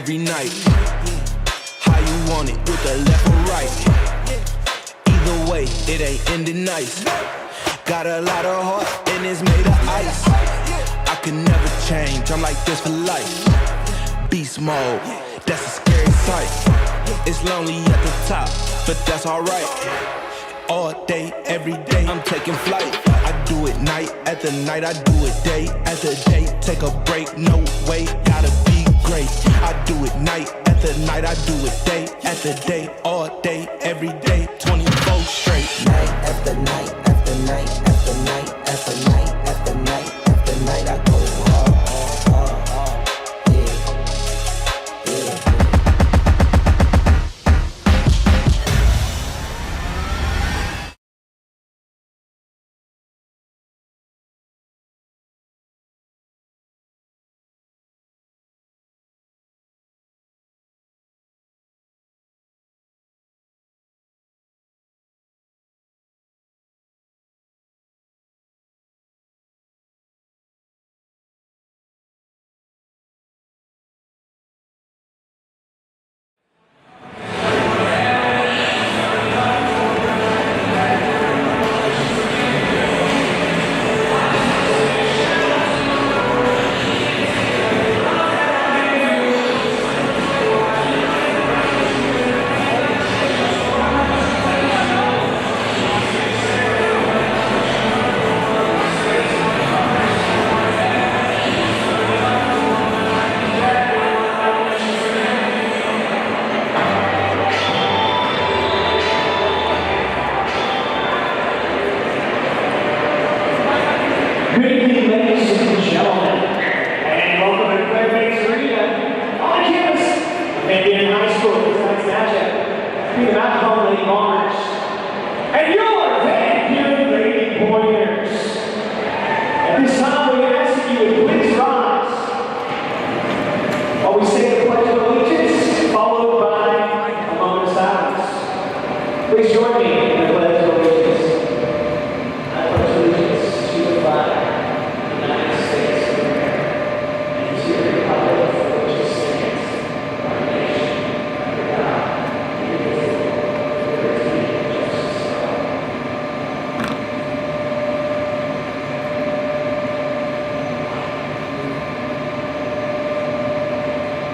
every night. How you want it, with the left or right? Either way, it ain't ending nice. Got a lot of heart and it's made of ice. I can never change, I'm like this for life. Beast mode, that's a scary sight. It's lonely at the top, but that's alright. All day, every day, I'm taking flight. I do it night after night, I do it day after day. Take a break, no way, gotta be great. I do it night after night, I do it day after day. All day, every day, 24 straight. Night after night after night after night after night after night after night, I go hard, yeah, yeah. Good evening, ladies and gentlemen, and welcome to Pregame on campus. Maybe in high school, tonight's matchup between the Mountain Home Lady Bombers and your Van Buren Lady Warriors. At this time, we ask you to please rise while we say the Pledge of Allegiance, followed by a moment of silence. Please join me in the Pledge of Allegiance. I pledge allegiance to the flag of the United States of America and to the republic for which it stands, one nation, under God, indivisible, with liberty and justice for all.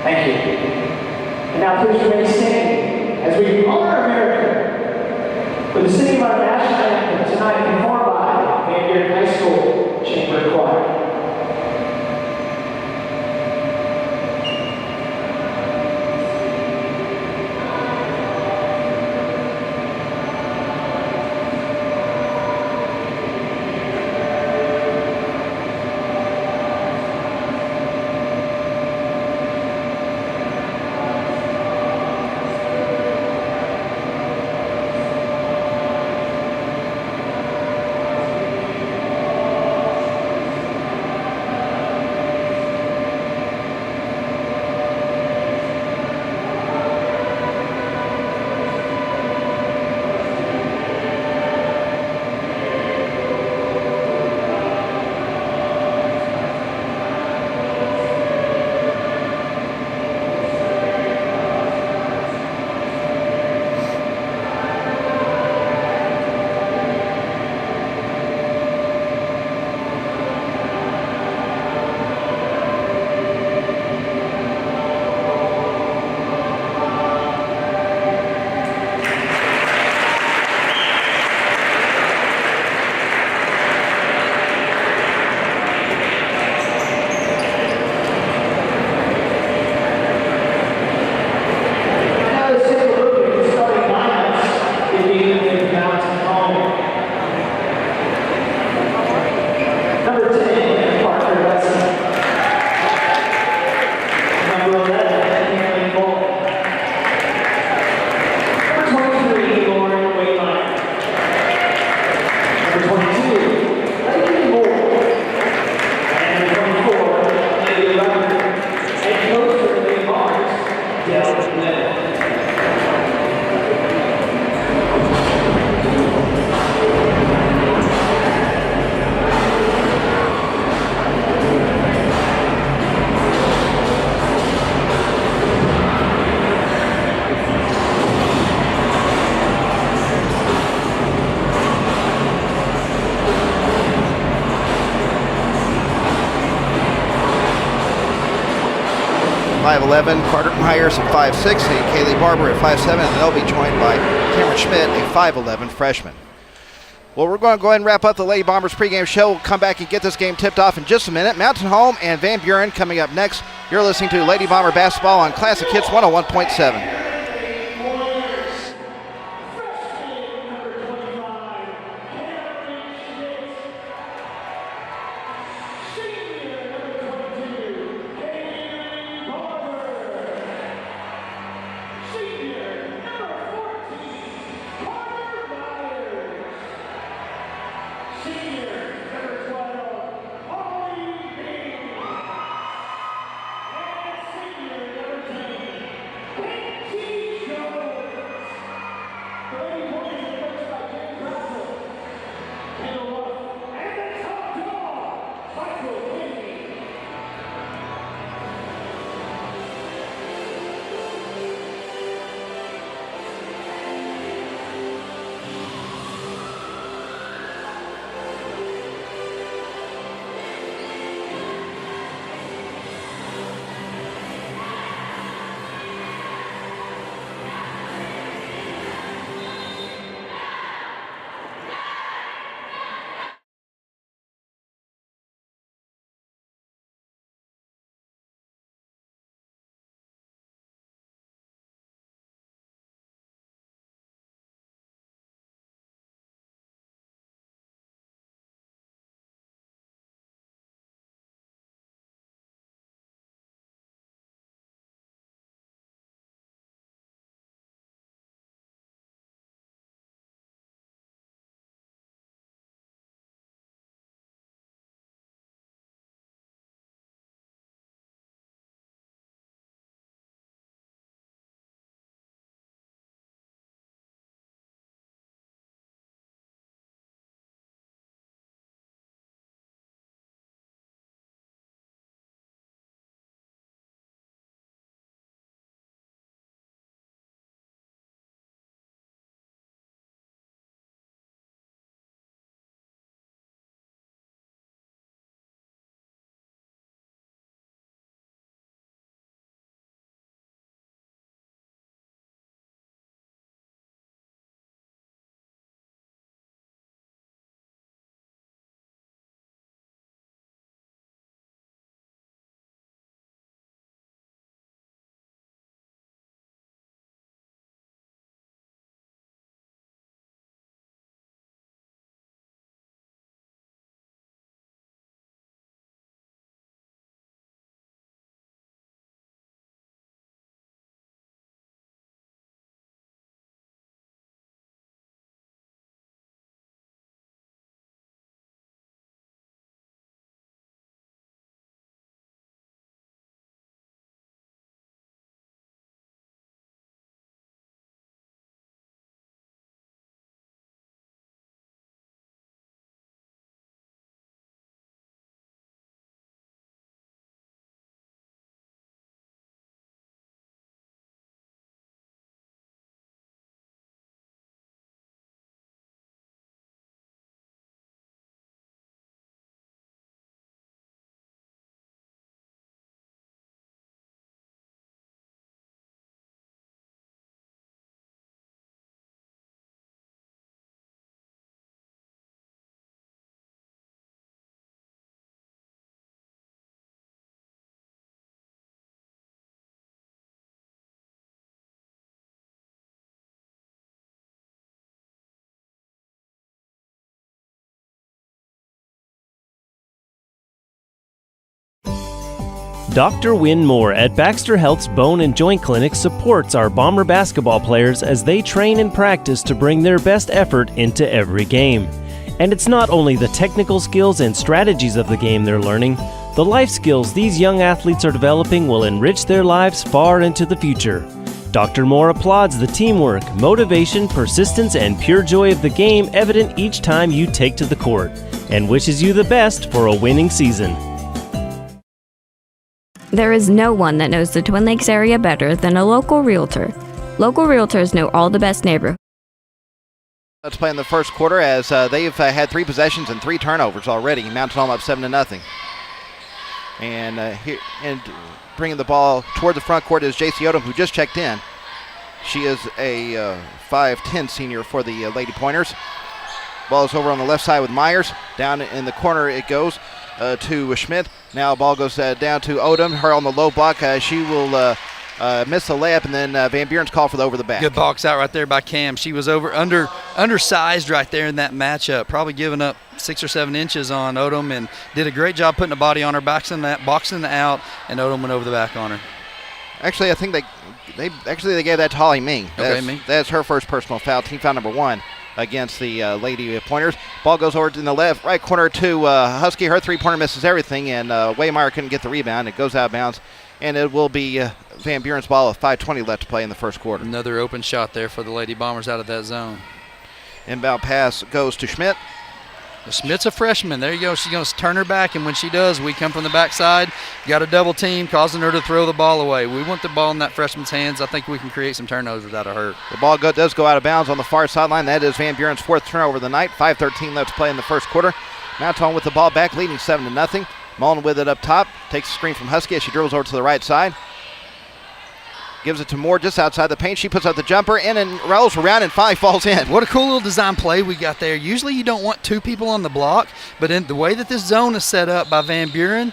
Thank you. And now please remain standing as we honor America with the singing of our national anthem tonight performed by Van Buren High School Chamber Choir. 5'11", Carter Myers at 5'6", and Kaylee Barber at 5'7", and they'll be joined by Cameron Schmidt, a 5'11" freshman. Well, we're going to go ahead and wrap up the Lady Bombers pregame show. We'll come back and get this game tipped off in just a minute. Mountain Home and Van Buren coming up next. You're listening to Lady Bomber Basketball on Classic Hits 101.7. Dr. Wynn Moore at Baxter Health's Bone and Joint Clinic supports our Bomber basketball players as they train and practice to bring their best effort into every game. And it's not only the technical skills and strategies of the game they're learning, the life skills these young athletes are developing will enrich their lives far into the future. Dr. Moore applauds the teamwork, motivation, persistence, and pure joy of the game evident each time you take to the court, and wishes you the best for a winning season. There is no one that knows the Twin Lakes area better than a local realtor. Local realtors know all the best neighborhoods. Let's play in the first quarter as they've had 3 possessions and 3 turnovers already. Mountain Home up 7-0. And bringing the ball toward the front court is J.C. Odom, who just checked in. She is a 5'10 senior for the Lady Pointers. Ball is over on the left side with Myers. Down in the corner it goes to Schmidt. Now ball goes down to Odom. Her on the low block. She will miss the layup, and then Van Buren's call for the over the back. Good box out right there by Cam. She was undersized right there in that matchup, probably giving up 6 or 7 inches on Odom, and did a great job putting a body on her, boxing out, and Odom went over the back on her. Actually, I think they gave that to Holly Ming. Ming. That's her first personal foul, team foul number 1 against the Lady Pointers. Ball goes over to the right corner to Husky. Her three-pointer misses everything, and Waymeyer couldn't get the rebound. It goes out of bounds, and it will be Van Buren's ball with 5:20 left to play in the first quarter. Another open shot there for the Lady Bombers out of that zone. Inbound pass goes to Schmidt. Schmidt's a freshman. There you go. She's going to turn her back, and when she does, we come from the backside, got a double team, causing her to throw the ball away. We want the ball in that freshman's hands. I think we can create some turnovers out of her. The ball does go out of bounds on the far sideline. That is Van Buren's 4th turnover of the night. 5:13 left to play in the first quarter. Mountain with the ball back, leading 7-0. Mullen with it up top. Takes a screen from Husky as she dribbles over to the right side. Gives it to Moore just outside the paint. She puts up the jumper in and rolls around and finally falls in. What a cool little design play we got there. Usually you don't want 2 people on the block, but in the way that this zone is set up by Van Buren,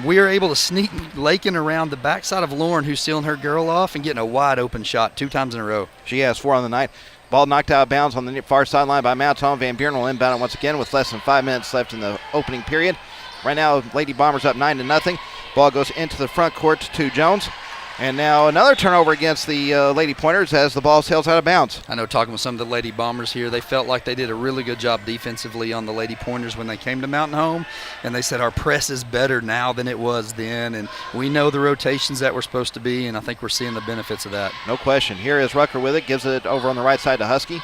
we are able to sneak Lakin around the backside of Lauren, who's sealing her girl off, and getting a wide open shot 2 times in a row. She has 4 on the night. Ball knocked out of bounds on the far sideline by Mountain. Van Buren will inbound it once again with less than 5 minutes left in the opening period. Right now, Lady Bombers up 9-0. Ball goes into the front court to Jones. And now another turnover against the Lady Pointers as the ball sails out of bounds. I know, talking with some of the Lady Bombers here, they felt like they did a really good job defensively on the Lady Pointers when they came to Mountain Home. And they said our press is better now than it was then. And we know the rotations that we're supposed to be, and I think we're seeing the benefits of that. No question. Here is Rucker with it. Gives it over on the right side to Husky.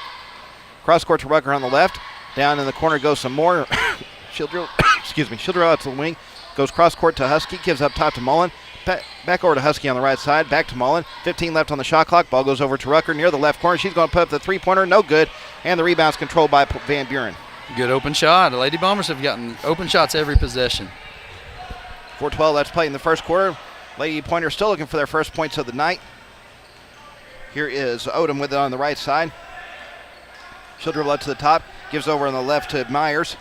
Cross court to Rucker on the left. Down in the corner goes some more. She'll drill out to the wing. Goes cross court to Husky. Gives up top to Mullen. Back over to Husky on the right side. Back to Mullen. 15 left on the shot clock. Ball goes over to Rucker near the left corner. She's going to put up the three-pointer. No good. And the rebound's controlled by Van Buren. Good open shot. The Lady Bombers have gotten open shots every possession. 4:12 left to play in the first quarter. Lady Pointers still looking for their first points of the night. Here is Odom with it on the right side. She'll dribble up to the top. Gives over on the left to Myers.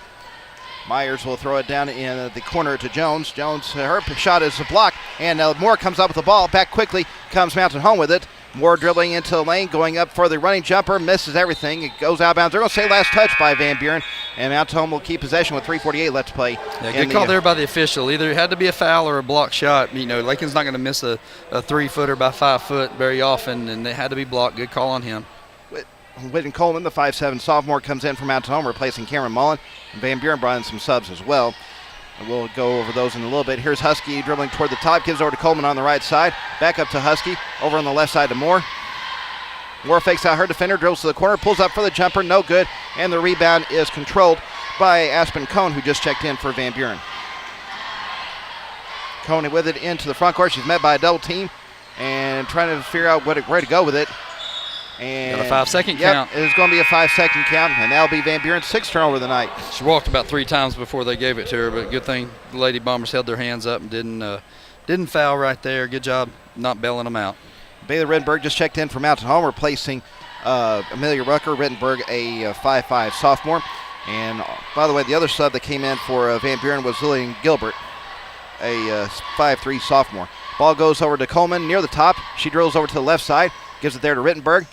Myers will throw it down in the corner to Jones. Jones, her shot is a block, and Moore comes up with the ball. Back quickly comes Mountain Home with it. Moore dribbling into the lane, going up for the running jumper, misses everything. It goes out of bounds. They're going to say last touch by Van Buren, and Mountain Home will keep possession with 3:48 left to play. Yeah, good call there by the official. Either it had to be a foul or a block shot. You know, Lakin's not going to miss a 3-footer by 5 foot very often, and it had to be blocked. Good call on him. Whitten Coleman, the 5'7 sophomore, comes in from Mountain Home, replacing Cameron Mullen. And Van Buren brought in some subs as well. And we'll go over those in a little bit. Here's Husky dribbling toward the top, gives over to Coleman on the right side. Back up to Husky, over on the left side to Moore. Moore fakes out her defender, drills to the corner, pulls up for the jumper, no good. And the rebound is controlled by Aspen Cohn, who just checked in for Van Buren. Cohn with it into the front court. She's met by a double team and trying to figure out where to go with it. And got a 5-second count. It is going to be a 5-second count, and that'll be Van Buren's 6th turnover of the night. She walked about 3 times before they gave it to her, but good thing the Lady Bombers held their hands up and didn't foul right there. Good job not bailing them out. Baylor Rittenberg just checked in for Mountain Home, replacing Amelia Rucker. Rittenberg, a 5'5 sophomore. And by the way, the other sub that came in for Van Buren was Lillian Gilbert, a 5'3 sophomore. Ball goes over to Coleman near the top. She drills over to the left side, gives it there to Rittenberg.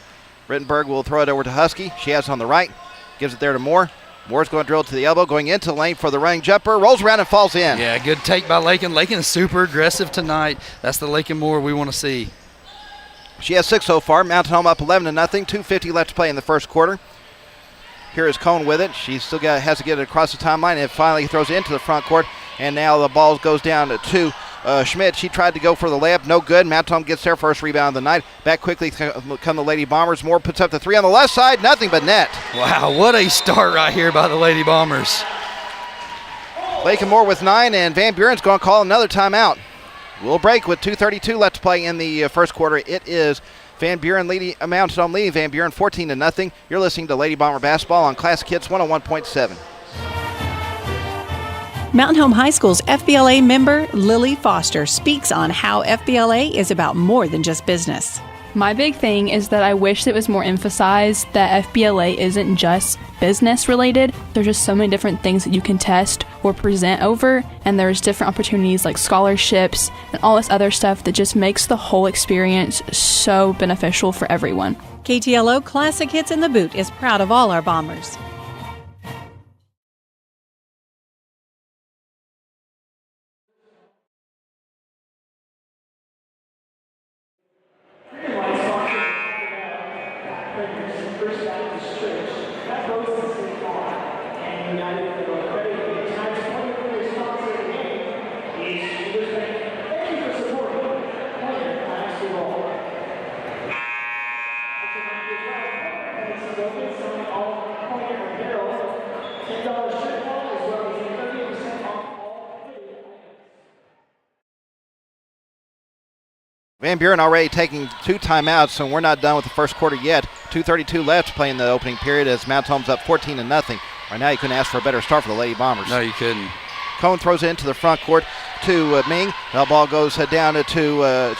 Rittenberg will throw it over to Husky. She has it on the right. Gives it there to Moore. Moore's going to drill to the elbow, going into the lane for the running jumper. Rolls around and falls in. Yeah, good take by Lakin. Lakin is super aggressive tonight. That's the Lakin Moore we want to see. She has 6 so far. Mountain Home up 11-0. 2:50 left to play in the first quarter. Here is Cohn with it. She still has to get it across the timeline, and finally throws it into the front court. And now the ball goes down to Schmidt. She tried to go for the layup. No good. Mountain Home gets their first rebound of the night. Back quickly come the Lady Bombers. Moore puts up the 3 on the left side. Nothing but net. Wow, what a start right here by the Lady Bombers. Lakin Moore with 9, and Van Buren's going to call another timeout. We'll break with 2:32 left to play in the first quarter. It is Van Buren leading, Mountain Home leading Van Buren 14-0. You're listening to Lady Bomber Basketball on Classic Hits 101.7. Mountain Home High School's FBLA member, Lily Foster, speaks on how FBLA is about more than just business. My big thing is that I wish it was more emphasized that FBLA isn't just business related. There's just so many different things that you can test or present over, and there's different opportunities like scholarships and all this other stuff that just makes the whole experience so beneficial for everyone. KTLO Classic Hits in the Boot is proud of all our Bombers. Van Buren already taking 2 timeouts, so we're not done with the first quarter yet. 2:32 left to play in the opening period as Mount Home's up 14-0. Right now you couldn't ask for a better start for the Lady Bombers. No, you couldn't. Cohen throws it into the front court to Ming. The ball goes down to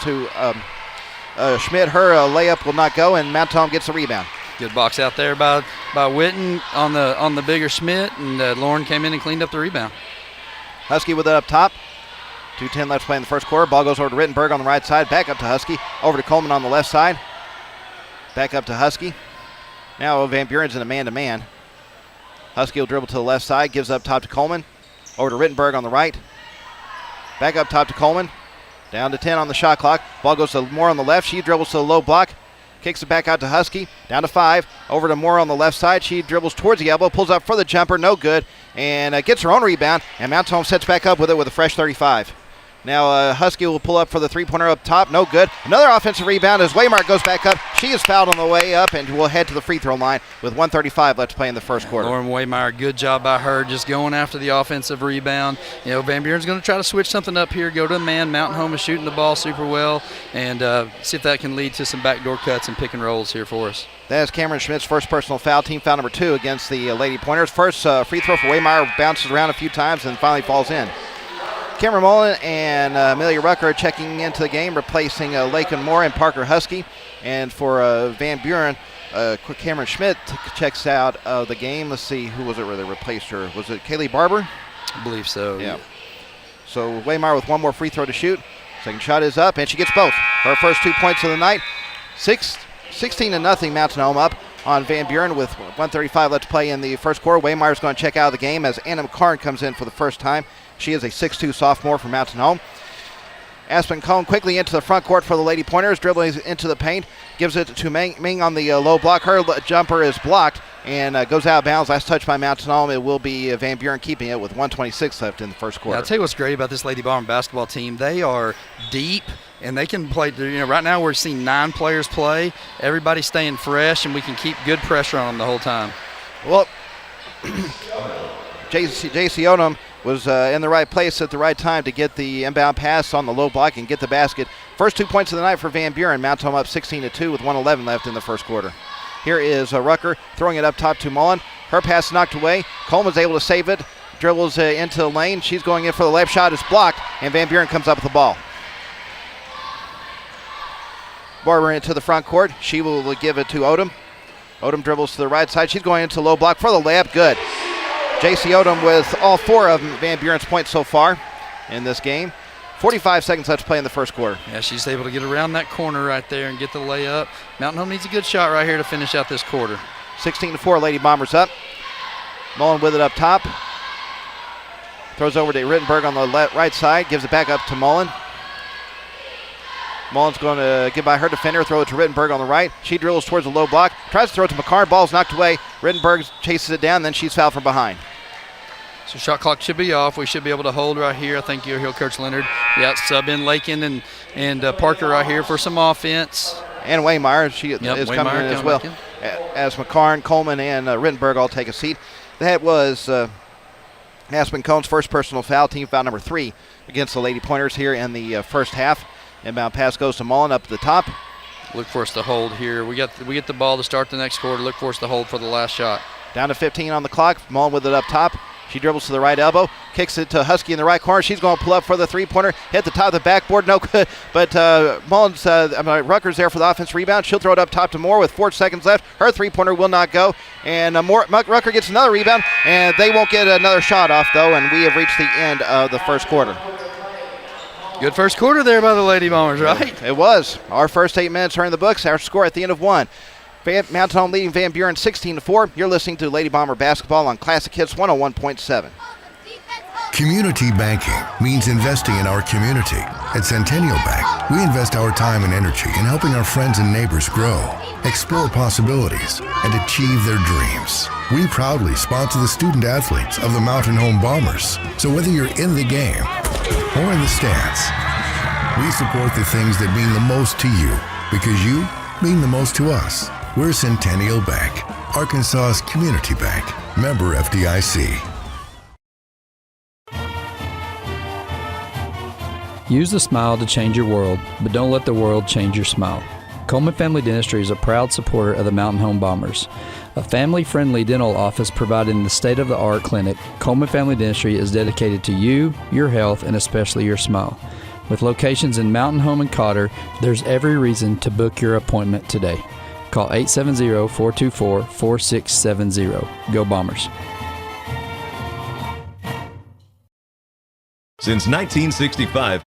Schmidt. Her layup will not go, and Mount Home gets the rebound. Good box out there by Witten on the bigger Schmidt, and Lauren came in and cleaned up the rebound. Husky with it up top. 2:10 left to play in the first quarter. Ball goes over to Rittenberg on the right side. Back up to Husky. Over to Coleman on the left side. Back up to Husky. Now Van Buren's in a man-to-man. Husky will dribble to the left side. Gives up top to Coleman. Over to Rittenberg on the right. Back up top to Coleman. Down to 10 on the shot clock. Ball goes to Moore on the left. She dribbles to the low block. Kicks it back out to Husky. Down to 5. Over to Moore on the left side. She dribbles towards the elbow. Pulls up for the jumper. No good. And gets her own rebound. And Mount Home sets back up with it with a fresh 35. Now Husky will pull up for the three-pointer up top. No good. Another offensive rebound as Waymart goes back up. She is fouled on the way up and will head to the free throw line with 1:35 left to play in the first quarter. Lauren Waymire, good job by her just going after the offensive rebound. You know, Van Buren's going to try to switch something up here, go to a man. Mountain Home is shooting the ball super well, and see if that can lead to some backdoor cuts and pick and rolls here for us. That is Cameron Schmidt's first personal foul, team foul number 2 against the Lady Pointers. First free throw for Waymire bounces around a few times and finally falls in. Cameron Mullen and Amelia Rucker checking into the game, replacing Lakin Moore and Parker Husky. And for Van Buren, Cameron Schmidt checks out of the game. Let's see, who was it where they replaced her? Was it Kaylee Barber? I believe so. Yeah. So Waymire with one more free throw to shoot. Second shot is up, and she gets both. Her first 2 points of the night. 16-0 Mountain Home up on Van Buren with 1:35 left to play in the first quarter. Waymire's going to check out of the game as Anna McCarn comes in for the first time. She is a 6'2 sophomore from Mountain Home. Aspen Cone quickly into the front court for the Lady Pointers, dribbling into the paint, gives it to Ming on the low block. Her jumper is blocked and goes out of bounds. Last touch by Mountain Home. It will be Van Buren keeping it with 1:26 left in the first quarter. Yeah, I'll tell you what's great about this Lady Bomber basketball team. They are deep, and they can play. You know, right now we're seeing 9 players play. Everybody's staying fresh, and we can keep good pressure on them the whole time. Well, J.C. Odom was in the right place at the right time to get the inbound pass on the low block and get the basket. First 2 points of the night for Van Buren. Mountain Home up 16-2 with 1:11 left in the first quarter. Here is Rucker throwing it up top to Mullen. Her pass knocked away. Coleman's able to save it. Dribbles into the lane. She's going in for the left shot. It's blocked, and Van Buren comes up with the ball. Barber into the front court. She will give it to Odom. Odom dribbles to the right side. She's going into low block for the layup. Good. J.C. Odom with all 4 of Van Buren's points so far in this game. 45 seconds left to play in the first quarter. Yeah, she's able to get around that corner right there and get the layup. Mountain Home needs a good shot right here to finish out this quarter. 16-4, Lady Bombers up. Mullen with it up top. Throws over to Rittenberg on the right side. Gives it back up to Mullen. Mullen's going to get by her defender, throw it to Rittenberg on the right. She dribbles towards the low block. Tries to throw it to McCarn. Ball's knocked away. Rittenberg chases it down, then she's fouled from behind. So shot clock should be off. We should be able to hold right here. I think you'll hear Coach Leonard. Yeah, sub in Lakin and Parker right here for some offense. And Waymire, she is coming in as well. As McCarn, Coleman, and Rittenberg all take a seat. That was Aspen Cone's first personal foul, team foul number 3 against the Lady Pointers here in the first half. Inbound pass goes to Mullen up the top. Look for us to hold here. We get the ball to start the next quarter. Look for us to hold for the last shot. Down to 15 on the clock. Mullen with it up top. She dribbles to the right elbow, kicks it to Husky in the right corner. She's going to pull up for the three-pointer, hit the top of the backboard, no good. But Rutgers there for the offense rebound. She'll throw it up top to Moore with 4 seconds left. Her three-pointer will not go. And Rutgers gets another rebound, and they won't get another shot off, though, and we have reached the end of the first quarter. Good first quarter there by the Lady Bombers, right? It was. Our first 8 minutes are in the books. Our score at the end of 1. Mountain Home leading Van Buren 16-4. You're listening to Lady Bomber Basketball on Classic Hits 101.7. Community banking means investing in our community. At Centennial Bank, we invest our time and energy in helping our friends and neighbors grow, explore possibilities, and achieve their dreams. We proudly sponsor the student athletes of the Mountain Home Bombers. So whether you're in the game or in the stands, we support the things that mean the most to you because you mean the most to us. We're Centennial Bank, Arkansas's community bank, member FDIC. Use the smile to change your world, but don't let the world change your smile. Coleman Family Dentistry is a proud supporter of the Mountain Home Bombers. A family-friendly dental office providing the state-of-the-art clinic, Coleman Family Dentistry is dedicated to you, your health, and especially your smile. With locations in Mountain Home and Cotter, there's every reason to book your appointment today. Call 870-424-4670. Go Bombers. Since 1965.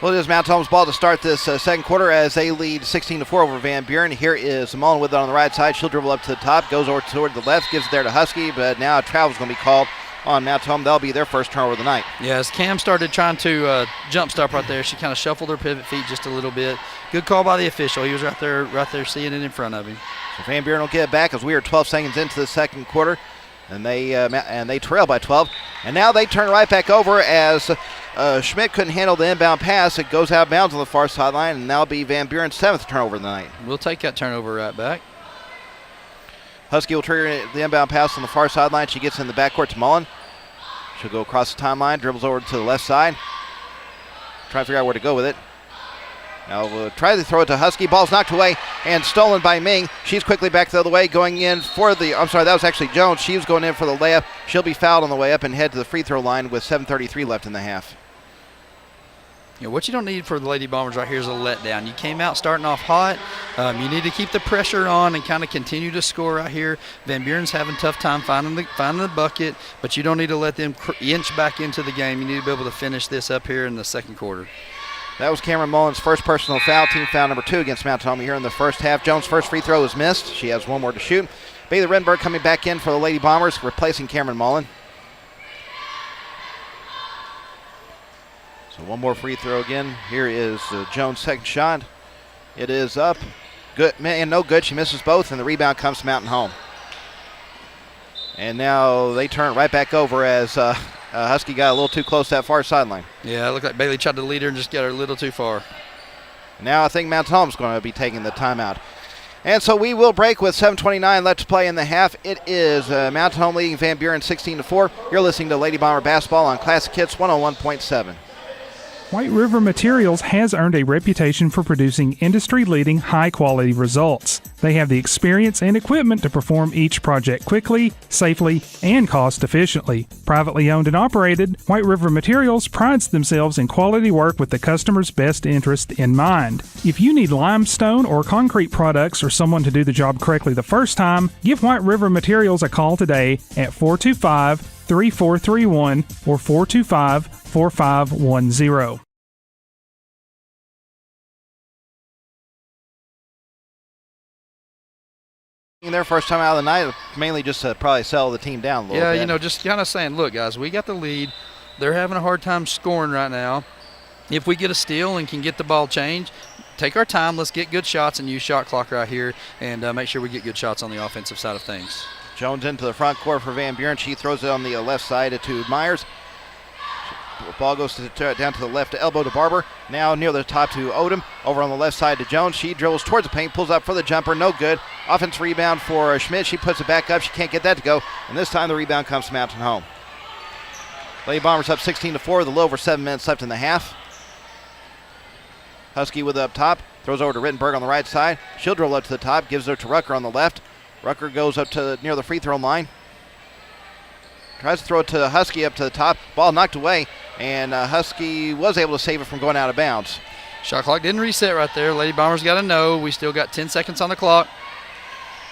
Well, it is Mountain Home's ball to start this second quarter as they lead 16-4 over Van Buren. Here is Mullen with it on the right side. She'll dribble up to the top, goes over toward the left, gives it there to Husky, but now a travel is going to be called on Mountain Home. That'll be their first turnover of the night. Yeah, as Cam started trying to jump stop right there, she kind of shuffled her pivot feet just a little bit. Good call by the official. He was right there seeing it in front of him. So Van Buren will get it back as we are 12 seconds into the second quarter, and they trail by 12. And now they turn right back over as Schmidt couldn't handle the inbound pass. It goes out of bounds on the far sideline, and that'll be Van Buren's 7th turnover of the night. We'll take that turnover right back. Husky will trigger the inbound pass on the far sideline. She gets in the backcourt to Mullen. She'll go across the timeline, dribbles over to the left side. Trying to figure out where to go with it. Now we'll try to throw it to Husky. Ball's knocked away and stolen by Ming. She's quickly back the other way, going in for the, I'm sorry, that was actually Jones. She was going in for the layup. She'll be fouled on the way up and head to the free throw line with 7:33 left in the half. You know, what you don't need for the Lady Bombers right here is a letdown. You came out starting off hot. You need to keep the pressure on and kind of continue to score right here. Van Buren's having a tough time finding the bucket, but you don't need to let them inch back into the game. You need to be able to finish this up here in the second quarter. That was Cameron Mullen's first personal foul, team foul number 2 against Mount Tommy here in the first half. Jones' first free throw is missed. She has one more to shoot. Bailey Renberg coming back in for the Lady Bombers, replacing Cameron Mullen. So one more free throw again. Here is Jones' second shot. It is up. Good, man, no good. She misses both, and the rebound comes to Mountain Home. And now they turn right back over as Husky got a little too close to that far sideline. Yeah, it looked like Bailey tried to lead her and just got her a little too far. Now I think Mountain Home's going to be taking the timeout. And so we will break with 7:29 left to play in the half. It is Mountain Home leading Van Buren 16-4. You're listening to Lady Bomber Basketball on Classic Hits 101.7. White River Materials has earned a reputation for producing industry-leading, high-quality results. They have the experience and equipment to perform each project quickly, safely, and cost-efficiently. Privately owned and operated, White River Materials prides themselves in quality work with the customer's best interest in mind. If you need limestone or concrete products or someone to do the job correctly the first time, give White River Materials a call today at 425-3431 or 425-4510. Their first time out of the night, mainly just to probably settle the team down a little bit. Yeah, you know, just kind of saying, look, guys, we got the lead. They're having a hard time scoring right now. If we get a steal and can get the ball changed, take our time. Let's get good shots and use shot clock right here and make sure we get good shots on the offensive side of things. Jones into the front court for Van Buren. She throws it on the left side to Myers. The ball goes down to the left elbow to Barber. Now near the top to Odom. Over on the left side to Jones. She dribbles towards the paint, pulls up for the jumper. No good. Offensive rebound for Schmidt. She puts it back up. She can't get that to go. And this time the rebound comes to Mountain Home. Lady Bombers up 16-4 with a little over 7 minutes left in the half. Husky with it up top. Throws over to Rittenberg on the right side. She'll dribble up to the top. Gives it to Rucker on the left. Rucker goes up to near the free throw line. Tries to throw it to Husky up to the top. Ball knocked away, and Husky was able to save it from going out of bounds. Shot clock didn't reset right there. Lady Bombers got to know. We still got 10 seconds on the clock.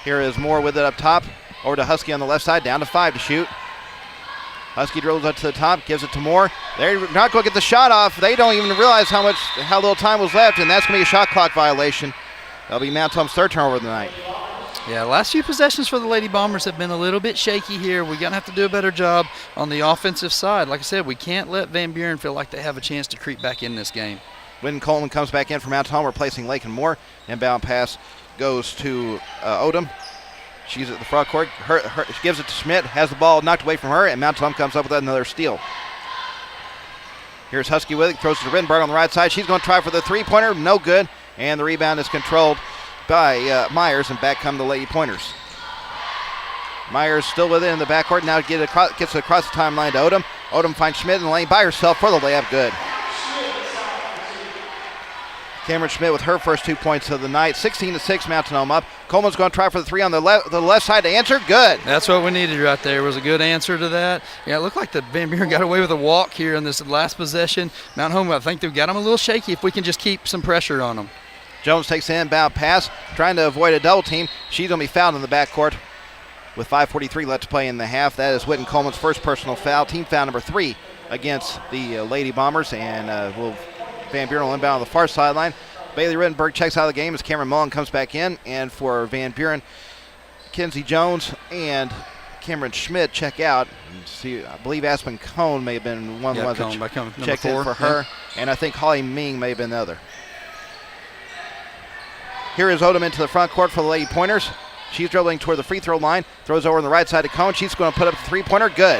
Here is Moore with it up top. Over to Husky on the left side. Down to 5 to shoot. Husky dribbles up to the top. Gives it to Moore. They're not going to get the shot off. They don't even realize how little time was left, and that's going to be a shot clock violation. That'll be Mount Tom's third turnover of the night. Yeah, last few possessions for the Lady Bombers have been a little bit shaky here. We're going to have to do a better job on the offensive side. Like I said, we can't let Van Buren feel like they have a chance to creep back in this game. Wynn Coleman comes back in for Mount Tom, replacing Lakin Moore. Inbound pass goes to Odom. She's at the front court. She gives it to Schmidt, has the ball knocked away from her, and Mount Tom comes up with another steal. Here's Husky with it, throws it to Rittenberg on the right side. She's going to try for the three-pointer, no good, and the rebound is controlled by Myers, and back come the Lady Pointers. Myers still with it in the backcourt. Now gets it across the timeline to Odom. Odom finds Schmidt in the lane by herself for the layup. Good. Cameron Schmidt with her first 2 points of the night. 16-6, Mountain Home up. Coleman's going to try for the three on the left side to answer. Good. That's what we needed right there. It was a good answer to that. Yeah, it looked like the Van Buren got away with a walk here in this last possession. Mountain Home, I think they've got them a little shaky if we can just keep some pressure on them. Jones takes the inbound pass, trying to avoid a double team. She's going to be fouled in the backcourt with 5:43 left to play in the half. That is Whitten Coleman's first personal foul, team foul number 3 against the Lady Bombers, and Van Buren will inbound on the far sideline. Bailey Rittenberg checks out of the game as Cameron Mullen comes back in, and for Van Buren, Kinsey Jones and Cameron Schmidt check out. See, I believe Aspen Cone may have been one of the ones that checked in for her, and I think Holly Ming may have been the other. Here is Odom into the front court for the Lady Pointers. She's dribbling toward the free throw line, throws over on the right side to Cone. She's going to put up the three-pointer. Good.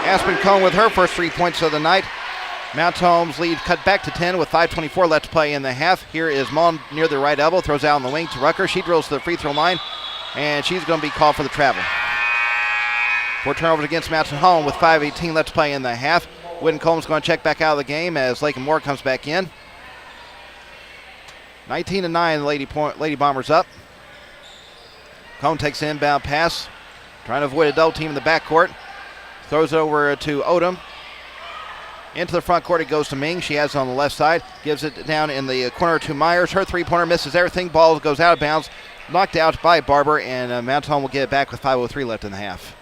Aspen Cone with her first 3 points of the night. Mount Holmes lead cut back to 10 with 5:24 left to play in the half. Here is Mullen near the right elbow, throws out on the wing to Rucker. She drills to the free throw line, and she's going to be called for the travel. 4 turnovers against Mountain Home with 5:18 left to play in the half. Whitten Coleman's going to check back out of the game as Lakin Moore comes back in. 19-9, Lady Bombers up. Cone takes the inbound pass, trying to avoid a double team in the backcourt. Throws it over to Odom. Into the front court it goes to Ming. She has it on the left side. Gives it down in the corner to Myers. Her three-pointer misses everything. Ball goes out of bounds. Knocked out by Barber, and Mountain Home will get it back with 5:03 left in the half.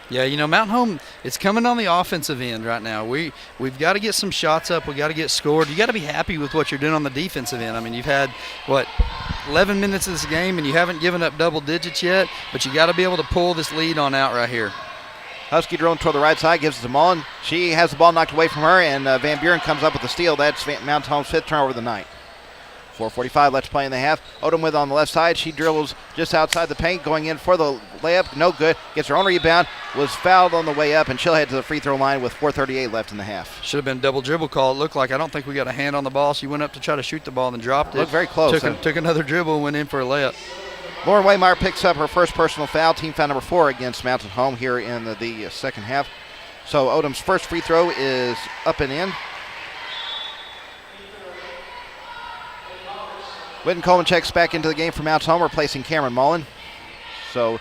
Yeah, you know, Mountain Home, it's coming on the offensive end right now. We've got to get some shots up. We've got to get scored. You got to be happy with what you're doing on the defensive end. I mean, you've had, 11 minutes of this game, and you haven't given up double digits yet, but you got to be able to pull this lead on out right here. Husky drilling toward the right side, gives it to Mullen. She has the ball knocked away from her, and Van Buren comes up with the steal. That's Mountain Home's 5th turnover of the night. 4:45 left to play in the half. Odom with on the left side. She dribbles just outside the paint, going in for the layup. No good. Gets her own rebound. Was fouled on the way up, and she'll head to the free throw line with 4:38 left in the half. Should have been a double dribble call. It looked like. I don't think we got a hand on the ball. She went up to try to shoot the ball and then dropped it. Looked very close. Took another dribble and went in for a layup. Lauren Waymeyer picks up her first personal foul, team foul number 4 against Mountain Home here in the second half. So Odom's first free throw is up and in. Whitten Coleman checks back into the game for Mountain Home, replacing Cameron Mullen. So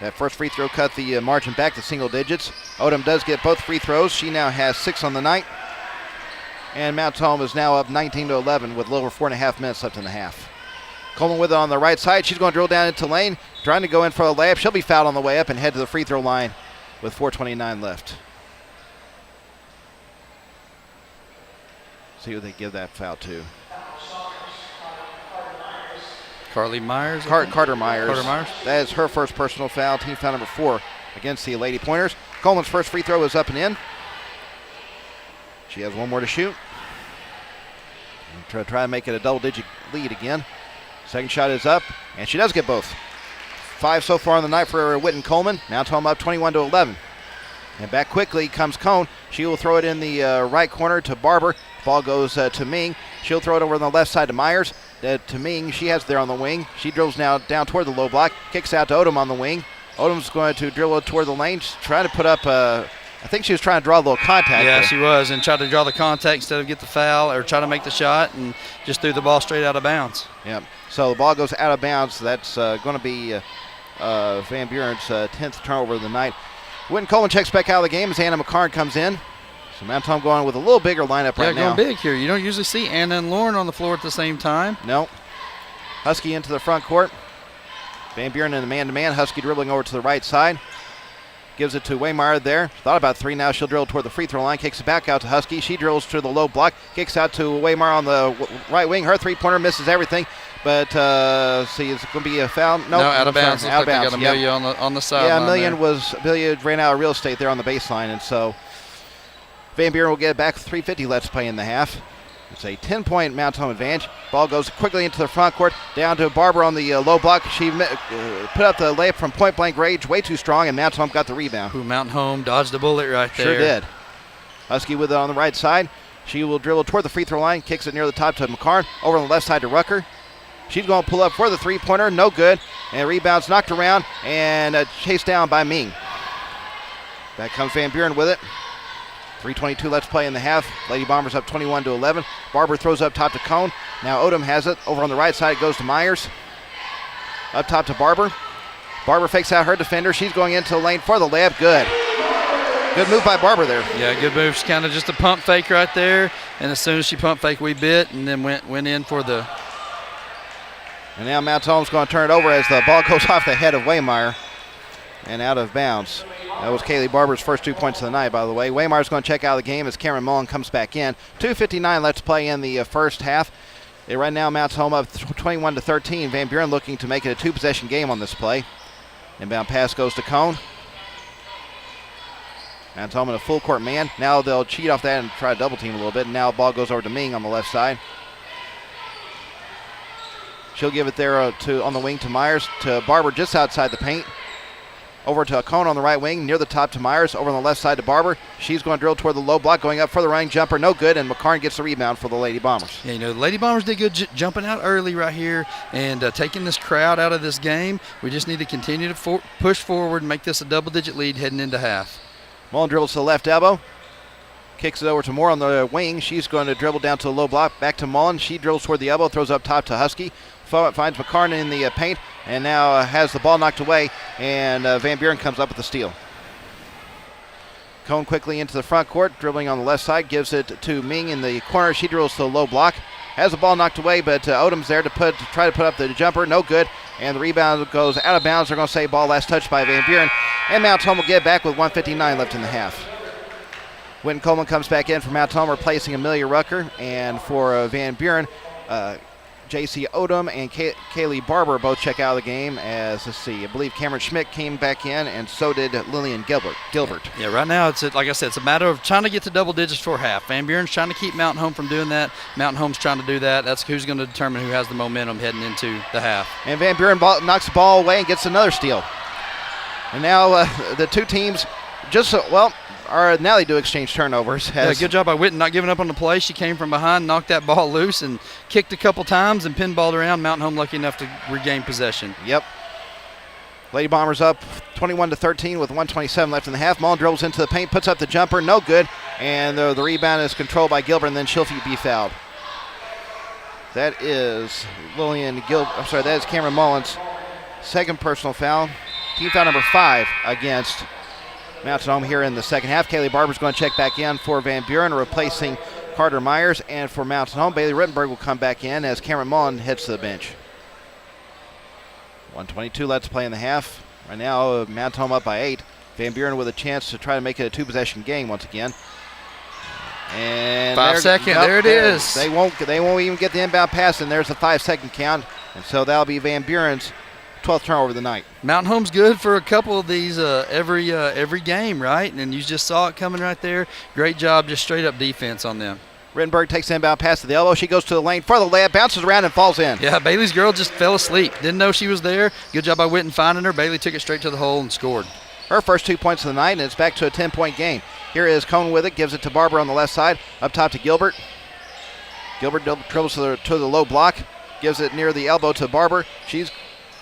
that first free throw cut the margin back to single digits. Odom does get both free throws. She now has 6 on the night. And Mountain Home is now up 19-11 with a little over 4.5 minutes left in the half. Coleman with it on the right side. She's going to drill down into lane, trying to go in for a layup. She'll be fouled on the way up and head to the free throw line with 4:29 left. See who they give that foul to. Carly Myers? Carter Myers. Carter Myers? That is her first personal foul, team foul number 4 against the Lady Pointers. Coleman's first free throw is up and in. She has 1 more to shoot. And try to make it a double-digit lead again. Second shot is up, and she does get both. 5 so far on the night for Whitten Coleman. Mountain Home up 21-11. And back quickly comes Cone. She will throw it in the right corner to Barber. Ball goes to Ming. She'll throw it over on the left side to Myers. To Ming, she has it there on the wing. She drills now down toward the low block. Kicks out to Odom on the wing. Odom's going to dribble it toward the lane. She's trying to put up I think she was trying to draw a little contact. Yeah, there. she was, and tried to draw the contact instead of get the foul or try to make the shot, and just threw the ball straight out of bounds. Yep. So the ball goes out of bounds. That's going to be Van Buren's 10th turnover of the night. Wynton Coleman checks back out of the game as Anna McCarn comes in. So Mount Tom going with a little bigger lineup right now. Yeah, going big here. You don't usually see Anna and Lauren on the floor at the same time. No. Husky into the front court. Van Buren in the man-to-man. Husky dribbling over to the right side. Gives it to Waymire there. Thought about three now. She'll drill toward the free throw line. Kicks it back out to Husky. She drills to the low block. Kicks out to Waymire on the right wing. Her three-pointer misses everything. But see, it's going to be a foul. Nope, No, out of bounds. Out of bounds. They got Amelia on the sideline. Yeah, Amelia ran out of real estate there on the baseline, and so Van Buren will get it back. 3:50 left to play in the half. It's a 10-point Mount Home advantage. Ball goes quickly into the front court, down to Barber on the low block. She put up the layup from point-blank range, way too strong, and Mount Home got the rebound. Mountain Home dodged a bullet right there. Sure did. Husky with it on the right side. She will dribble toward the free throw line, kicks it near the top to McCarn. Over on the left side to Rucker. She's going to pull up for the three-pointer, no good. And rebounds knocked around and chased down by Ming. Back comes Van Buren with it. 3:22 left to play in the half. Lady Bombers up 21-11. Barber throws up top to Cone. Now Odom has it. Over on the right side, it goes to Myers. Up top to Barber. Barber fakes out her defender. She's going into the lane for the layup. Good. Good move by Barber there. Yeah, good move. She's kind of just a pump fake right there. And as soon as she pump fake, we bit and then went in for the... And now Mount Home's going to turn it over as the ball goes off the head of Waymire and out of bounds. That was Kaylee Barber's first 2 points of the night, by the way. Waymire's going to check out of the game as Cameron Mullen comes back in. 2:59 left to play in the first half. Right now, Mount Home up 21-13. Van Buren looking to make it a two-possession game on this play. Inbound pass goes to Cone. Mount Home in a full court man. Now they'll cheat off that and try to double team a little bit. And now the ball goes over to Ming on the left side. She'll give it there on the wing to Myers, to Barber just outside the paint. Over to Cone on the right wing, near the top to Myers. Over on the left side to Barber. She's going to drill toward the low block, going up for the running jumper. No good, and McCarn gets the rebound for the Lady Bombers. Yeah, the Lady Bombers did good jumping out early right here and taking this crowd out of this game. We just need to continue to push forward and make this a double-digit lead heading into half. Mullen dribbles to the left elbow. Kicks it over to Moore on the wing. She's going to dribble down to the low block. Back to Mullen. She drills toward the elbow, throws up top to Husky. Finds McCarn in the paint, and now has the ball knocked away, and Van Buren comes up with the steal. Cone quickly into the front court, dribbling on the left side, gives it to Ming in the corner. She drills to the low block, has the ball knocked away, but Odom's there to try to put up the jumper. No good, and the rebound goes out of bounds. They're going to say ball last touched by Van Buren, and Mount Home will get back with 1:59 left in the half. Wynton Coleman comes back in for Mount Home, replacing Amelia Rucker, and for Van Buren, J.C. Odom and Kaylee Barber both check out of the game as, let's see, I believe Cameron Schmidt came back in, and so did Lillian Gilbert. Yeah, right now, like I said, it's a matter of trying to get to double digits for half. Van Buren's trying to keep Mountain Home from doing that. Mountain Home's trying to do that. That's who's going to determine who has the momentum heading into the half. And Van Buren knocks the ball away and gets another steal. And now the two teams now they do exchange turnovers. Yeah, good job by Wynton not giving up on the play. She came from behind, knocked that ball loose, and kicked a couple times and pinballed around. Mountain Home lucky enough to regain possession. Yep. Lady Bombers up 21-13 with 1:27 left in the half. Mullen dribbles into the paint, puts up the jumper, no good, and the rebound is controlled by Gilbert, and then she'll be fouled. That is that is Cameron Mullen's second personal foul. Team foul number 5 against Mountain Home here in the second half. Kaylee Barber's going to check back in for Van Buren, replacing Carter Myers. And for Mountain Home, Bailey Rittenberg will come back in as Cameron Mullen heads to the bench. 1:22 left to play in the half. Right now, Mountain Home up by 8. Van Buren with a chance to try to make it a two-possession game once again. And 5 seconds. There it is. They won't even get the inbound pass, and there's a 5-second count. And so that'll be Van Buren's 12th turnover of the night. Mountain Home's good for a couple of these every game, right? And you just saw it coming right there. Great job, just straight up defense on them. Rittenberg takes the inbound pass to the elbow. She goes to the lane for the layup, bounces around and falls in. Yeah, Bailey's girl just fell asleep. Didn't know she was there. Good job by Wynton finding her. Bailey took it straight to the hole and scored. Her first 2 points of the night, and it's back to a 10-point game. Here is Cone with it, gives it to Barber on the left side, up top to Gilbert. Gilbert dribbles to the low block, gives it near the elbow to Barber. She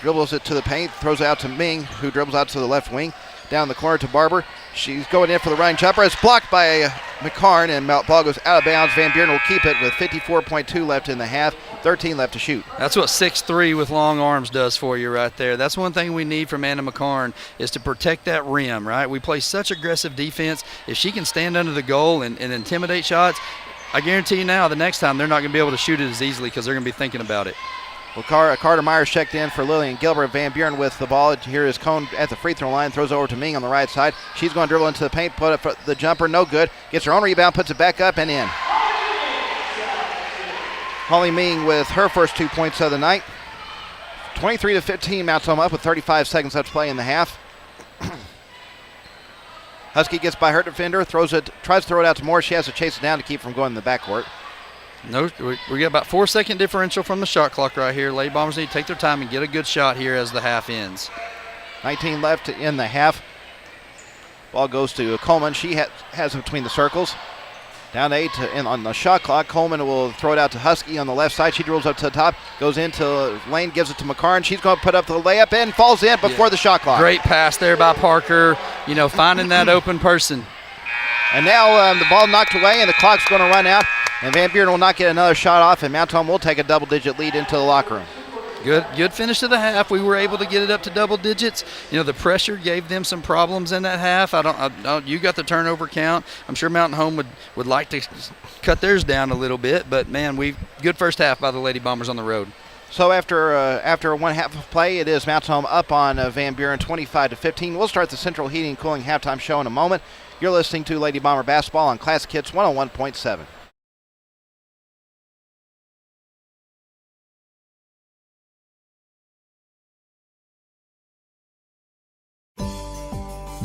dribbles it to the paint, throws it out to Ming, who dribbles out to the left wing. down the corner to Barber. She's going in for the running jumper. It's blocked by McCarn, and ball goes out of bounds. Van Buren will keep it with 54.2 left in the half, 13 left to shoot. That's what 6'3" with long arms does for you right there. That's one thing we need from Anna McCarn is to protect that rim, right? We play such aggressive defense. If she can stand under the goal and intimidate shots, I guarantee you now the next time they're not going to be able to shoot it as easily because they're going to be thinking about it. Well, Carter Myers checked in for Lillian Gilbert. Van Buren with the ball. Here is Cone at the free throw line. Throws over to Ming on the right side. She's going to dribble into the paint. Put up the jumper. No good. Gets her own rebound. Puts it back up and in. Holly Ming with her first 2 points of the night. 23-15. Mount Home up with 35 seconds left to play in the half. Husky gets by her defender. Tries to throw it out to Moore. She has to chase it down to keep from going in the backcourt. No, we got about 4-second differential from the shot clock right here. Lady Bombers need to take their time and get a good shot here as the half ends. 19 left in the half. Ball goes to Coleman. She has it between the circles. Down to 8 on the shot clock. Coleman will throw it out to Husky on the left side. She drills up to the top, goes into lane, gives it to McCarn. She's going to put up the layup and falls in before the shot clock. Great pass there by Parker, finding that open person. And now the ball knocked away and the clock's going to run out. And Van Buren will not get another shot off, and Mount Home will take a double-digit lead into the locker room. Good finish to the half. We were able to get it up to double digits. The pressure gave them some problems in that half. You got the turnover count. I'm sure Mountain Home would like to cut theirs down a little bit, but man, good first half by the Lady Bombers on the road. So after one half of play, it is Mount Home up on Van Buren 25-15. We'll start the Central Heating and Cooling halftime show in a moment. You're listening to Lady Bomber Basketball on Classic Hits 101.7.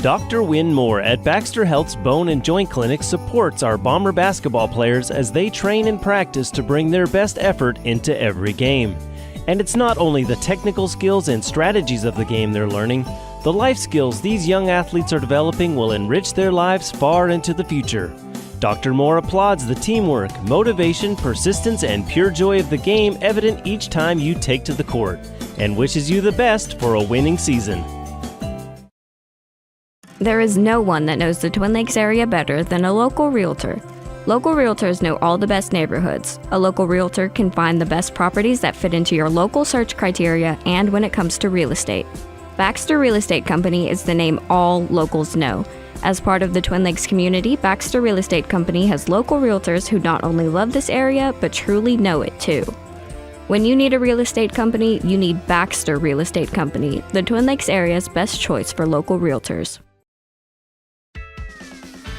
Dr. Wynn Moore at Baxter Health's Bone and Joint Clinic supports our Bomber basketball players as they train and practice to bring their best effort into every game. And it's not only the technical skills and strategies of the game they're learning, the life skills these young athletes are developing will enrich their lives far into the future. Dr. Moore applauds the teamwork, motivation, persistence, and pure joy of the game evident each time you take to the court, and wishes you the best for a winning season. There is no one that knows the Twin Lakes area better than a local realtor. Local realtors know all the best neighborhoods. A local realtor can find the best properties that fit into your local search criteria and when it comes to real estate. Baxter Real Estate Company is the name all locals know. As part of the Twin Lakes community, Baxter Real Estate Company has local realtors who not only love this area, but truly know it too. When you need a real estate company, you need Baxter Real Estate Company, the Twin Lakes area's best choice for local realtors.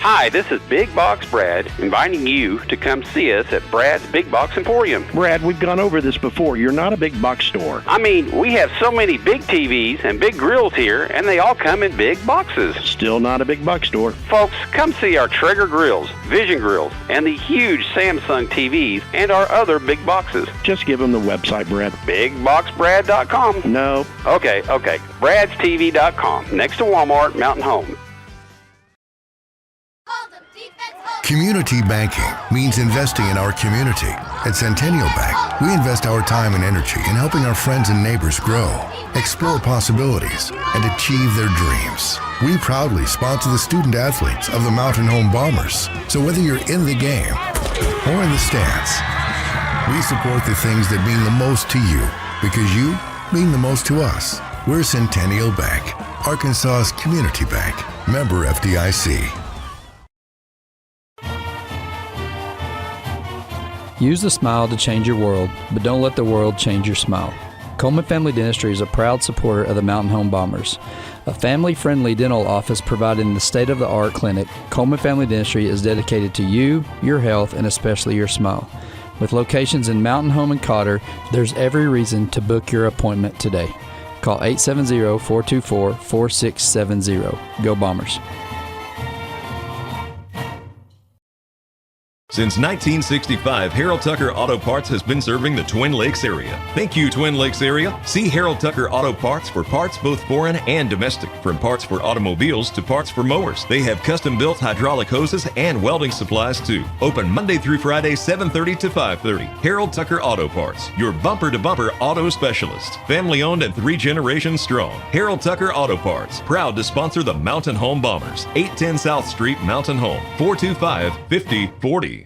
Hi, this is Big Box Brad, inviting you to come see us at Brad's Big Box Emporium. Brad, we've gone over this before. You're not a big box store. I mean, we have so many big TVs and big grills here, and they all come in big boxes. Still not a big box store. Folks, come see our Traeger grills, Vision grills, and the huge Samsung TVs and our other big boxes. Just give them the website, Brad. BigBoxBrad.com. No. Okay. Brad'sTV.com, next to Walmart, Mountain Home. Community banking means investing in our community. At Centennial Bank, we invest our time and energy in helping our friends and neighbors grow, explore possibilities, and achieve their dreams. We proudly sponsor the student athletes of the Mountain Home Bombers. So whether you're in the game or in the stands, we support the things that mean the most to you because you mean the most to us. We're Centennial Bank, Arkansas's community bank. Member FDIC. Use the smile to change your world, but don't let the world change your smile. Coleman Family Dentistry is a proud supporter of the Mountain Home Bombers. A family-friendly dental office provided in the state-of-the-art clinic, Coleman Family Dentistry is dedicated to you, your health, and especially your smile. With locations in Mountain Home and Cotter, there's every reason to book your appointment today. Call 870-424-4670. Go Bombers. Since 1965, Harold Tucker Auto Parts has been serving the Twin Lakes area. Thank you, Twin Lakes area. See Harold Tucker Auto Parts for parts both foreign and domestic. From parts for automobiles to parts for mowers. They have custom-built hydraulic hoses and welding supplies too. Open Monday through Friday, 7:30 to 5:30. Harold Tucker Auto Parts, your bumper-to-bumper auto specialist. Family-owned and 3 generations strong. Harold Tucker Auto Parts, proud to sponsor the Mountain Home Bombers. 810 South Street, Mountain Home, 425-5040.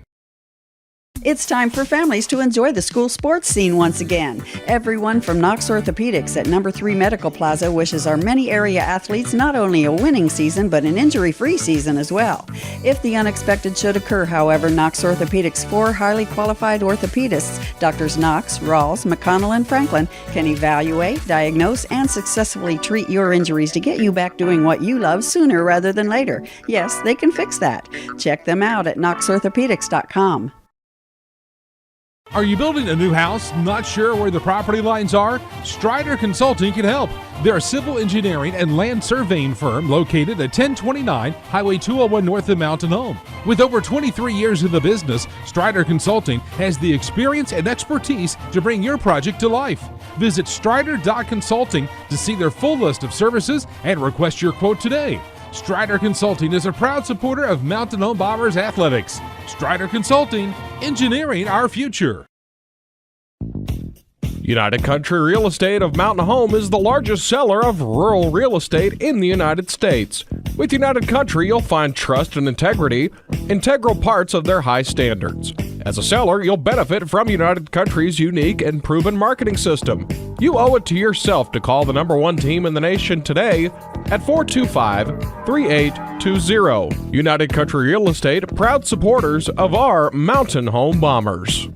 It's time for families to enjoy the school sports scene once again. Everyone from Knox Orthopedics at number 3 Medical Plaza wishes our many area athletes not only a winning season, but an injury-free season as well. If the unexpected should occur, however, Knox Orthopedics' 4 highly qualified orthopedists, Drs. Knox, Rawls, McConnell, and Franklin, can evaluate, diagnose, and successfully treat your injuries to get you back doing what you love sooner rather than later. Yes, they can fix that. Check them out at knoxorthopedics.com. Are you building a new house, not sure where the property lines are? Strider Consulting can help. They're a civil engineering and land surveying firm located at 1029 Highway 201 north of Mountain Home. With over 23 years in the business, Strider Consulting has the experience and expertise to bring your project to life. Visit strider.consulting to see their full list of services and request your quote today. Strider Consulting is a proud supporter of Mountain Home Bombers athletics. Strider Consulting, engineering our future. United Country Real Estate of Mountain Home is the largest seller of rural real estate in the United States. With United Country, you'll find trust and integrity, integral parts of their high standards. As a seller, you'll benefit from United Country's unique and proven marketing system. You owe it to yourself to call the number 1 team in the nation today at 425-3820. United Country Real Estate, proud supporters of our Mountain Home Bombers.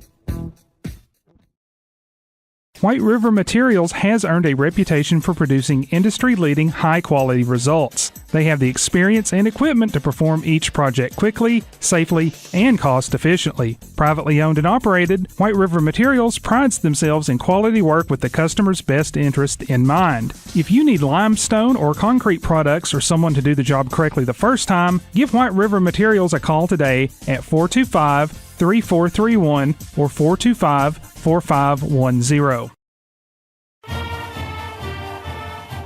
White River Materials has earned a reputation for producing industry-leading high-quality results. They have the experience and equipment to perform each project quickly, safely, and cost-efficiently. Privately owned and operated, White River Materials prides themselves in quality work with the customer's best interest in mind. If you need limestone or concrete products or someone to do the job correctly the first time, give White River Materials a call today at 425-3431 or 425-4510.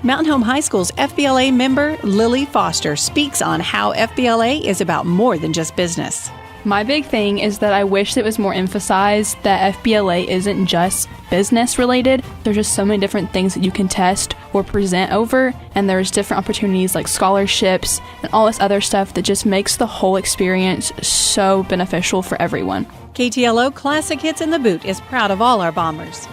Mountain Home High School's FBLA member, Lily Foster, speaks on how FBLA is about more than just business. My big thing is that I wish it was more emphasized that FBLA isn't just business related. There's just so many different things that you can test or present over, and there's different opportunities like scholarships and all this other stuff that just makes the whole experience so beneficial for everyone. KTLO Classic Hits in the Boot is proud of all our Bombers.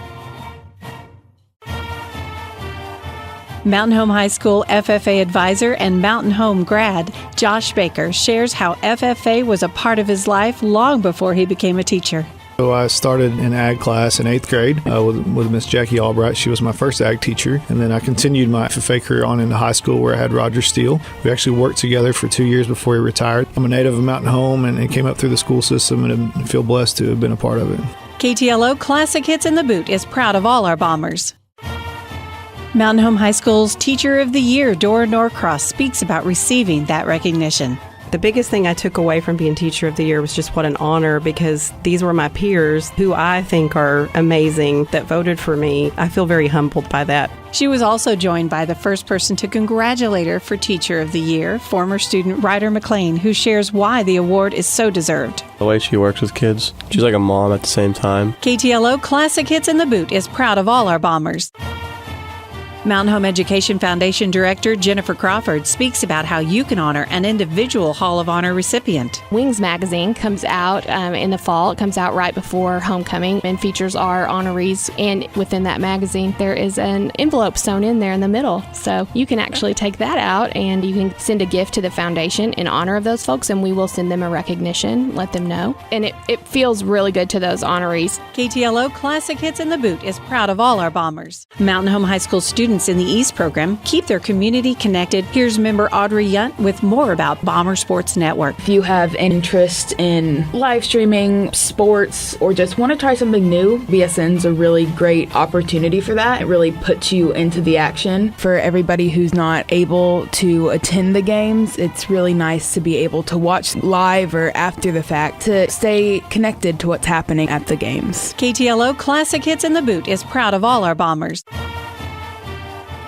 Mountain Home High School FFA advisor and Mountain Home grad Josh Baker shares how FFA was a part of his life long before he became a teacher. So I started in ag class in 8th grade with Miss Jackie Albright. She was my first ag teacher. And then I continued my FFA career on into high school where I had Roger Steele. We actually worked together for 2 years before he retired. I'm a native of Mountain Home and came up through the school system and feel blessed to have been a part of it. KTLO Classic Hits in the Boot is proud of all our Bombers. Mountain Home High School's Teacher of the Year, Dora Norcross, speaks about receiving that recognition. The biggest thing I took away from being Teacher of the Year was just what an honor, because these were my peers who I think are amazing that voted for me. I feel very humbled by that. She was also joined by the first person to congratulate her for Teacher of the Year, former student Ryder McLean, who shares why the award is so deserved. The way she works with kids, she's like a mom at the same time. KTLO Classic Hits in the Boot is proud of all our Bombers. Mountain Home Education Foundation Director Jennifer Crawford speaks about how you can honor an individual Hall of Honor recipient. Wings magazine comes out in the fall. It comes out right before homecoming and features our honorees. And within that magazine, there is an envelope sewn in there in the middle. So you can actually take that out and you can send a gift to the foundation in honor of those folks, and we will send them a recognition, let them know. And it feels really good to those honorees. KTLO Classic Hits in the Boot is proud of all our Bombers. Mountain Home High School student students in the East program keep their community connected. Here's member Audrey Yunt with more about Bomber Sports Network. If you have an interest in live streaming, sports, or just want to try something new, BSN's a really great opportunity for that. It really puts you into the action. For everybody who's not able to attend the games, it's really nice to be able to watch live or after the fact to stay connected to what's happening at the games. KTLO Classic Hits in the Boot is proud of all our Bombers.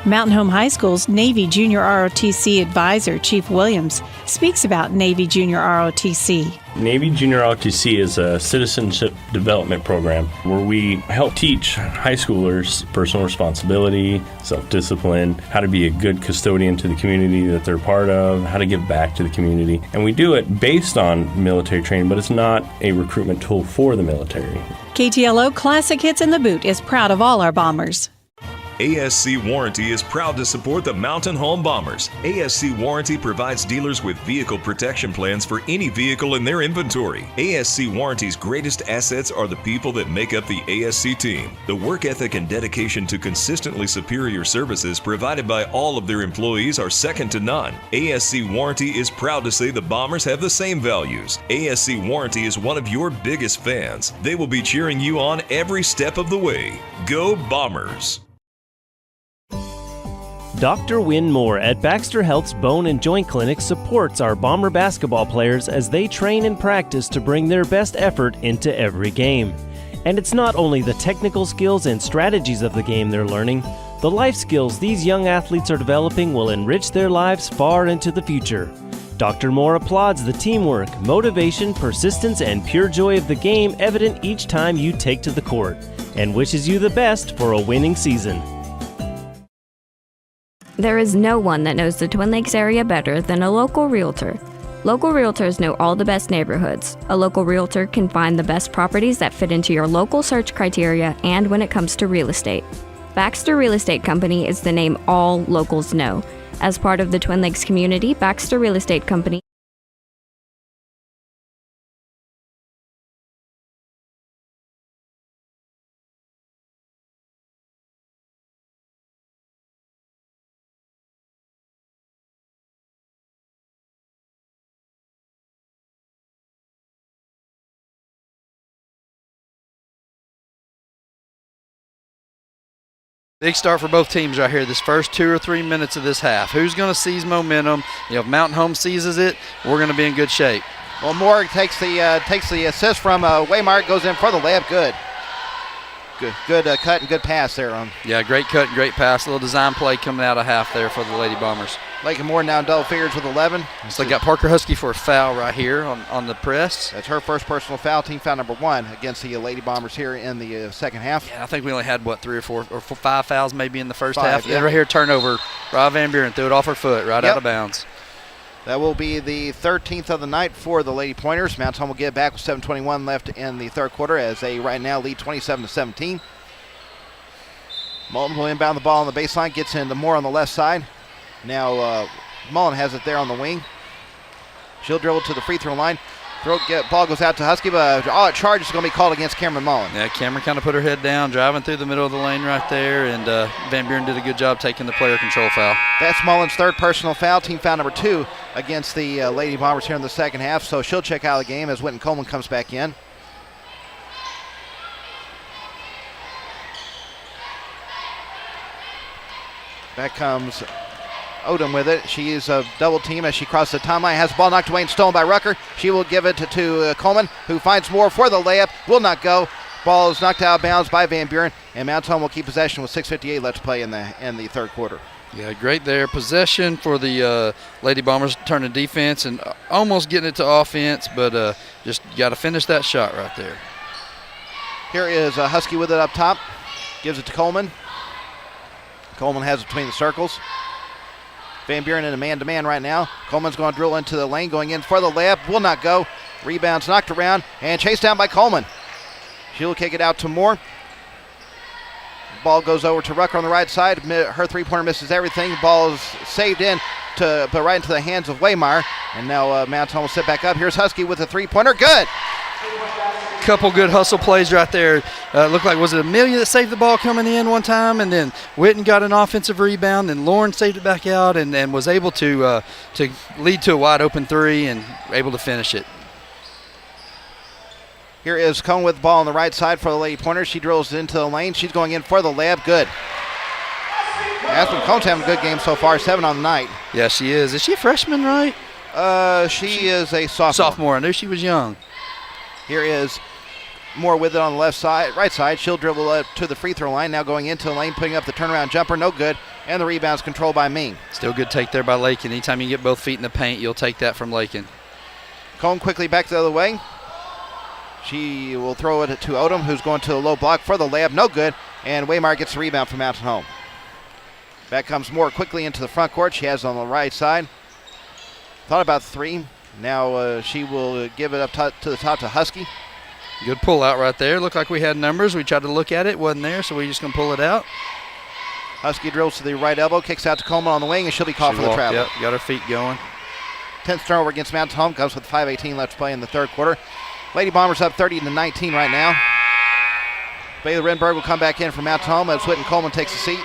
Mountain Home High School's Navy Junior ROTC advisor, Chief Williams, speaks about Navy Junior ROTC. Navy Junior ROTC is a citizenship development program where we help teach high schoolers personal responsibility, self-discipline, how to be a good custodian to the community that they're part of, how to give back to the community. And we do it based on military training, but it's not a recruitment tool for the military. KTLO Classic Hits in the Boot is proud of all our Bombers. ASC Warranty is proud to support the Mountain Home Bombers. ASC Warranty provides dealers with vehicle protection plans for any vehicle in their inventory. ASC Warranty's greatest assets are the people that make up the ASC team. The work ethic and dedication to consistently superior services provided by all of their employees are second to none. ASC Warranty is proud to say the Bombers have the same values. ASC Warranty is one of your biggest fans. They will be cheering you on every step of the way. Go Bombers! Dr. Wynn Moore at Baxter Health's Bone and Joint Clinic supports our Bomber basketball players as they train and practice to bring their best effort into every game. And it's not only the technical skills and strategies of the game they're learning, the life skills these young athletes are developing will enrich their lives far into the future. Dr. Moore applauds the teamwork, motivation, persistence, and pure joy of the game evident each time you take to the court, and wishes you the best for a winning season. There is no one that knows the Twin Lakes area better than a local realtor. Local realtors know all the best neighborhoods. A local realtor can find the best properties that fit into your local search criteria and when it comes to real estate. Baxter Real Estate Company is the name all locals know. As part of the Twin Lakes community, Baxter Real Estate Company Big start for both teams right here. This first 2 or 3 minutes of this half. Who's going to seize momentum? If Mountain Home seizes it, we're going to be in good shape. Well, Moore takes the assist from Waymire, goes in for the layup. Good cut and good pass there. Yeah, great cut and great pass. A little design play coming out of half there for the Lady Bombers. Lake and Moore now in double figures with 11. So they got Parker Husky for a foul right here on the press. That's her first personal foul, team foul number 1 against the Lady Bombers here in the second half. Yeah, I think we only had, 3 or 4 or 5 fouls maybe in the first 5, half. yeah. Right here, turnover. Rob Van Buren threw it off her foot right out of bounds. That will be the 13th of the night for the Lady Pointers. Mountain Home will get back with 7:21 left in the third quarter as they right now lead 27-17. Moulton will inbound the ball on the baseline, gets into Moore on the left side. Now Mullen has it there on the wing. She'll dribble to the free throw line. Ball goes out to Husky, but all charge is going to be called against Cameron Mullen. Yeah, Cameron kind of put her head down, driving through the middle of the lane right there, and Van Buren did a good job taking the player control foul. That's Mullen's third personal foul, team foul number 2 against the Lady Bombers here in the second half, so she'll check out of the game as Whitney Coleman comes back in. Back comes Odom with it. She is a double team as she crosses the timeline. Has the ball knocked away and stolen by Rucker. She will give it to Coleman, who finds Moore for the layup. Will not go. Ball is knocked out of bounds by Van Buren, and Mount Home will keep possession with 6:58 left to play in the third quarter. Yeah, great there. Possession for the Lady Bombers, turning defense and almost getting it to offense, but just got to finish that shot right there. Here is Husky with it up top. Gives it to Coleman. Coleman has it between the circles. Van Buren in a man-to-man right now. Coleman's going to drill into the lane, going in for the layup. Will not go. Rebounds knocked around and chased down by Coleman. She'll kick it out to Moore. Ball goes over to Rucker on the right side. Her three-pointer misses everything. Ball is saved in, but right into the hands of Waymire. And now Mount Home will sit back up. Here's Husky with a three-pointer. Good. Couple good hustle plays right there. Looked like, was it Amelia that saved the ball coming in one time, and then Witten got an offensive rebound, and Lauren saved it back out and was able to lead to a wide open three and able to finish it. Here is Cone with the ball on the right side for the Lady Pointers. She drills into the lane. She's going in for the layup. Good. Aspen Cone's having a good game so far, 7 on the night. Yeah, she is. Is she a freshman, right? She is a sophomore. I knew she was young. Here is Moore with it on the left side, right side. She'll dribble up to the free throw line. Now going into the lane, putting up the turnaround jumper. No good. And the rebound's controlled by Ming. Still good take there by Lakin. Anytime you get both feet in the paint, you'll take that from Lakin. Cone quickly back the other way. She will throw it to Odom, who's going to the low block for the layup. No good. And Waymar gets the rebound from Mountain Home. Back comes Moore quickly into the front court. She has it on the right side. Thought about the three. Now she will give it up to the top to Husky. Good pull out right there. Looked like we had numbers. We tried to look at it. Wasn't there, so we're just going to pull it out. Husky drills to the right elbow, kicks out to Coleman on the wing, and she'll be called for the travel. Yep, got her feet going. 10th turnover against Mountain Home. Comes with 5:18 left to play in the third quarter. Lady Bombers up 30-19 right now. Bailey Renberg will come back in for Mountain Home as Whitten Coleman takes a seat.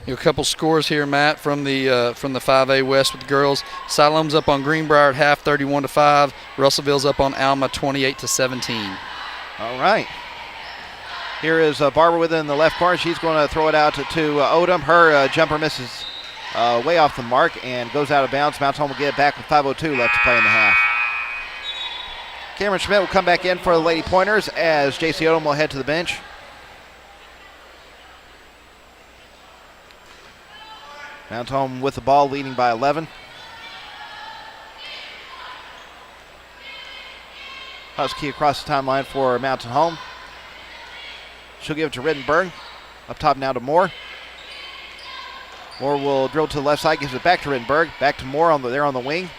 A couple scores here, Matt, from the 5A West with the girls. Siloam's up on Greenbrier at half, 31-5. Russellville's up on Alma, 28-17. All right. Here is Barbara within the left corner. She's going to throw it out to Odom. Her jumper misses way off the mark and goes out of bounds. Mountain Home will get it back with 5:02 left to play in the half. Cameron Schmidt will come back in for the Lady Pointers as J.C. Odom will head to the bench. Mountain Home with the ball, leading by 11. Husky across the timeline for Mountain Home. She'll give it to Rittenberg. Up top now to Moore. Moore will drill to the left side, gives it back to Rittenberg. Back to Moore there on the wing.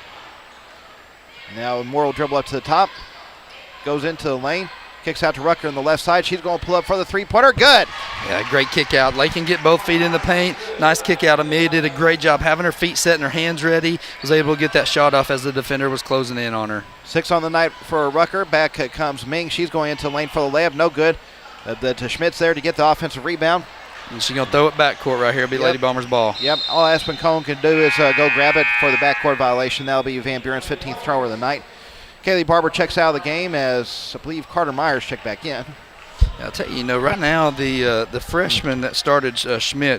Now Moore will dribble up to the top. Goes into the lane. Kicks out to Rucker on the left side. She's going to pull up for the three-pointer. Good. Yeah, great kick out. Lake can get both feet in the paint. Nice kick out. Amelia did a great job having her feet set and her hands ready. Was able to get that shot off as the defender was closing in on her. 6 on the night for Rucker. Back comes Ming. She's going into the lane for the layup. No good. To Schmidt's there to get the offensive rebound. And she's going to throw it backcourt right here. It'll be Lady Bombers' ball. Yep. All Aspen Cone can do is go grab it for the backcourt violation. That'll be Van Buren's 15th turnover of the night. Kaylee Barber checks out of the game as I believe Carter Myers checked back in. I'll tell you, right now the freshman that started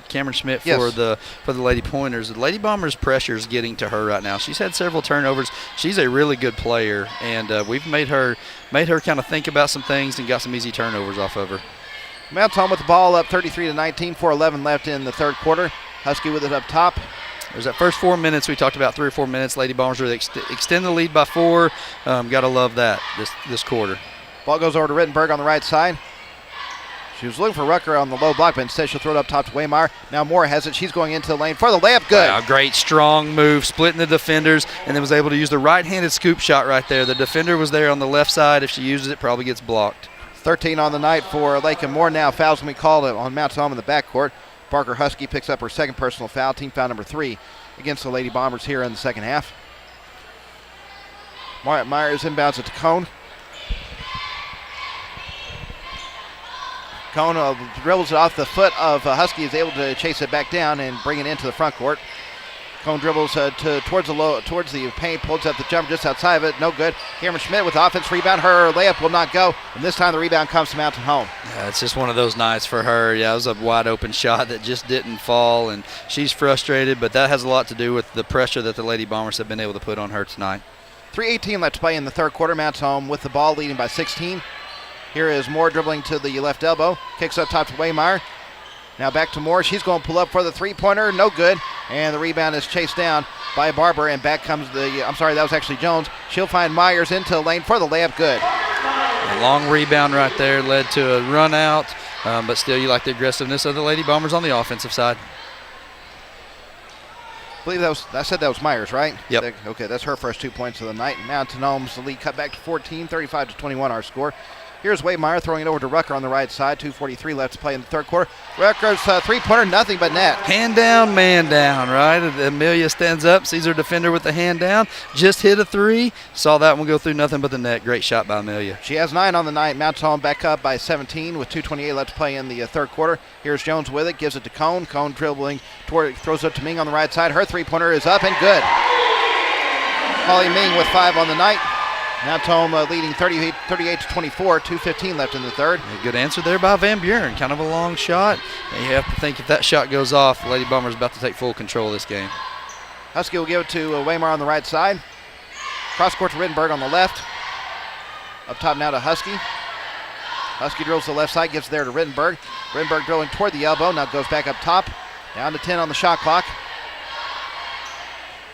Cameron Schmidt for the Lady Pointers, the Lady Bombers' pressure is getting to her right now. She's had several turnovers. She's a really good player, and we've made her kind of think about some things and got some easy turnovers off of her. Mountain Home with the ball up 33-19, 4:11 left in the third quarter. Husky with it up top. There's that first 4 minutes. We talked about 3 or 4 minutes. Lady Bombers really extend the lead by 4. Got to love that this quarter. Ball goes over to Rittenberg on the right side. She was looking for Rucker on the low block, but instead she'll throw it up top to Waymar. Now Moore has it. She's going into the lane for the layup. Good. Wow, great strong move, splitting the defenders, and then was able to use the right-handed scoop shot right there. The defender was there on the left side. If she uses it, probably gets blocked. 13 on the night for Lake and Moore. Now fouls will be called on Mountain Home in the backcourt. Parker Husky picks up her second personal foul, team foul number 3 against the Lady Bombers here in the second half. Myers inbounds it to Cone. Cone dribbles it off the foot of Husky, is able to chase it back down and bring it into the front court. Cone dribbles towards the paint, pulls up the jumper just outside of it. No good. Cameron Schmidt with the offense rebound. Her layup will not go, and this time the rebound comes to Mountain Home. Yeah, it's just one of those nights for her. Yeah, it was a wide open shot that just didn't fall, and she's frustrated, but that has a lot to do with the pressure that the Lady Bombers have been able to put on her tonight. 3:18 left to play in the third quarter. Mountain Home with the ball, leading by 16. Here is Moore dribbling to the left elbow. Kicks up top to Waymar. Now back to Moore. She's going to pull up for the three-pointer. No good. And the rebound is chased down by Barber. And back comes that was actually Jones. She'll find Myers into the lane for the layup. Good. A long rebound right there led to a run out. But still, you like the aggressiveness of the Lady Bombers on the offensive side. I believe I said that was Myers, right? Yep. Okay, that's her first 2 points of the night. Mountain Home's the lead cut back to 14, 35-21 our score. Here's Waymire throwing it over to Rucker on the right side. 2:43 left to play in the third quarter. Rucker's three-pointer, nothing but net. Hand down, man down, right? Amelia stands up, sees her defender with the hand down, just hit a three. Saw that one go through, nothing but the net. Great shot by Amelia. She has 9 on the night. Mount Tom back up by 17 with 2:28 left to play in the third quarter. Here's Jones with it, gives it to Cone. Cone dribbling toward, throws it to Ming on the right side. Her three-pointer is up and good. Holly Ming with 5 on the night. Mount Tom leading 38-24, 2:15 left in the third. A good answer there by Van Buren. Kind of a long shot. And you have to think if that shot goes off, the Lady Bombers about to take full control of this game. Husky will give it to Waymire on the right side. Cross court to Rittenberg on the left. Up top now to Husky. Husky drills to the left side, gives it there to Rittenberg. Rittenberg drilling toward the elbow, now goes back up top. Down to 10 on the shot clock.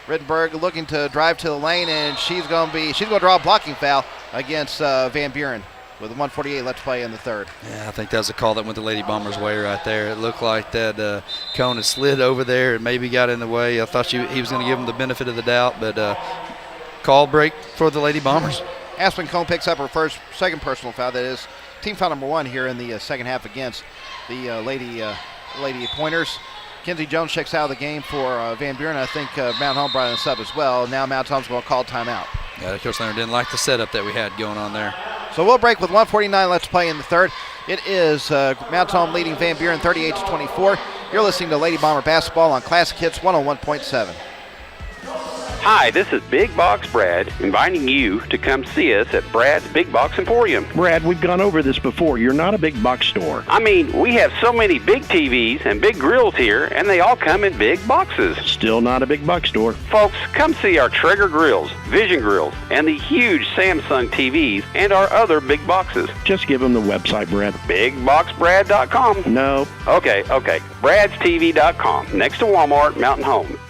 Rittenberg looking to drive to the lane, and she's going to draw a blocking foul against Van Buren with 1:48 left to play in the third. Yeah, I think that was a call that went the Lady Bombers' way right there. It looked like that Cone had slid over there and maybe got in the way. I thought he was going to give him the benefit of the doubt, but call break for the Lady Bombers. Aspen Cone picks up her second personal foul. That is team foul number 1 here in the second half against the Lady Pointers. Kenzie Jones checks out of the game for Van Buren. I think Mount Home brought this up as well. Now Mount Home's going to call timeout. Yeah, Coach Leonard didn't like the setup that we had going on there. So we'll break with 1:49 left to play in the third. It is Mount Home leading Van Buren 38-24. You're listening to Lady Bomber Basketball on Classic Hits 101.7. Hi, this is Big Box Brad, inviting you to come see us at Brad's Big Box Emporium. Brad, we've gone over this before. You're not a big box store. I mean, we have so many big TVs and big grills here, and they all come in big boxes. Still not a big box store. Folks, come see our Traeger grills, Vision grills, and the huge Samsung TVs and our other big boxes. Just give them the website, Brad. BigBoxBrad.com. No. Okay. Brad'sTV.com, next to Walmart, Mountain Home.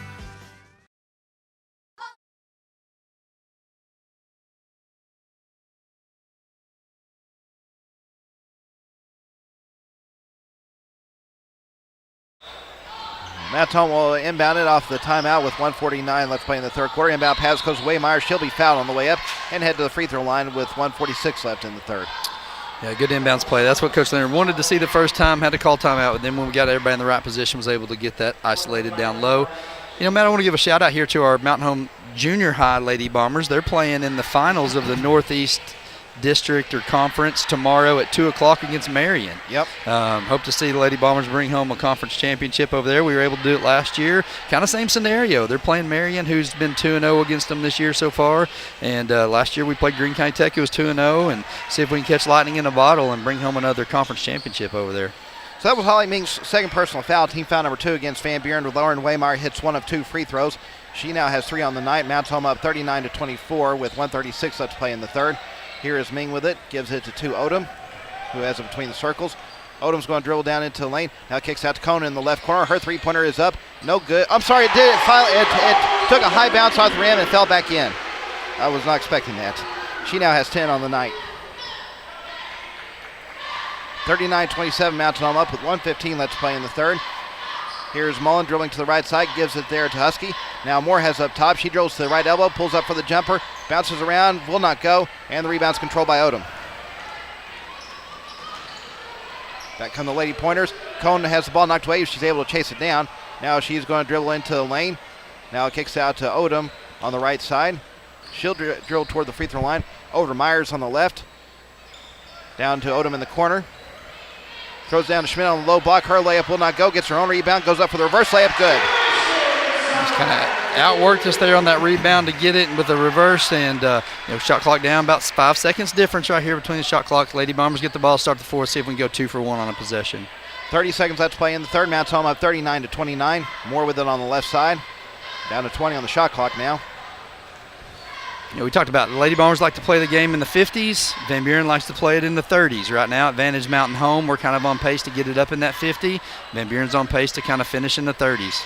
Mount Tom will inbound it off the timeout with 1:49 left to play in the third quarter. Inbound pass goes to Waymire. She'll be fouled on the way up and head to the free throw line with 1:46 left in the third. Yeah, good inbounds play. That's what Coach Leonard wanted to see the first time, had to call timeout. But then when we got everybody in the right position, was able to get that isolated down low. You know, Matt, I want to give a shout out here to our Mountain Home Junior High Lady Bombers. They're playing in the finals of the Northeast District or Conference tomorrow at 2 o'clock against Marion. Yep. Hope to see the Lady Bombers bring home a conference championship over there. We were able to do it last year. Kind of same scenario. They're playing Marion, who's been 2-0 against them this year so far. And last year we played Greene County Tech, who was 2-0, and see if we can catch lightning in a bottle and bring home another conference championship over there. So that was Holly Ming's second personal foul, team foul number 2 against Van Buren, with Lauren Waymire hits 1 of 2 free throws. She now has 3 on the night. Mount Home up 39-24 with 1:36 left to play in the third. Here is Ming with it, gives it to Odom, who has it between the circles. Odom's going to dribble down into the lane. Now kicks out to Conan in the left corner. Her three-pointer is up. No good. I'm sorry, it did. It took a high bounce off the rim and fell back in. I was not expecting that. She now has 10 on the night. 39-27, Mount Home up with 1:15 left to play in the third. Here's Mullen dribbling to the right side, gives it there to Husky. Now Moore has up top. She drills to the right elbow, pulls up for the jumper, bounces around, will not go, and the rebound's controlled by Odom. Back come the Lady Pointers. Cone has the ball knocked away. She's able to chase it down. Now she's going to dribble into the lane. Now it kicks out to Odom on the right side. She'll dribble toward the free throw line. Over to Myers on the left. Down to Odom in the corner. Throws down to Schmidt on the low block. Her layup will not go. Gets her own rebound. Goes up for the reverse layup. Good. Just kind of outworked us there on that rebound to get it with the reverse. And shot clock down. About 5 seconds difference right here between the shot clocks. Lady Bombers get the ball, start the fourth, see if we can go 2 for 1 on a possession. 30 seconds left to play in the third. Mount Home up 39-29. Moore with it on the left side. Down to 20 on the shot clock now. We talked about the Lady Bombers like to play the game in the 50s. Van Buren likes to play it in the 30s. Right now, advantage Mountain Home. We're kind of on pace to get it up in that 50. Van Buren's on pace to kind of finish in the 30s.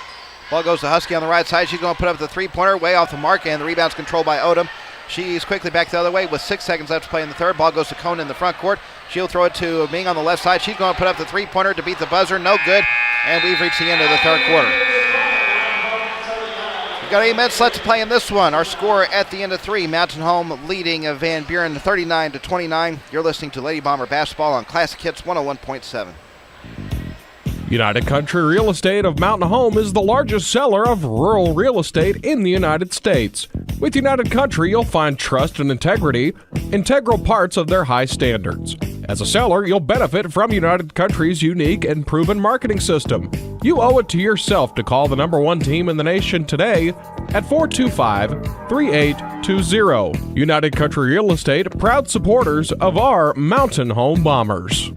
Ball goes to Husky on the right side. She's going to put up the three-pointer way off the mark, and the rebound's controlled by Odom. She's quickly back the other way with 6 seconds left to play in the third. Ball goes to Cone in the front court. She'll throw it to Ming on the left side. She's going to put up the three-pointer to beat the buzzer. No good, and we've reached the end of the third quarter. We've got 8 minutes left to play in this one. Our score at the end of 3, Mountain Home leading Van Buren 39-29. You're listening to Lady Bomber Basketball on Classic Hits 101.7. United Country Real Estate of Mountain Home is the largest seller of rural real estate in the United States. With United Country, you'll find trust and integrity, integral parts of their high standards. As a seller, you'll benefit from United Country's unique and proven marketing system. You owe it to yourself to call the #1 team in the nation today at 425-3820. United Country Real Estate, proud supporters of our Mountain Home Bombers.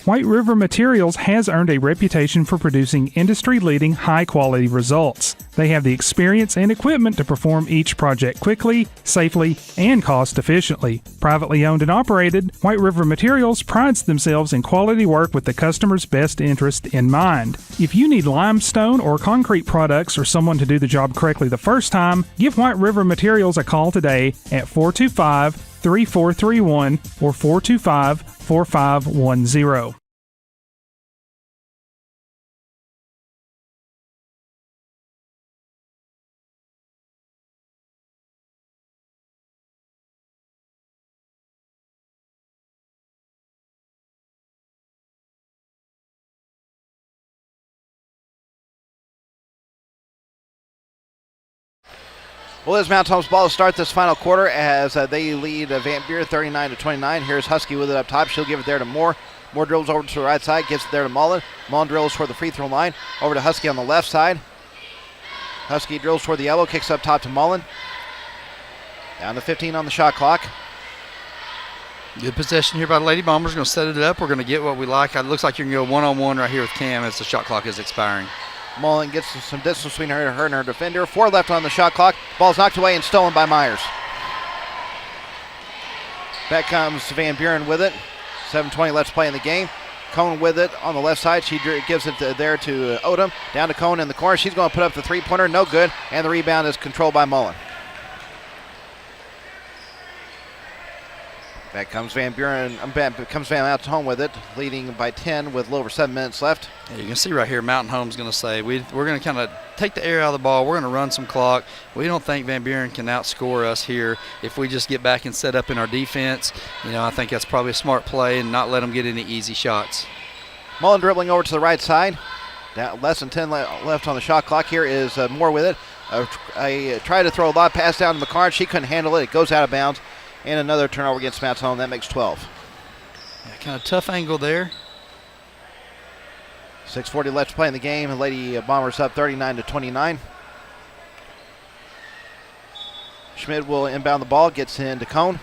White River Materials has earned a reputation for producing industry-leading high-quality results. They have the experience and equipment to perform each project quickly, safely, and cost-efficiently. Privately owned and operated, White River Materials prides themselves in quality work with the customer's best interest in mind. If you need limestone or concrete products or someone to do the job correctly the first time, give White River Materials a call today at 425-3431 or 425-4510. Well, it's Mountain Home's ball to start this final quarter as they lead Van Buren 39-29. Here's Husky with it up top. She'll give it there to Moore. Moore drills over to the right side, gives it there to Mullen. Mullen drills toward the free throw line. Over to Husky on the left side. Husky drills toward the elbow, kicks up top to Mullen. Down to 15 on the shot clock. Good possession here by the Lady Bombers. Going to set it up. We're going to get what we like. It looks like you're going to go one-on-one right here with Cam as the shot clock is expiring. Mullen gets some distance between her and her defender. 4 left on the shot clock. Ball's knocked away and stolen by Myers. Back comes Van Buren with it. 7:20 left to play in the game. Cone with it on the left side. She gives it there to Odom. Down to Cone in the corner. She's going to put up the three-pointer. No good. And the rebound is controlled by Mullen. Back comes Van Buren. Comes Van Mountain Home with it, leading by 10 with a little over 7 minutes left. Yeah, you can see right here, Mountain Home's going to say, we're going to kind of take the air out of the ball. We're going to run some clock. We don't think Van Buren can outscore us here if we just get back and set up in our defense. I think that's probably a smart play and not let them get any easy shots. Mullen dribbling over to the right side. Down, less than 10 left on the shot clock. Here is Moore with it. Tried to throw a lob pass down to McCarn. She couldn't handle it. It goes out of bounds. And another turnover against Mountain Home. That makes 12. Yeah, kind of tough angle there. 6:40 left to play in the game. Lady Bombers up 39-29. Schmidt will inbound the ball. Gets into Cone.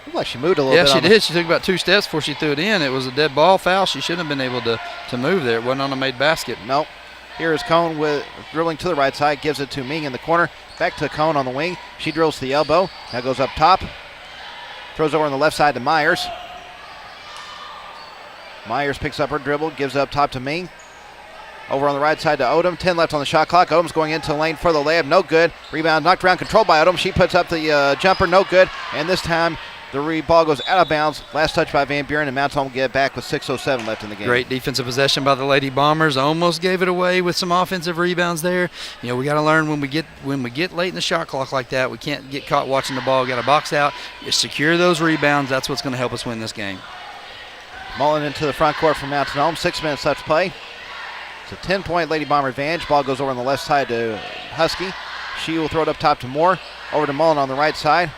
Looked like she moved a little bit. Yeah, she did. She took about 2 steps before she threw it in. It was a dead ball foul. She shouldn't have been able to move there. It wasn't on a made basket. Nope. Here is Cone with dribbling to the right side. Gives it to Ming in the corner. Back to Cone on the wing. She drills to the elbow. Now goes up top. Throws over on the left side to Myers. Myers picks up her dribble. Gives it up top to Ming. Over on the right side to Odom. 10 left on the shot clock. Odom's going into the lane for the layup. No good. Rebound knocked around. Controlled by Odom. She puts up the jumper. No good. And this time the ball goes out of bounds. Last touch by Van Buren, and Mountain Home get back with 6:07 left in the game. Great defensive possession by the Lady Bombers. Almost gave it away with some offensive rebounds there. We got to learn when we get late in the shot clock like that, we can't get caught watching the ball. Got to box out, secure those rebounds. That's what's going to help us win this game. Mullen into the front court from Mountain Home. 6 minutes left to play. It's a 10-point Lady Bomber advantage. Ball goes over on the left side to Husky. She will throw it up top to Moore. Over to Mullen on the right side.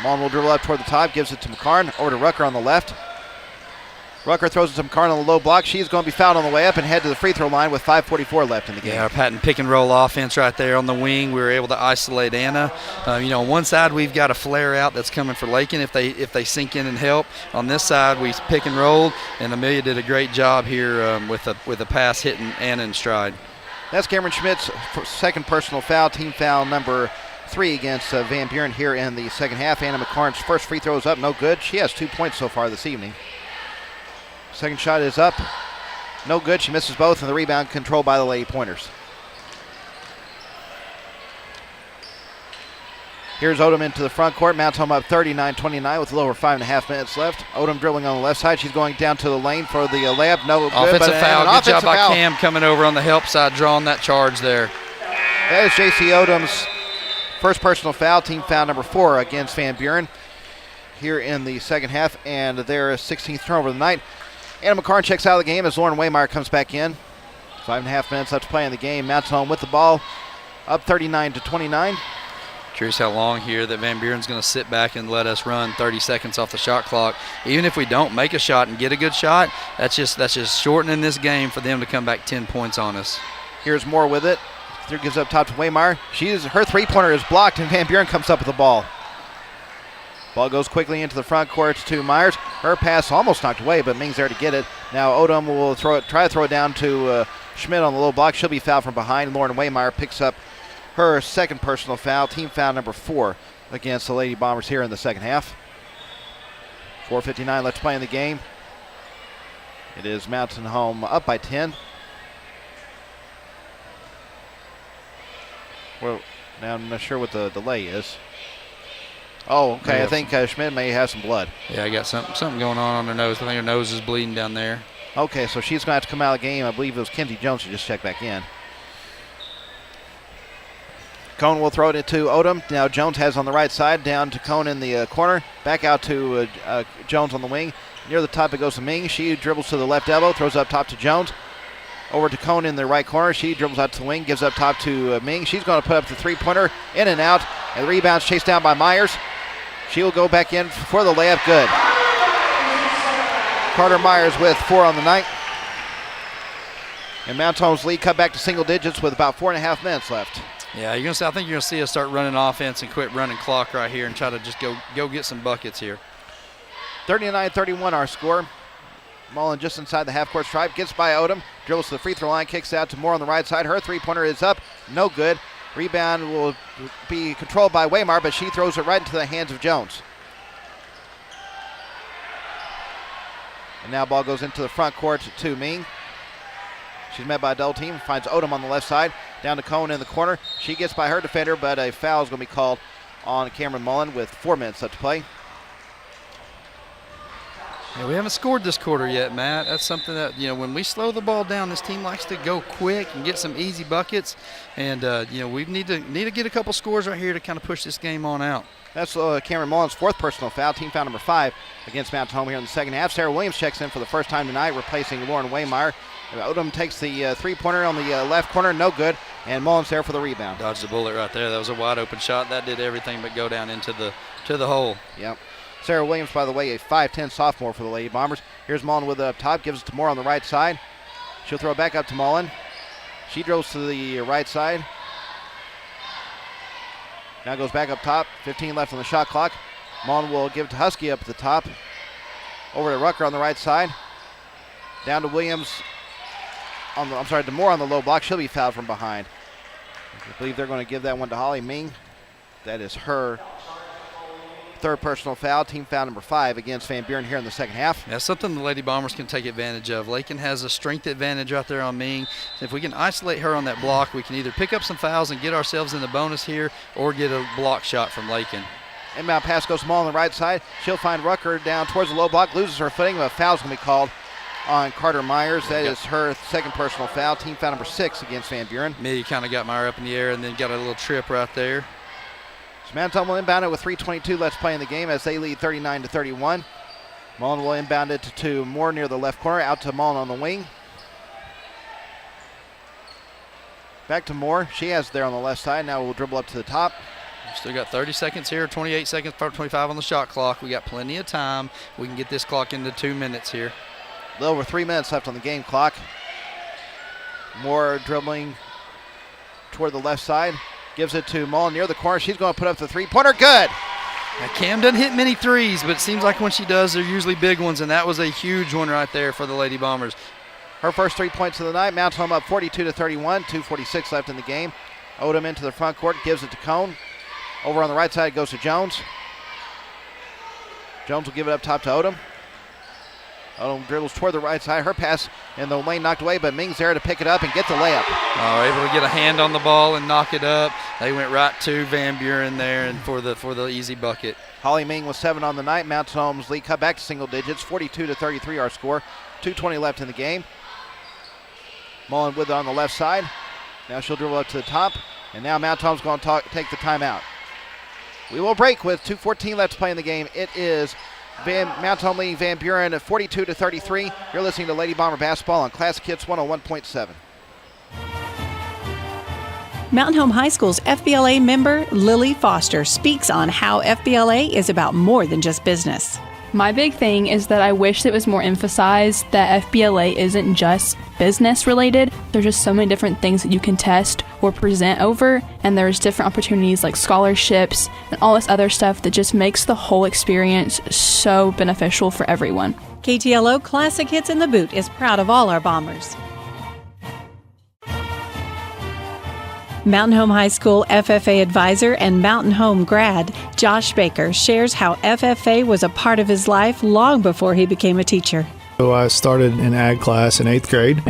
Mullen will dribble up toward the top, gives it to McCarn. Over to Rucker on the left. Rucker throws it to McCarn on the low block. She's going to be fouled on the way up and head to the free throw line with 5:44 left in the game. Yeah, our patent pick and roll offense right there on the wing. We were able to isolate Anna. On one side we've got a flare out that's coming for Lakin if they sink in and help. On this side we pick and roll, and Amelia did a great job here with a pass hitting Anna in stride. That's Cameron Schmidt's second personal foul, team foul number 3 against Van Buren here in the second half. Anna McCarn's first free throw is up, no good. She has 2 points so far this evening. Second shot is up, no good. She misses both, and the rebound controlled by the Lady Pointers. Here's Odom into the front court. Mounts home up 39-29 with a little over 5.5 minutes left. Odom dribbling on the left side. She's going down to the lane for the layup. No good. Offensive foul. Good job by foul. Cam coming over on the help side, drawing that charge there. That is J.C. Odom's first personal foul, team foul number 4 against Van Buren here in the second half, and their 16th turnover of the night. Anna McCarn checks out of the game as Lauren Waymeyer comes back in. 5.5 minutes left to play in the game. Mounts home with the ball, up 39-29. Curious how long here that Van Buren's going to sit back and let us run 30 seconds off the shot clock. Even if we don't make a shot and get a good shot, that's just shortening this game for them to come back 10 points on us. Here's Moore with it. Gives up top to Waymeyer. Her three-pointer is blocked, and Van Buren comes up with the ball. Ball goes quickly into the front court to Myers. Her pass almost knocked away, but Ming's there to get it. Now Odom will try to throw it down to Schmidt on the low block. She'll be fouled from behind. Lauren Waymeyer picks up her second personal foul, team foul number 4 against the Lady Bombers here in the second half. 4:59 left to play in the game. It is Mountain Home up by 10. Well, now I'm not sure what the delay is. Oh, okay. I think Schmidt may have some blood. Yeah, I got something going on her nose. I think her nose is bleeding down there. Okay, so she's going to have to come out of the game. I believe it was Kenzie Jones who just checked back in. Cone will throw it into Odom. Now Jones has on the right side, down to Cone in the corner. Back out to Jones on the wing. Near the top it goes to Ming. She dribbles to the left elbow, throws up top to Jones. Over to Cone in the right corner. She dribbles out to the wing, gives up top to Ming. She's going to put up the three-pointer, in and out. And the rebound's chased down by Myers. She will go back in for the layup. Good. Carter Myers with 4 on the night. And Mount Home's lead cut back to single digits with about 4.5 minutes left. Yeah, I think you're going to see us start running offense and quit running clock right here and try to just go get some buckets here. 39-31 our score. Mullen just inside the half-court stripe, gets by Odom, dribbles to the free throw line, kicks out to Moore on the right side. Her three-pointer is up, no good. Rebound will be controlled by Waymar, but she throws it right into the hands of Jones. And now ball goes into the front court to Ming. She's met by a double team, finds Odom on the left side, down to Cone in the corner. She gets by her defender, but a foul is going to be called on Cameron Mullen with 4 minutes left to play. Yeah, we haven't scored this quarter yet, Matt. That's something that, when we slow the ball down, this team likes to go quick and get some easy buckets. And, we need to get a couple scores right here to kind of push this game on out. That's Cameron Mullen's 4th personal foul, team foul number 5 against Mountain Home here in the second half. Sarah Williams checks in for the first time tonight, replacing Lauren Waymeyer. Odom takes the three-pointer on the left corner, no good, and Mullen's there for the rebound. Dodged the bullet right there. That was a wide-open shot. That did everything but go down into the hole. Yep. Sarah Williams, by the way, a 5'10 sophomore for the Lady Bombers. Here's Mullen with it up top, gives it to Moore on the right side. She'll throw it back up to Mullen. She drills to the right side. Now goes back up top, 15 left on the shot clock. Mullen will give it to Husky up at the top. Over to Rucker on the right side. Down to Williams, to Moore on the low block. She'll be fouled from behind. I believe they're going to give that one to Holly Ming. That is her 3rd personal foul, team foul number 5 against Van Buren here in the second half. That's something the Lady Bombers can take advantage of. Lakin has a strength advantage out there on Ming. If we can isolate her on that block, we can either pick up some fouls and get ourselves in the bonus here or get a block shot from Lakin. Inbound pass goes to Mullen on the right side. She'll find Rucker down towards the low block, loses her footing, but a foul's going to be called on Carter Myers. That is her 2nd personal foul, team foul number 6 against Van Buren. Millie kind of got Meyer up in the air and then got a little trip right there. So Mountain will inbound it with 3:22 left to play in the game as they lead 39-31. Mullen will inbound it to Moore near the left corner, out to Mullen on the wing. Back to Moore. She has it there on the left side. Now we'll dribble up to the top. Still got 30 seconds here, 28 seconds, 25 on the shot clock. We got plenty of time. We can get this clock into 2 minutes here. A little over 3 minutes left on the game clock. Moore dribbling toward the left side. Gives it to Mullen near the corner. She's going to put up the three-pointer. Good. Now, Cam doesn't hit many threes, but it seems like when she does, they're usually big ones, and that was a huge one right there for the Lady Bombers. Her first 3 points of the night. Mounts Home up 42-31. 2:46 left in the game. Odom into the front court. Gives it to Cone. Over on the right side goes to Jones. Jones will give it up top to Odom. Odom dribbles toward the right side. Her pass in the lane knocked away, but Ming's there to pick it up and get the layup. Able to get a hand on the ball and knock it up. They went right to Van Buren there and for the easy bucket. Holly Ming with 7 on the night. Mountain Home's lead cut back to single digits. 42-33 our score. 2:20 left in the game. Mullen with it on the left side. Now she'll dribble up to the top. And now Mountain Home's going to take the timeout. We will break with 2:14 left to play in the game. It is Mountain Home leading Van Buren at 42-33. You're listening to Lady Bomber Basketball on Classic Hits 101.7. Mountain Home High School's FBLA member Lily Foster speaks on how FBLA is about more than just business. My big thing is that I wish it was more emphasized that FBLA isn't just business related. There's just so many different things that you can test or present over, and there's different opportunities like scholarships and all this other stuff that just makes the whole experience so beneficial for everyone. KTLO Classic Hits in the Boot is proud of all our Bombers. Mountain Home High School FFA advisor and Mountain Home grad Josh Baker shares how FFA was a part of his life long before he became a teacher. So I started in ag class in 8th grade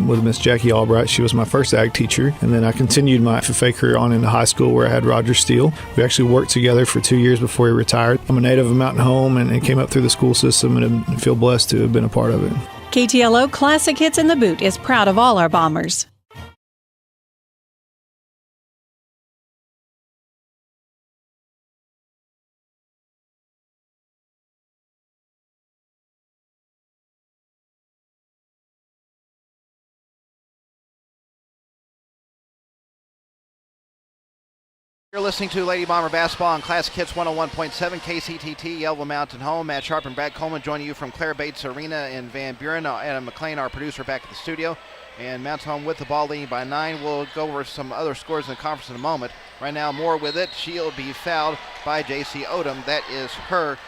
with Miss Jackie Albright. She was my first ag teacher. And then I continued my FFA career on into high school where I had Roger Steele. We actually worked together for 2 years before he retired. I'm a native of Mountain Home and came up through the school system and feel blessed to have been a part of it. KTLO Classic Hits in the Boot is proud of all our Bombers. You're listening to Lady Bomber Basketball on Classic Hits 101.7 KCTT, Yellowville Mountain Home. Matt Sharp and Brad Coleman joining you from Claire Bates Arena in Van Buren. Adam McLean, our producer, back at the studio. And Mountain Home with the ball leading by 9. We'll go over some other scores in the conference in a moment. Right now, Moore with it. She'll be fouled by J.C. Odom. That is her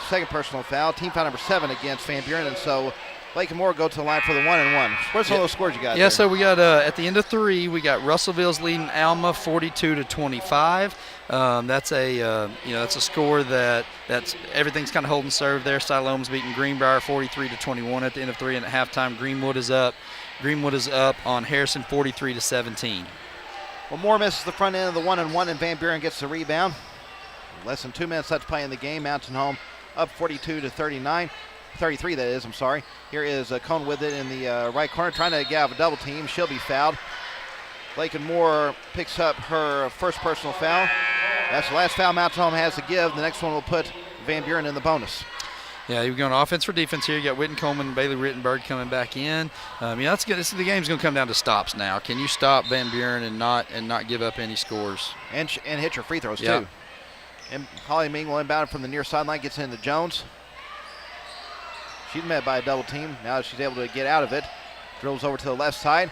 second personal foul. Team foul number 7 against Van Buren. And so Blake and Moore go to the line for the 1-and-1. Where's some of those scores you got? Yeah, there? So we got at the end of 3, we got Russellville's leading Alma 42-25. That's a score that's everything's kind of holding serve there. Siloam's beating Greenbrier 43-21 at the end of 3, and at halftime Greenwood is up. Greenwood is up on Harrison 43-17. Well, Moore misses the front end of the 1-and-1, and Van Buren gets the rebound. Less than 2 minutes left to play in the game. Mountain Home up 42-39. 33, that is, I'm sorry. Here is Cone with it in the right corner, trying to get out of a double team. She'll be fouled. Lakin Moore picks up her first personal foul. That's the last foul Mountain Home has to give. The next one will put Van Buren in the bonus. Yeah, you're going offense for defense here. You got Witten Coleman and Bailey Rittenberg coming back in. That's good. The game's going to come down to stops now. Can you stop Van Buren and not give up any scores? And hit your free throws, yeah. too. And Holly Ming will inbound from the near sideline, gets into Jones. She's met by a double team. Now she's able to get out of it. Drills over to the left side.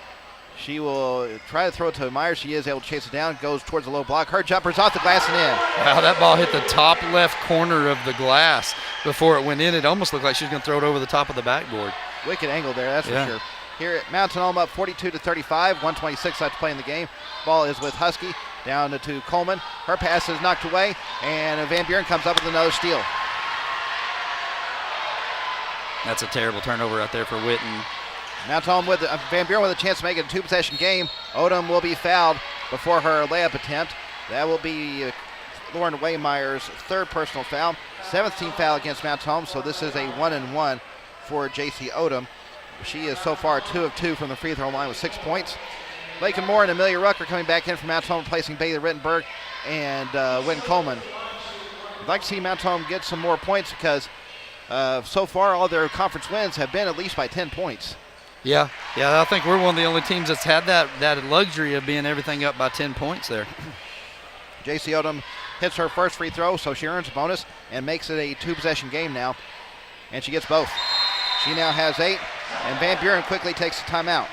She will try to throw it to Myers. She is able to chase it down. Goes towards the low block. Her jumper's off the glass and in. Wow, that ball hit the top left corner of the glass before it went in. It almost looked like she was going to throw it over the top of the backboard. Wicked angle there, that's for sure. Here at Mountain Home up 42-35. 126 left to play in the game. Ball is with Husky. Down to Coleman. Her pass is knocked away. And Van Buren comes up with another steal. That's a terrible turnover out there for Witten. Mountain Home with Van Buren with a chance to make it a 2-possession game. Odom will be fouled before her layup attempt. That will be Lauren Waymeyer's third personal foul. 7th team foul against Mountain Home, so this is a 1-and-1 for J.C. Odom. She is so far 2 of 2 from the free throw line with 6 points. Lakin Moore and Amelia Rucker coming back in from Mountain Home, replacing Bailey Rittenberg and Wynn Coleman. I'd like to see Mountain Home get some more points because so far all their conference wins have been at least by 10 points. Yeah, I think we're one of the only teams that's had that luxury of being everything up by 10 points there. J.C. Odom hits her first free throw, so she earns a bonus and makes it a 2-possession game now. And she gets both. She now has 8, and Van Buren quickly takes a timeout.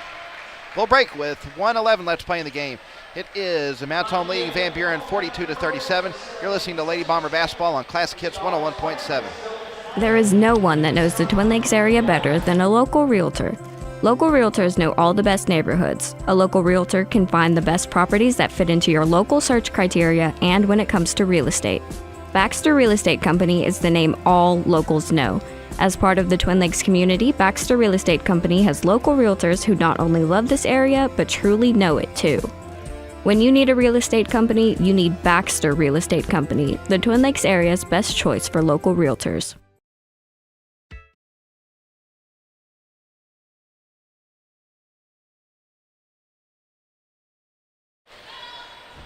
We'll break with 1:11 left to play in the game. It is the Mountain Home leading Van Buren 42-37. You're listening to Lady Bomber Basketball on Classic Hits 101.7. There is no one that knows the Twin Lakes area better than a local realtor. Local realtors know all the best neighborhoods. A local realtor can find the best properties that fit into your local search criteria and when it comes to real estate. Baxter Real Estate Company is the name all locals know. As part of the Twin Lakes community, Baxter Real Estate Company has local realtors who not only love this area, but truly know it too. When you need a real estate company, you need Baxter Real Estate Company, the Twin Lakes area's best choice for local realtors.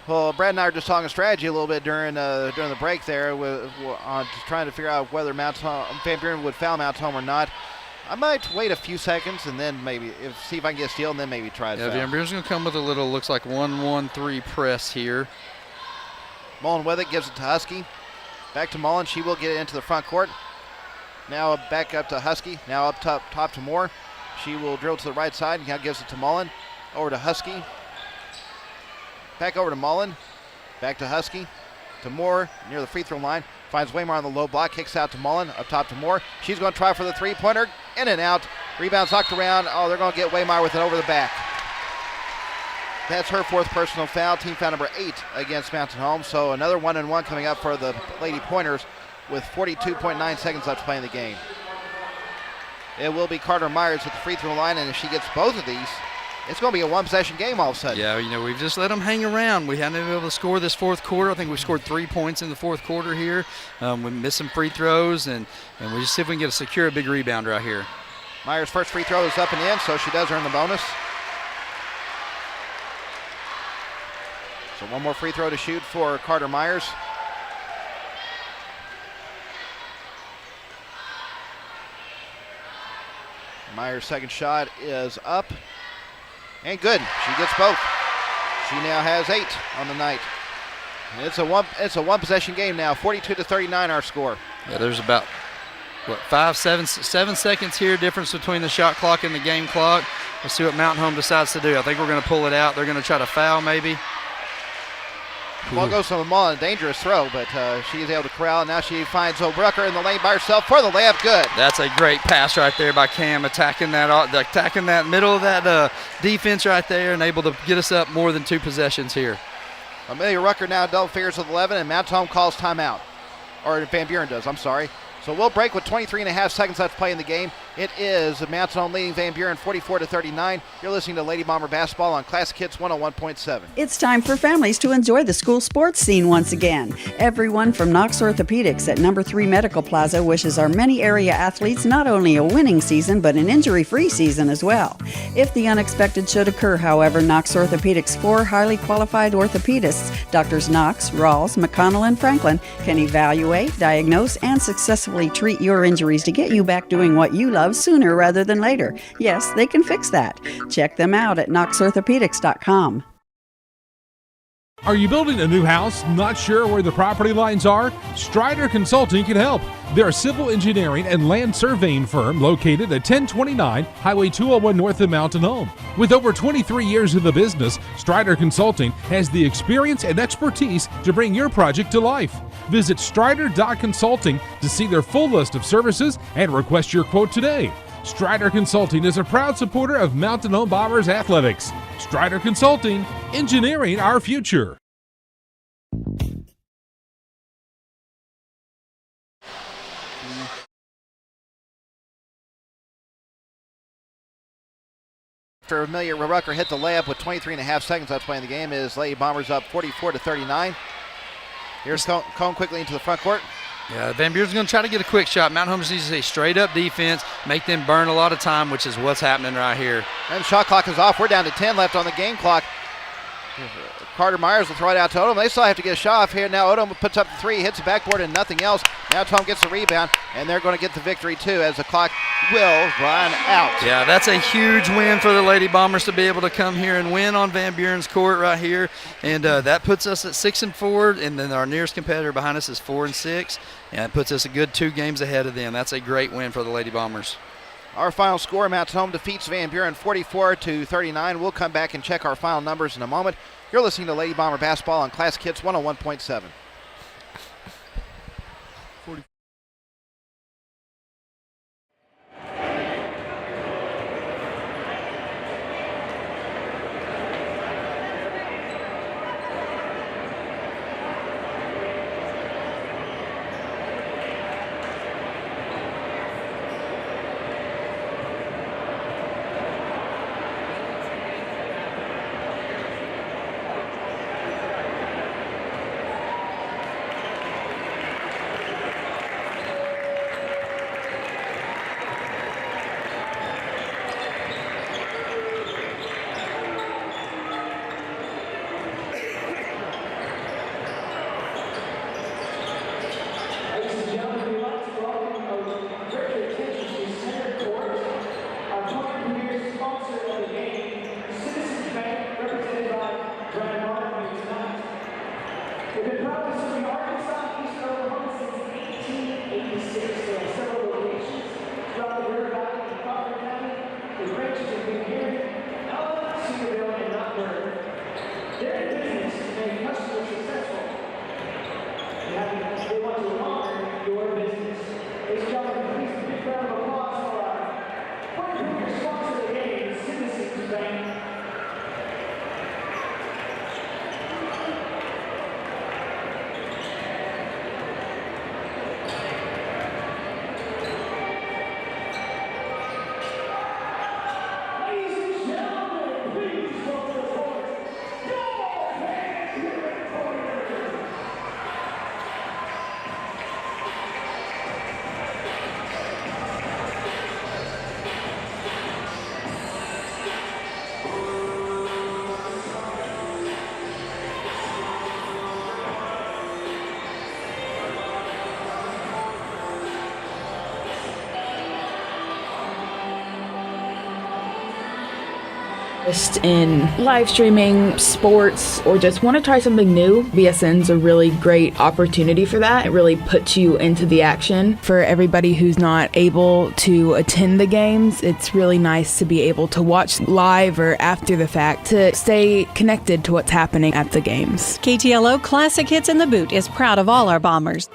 Well, Brad and I were just talking strategy a little bit during the break there, on trying to figure out whether Van Buren would foul Mount Home or not. I might wait a few seconds and then maybe see if I can get a steal and then maybe try to foul. Van Buren's going to come with a little, looks like 1-1-3 press here. Mullen with it, gives it to Husky. Back to Mullen. She will get it into the front court. Now back up to Husky. Now up top to Moore. She will drill to the right side and now gives it to Mullen. Over to Husky. Back over to Mullen. Back to Husky. To Moore near the free throw line. Finds Waymar on the low block. Kicks out to Mullen. Up top to Moore. She's going to try for the three-pointer. In and out. Rebound's knocked around. Oh, they're going to get Waymar with it over the back. That's her fourth personal foul. Team foul number 8 against Mountain Home. So another 1-and-1 coming up for the Lady Pointers with 42.9 seconds left to play in the game. It will be Carter Myers at the free throw line, and if she gets both of these, it's going to be a one-possession game all of a sudden. Yeah, we've just let them hang around. We haven't been able to score this fourth quarter. I think we scored 3 points in the fourth quarter here. We missed some free throws, and we just see if we can get a big rebound right here. Myers' first free throw is up and in, so she does earn the bonus. So one more free throw to shoot for Carter Myers. Myers' second shot is up and good. She gets both. She now has 8 on the night. And it's a one possession game now. 42-39 our score. Yeah, there's about 7 seconds here difference between the shot clock and the game clock. Let's see what Mountain Home decides to do. I think we're going to pull it out. They're going to try to foul maybe. Ball goes from Mullen, a dangerous throw, but she is able to corral. Now she finds O'Brucker in the lane by herself for the layup. Good. That's a great pass right there by Cam, attacking that middle of that defense right there, and able to get us up more than 2 possessions here. Amelia Rucker now double figures with 11, and Mount Home calls timeout. Or Van Buren does, I'm sorry. So we'll break with 23.5 seconds left to play in the game. It is Mount Home leading Van Buren 44-39. You're listening to Lady Bomber Basketball on Classic Hits 101.7. It's time for families to enjoy the school sports scene once again. Everyone from Knox Orthopedics at number 3 Medical Plaza wishes our many area athletes not only a winning season, but an injury-free season as well. If the unexpected should occur, however, Knox Orthopedics' 4 highly qualified orthopedists, Drs. Knox, Rawls, McConnell, and Franklin, can evaluate, diagnose, and successfully treat your injuries to get you back doing what you love sooner rather than later. Yes, they can fix that. Check them out at knoxorthopedics.com. Are you building a new house, not sure where the property lines are? Strider Consulting can help. They're a civil engineering and land surveying firm located at 1029 Highway 201 north of Mountain Home. With over 23 years in the business, Strider Consulting has the experience and expertise to bring your project to life. Visit strider.consulting to see their full list of services and request your quote today. Strider Consulting is a proud supporter of Mountain Home Bombers athletics. Strider Consulting, engineering our future. After Amelia Rucker hit the layup with 23.5 seconds left playing the game, is Lady Bombers up 44-39. Here's Cone quickly into the front court. Yeah, Van Buren's going to try to get a quick shot. Mount Holmes needs a straight-up defense, make them burn a lot of time, which is what's happening right here. And shot clock is off. We're down to 10 left on the game clock. Carter Myers will throw it out to Odom. They still have to get a shot off here. Now Odom puts up the 3, hits the backboard and nothing else. Now Tom gets the rebound, and they're going to get the victory too as the clock will run out. Yeah, that's a huge win for the Lady Bombers to be able to come here and win on Van Buren's court right here. And that puts us at 6-4, and then our nearest competitor behind us is 4-6. And it puts us a good 2 games ahead of them. That's a great win for the Lady Bombers. Our final score, Mount Home defeats Van Buren 44-39. We'll come back and check our final numbers in a moment. You're listening to Lady Bomber Basketball on Classic Hits 101.7. In live streaming, sports, or just want to try something new, BSN's a really great opportunity for that. It really puts you into the action. For everybody who's not able to attend the games, it's really nice to be able to watch live or after the fact to stay connected to what's happening at the games. KTLO Classic Hits in the Boot is proud of all our Bombers.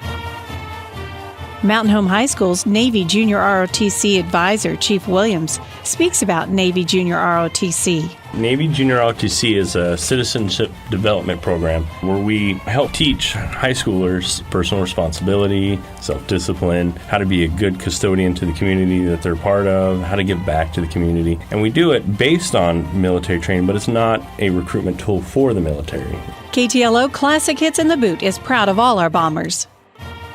Mountain Home High School's Navy Junior ROTC advisor, Chief Williams, speaks about Navy Junior ROTC. Navy Junior ROTC is a citizenship development program where we help teach high schoolers personal responsibility, self-discipline, how to be a good custodian to the community that they're part of, how to give back to the community. And we do it based on military training, but it's not a recruitment tool for the military. KTLO Classic Hits in the Boot is proud of all our Bombers.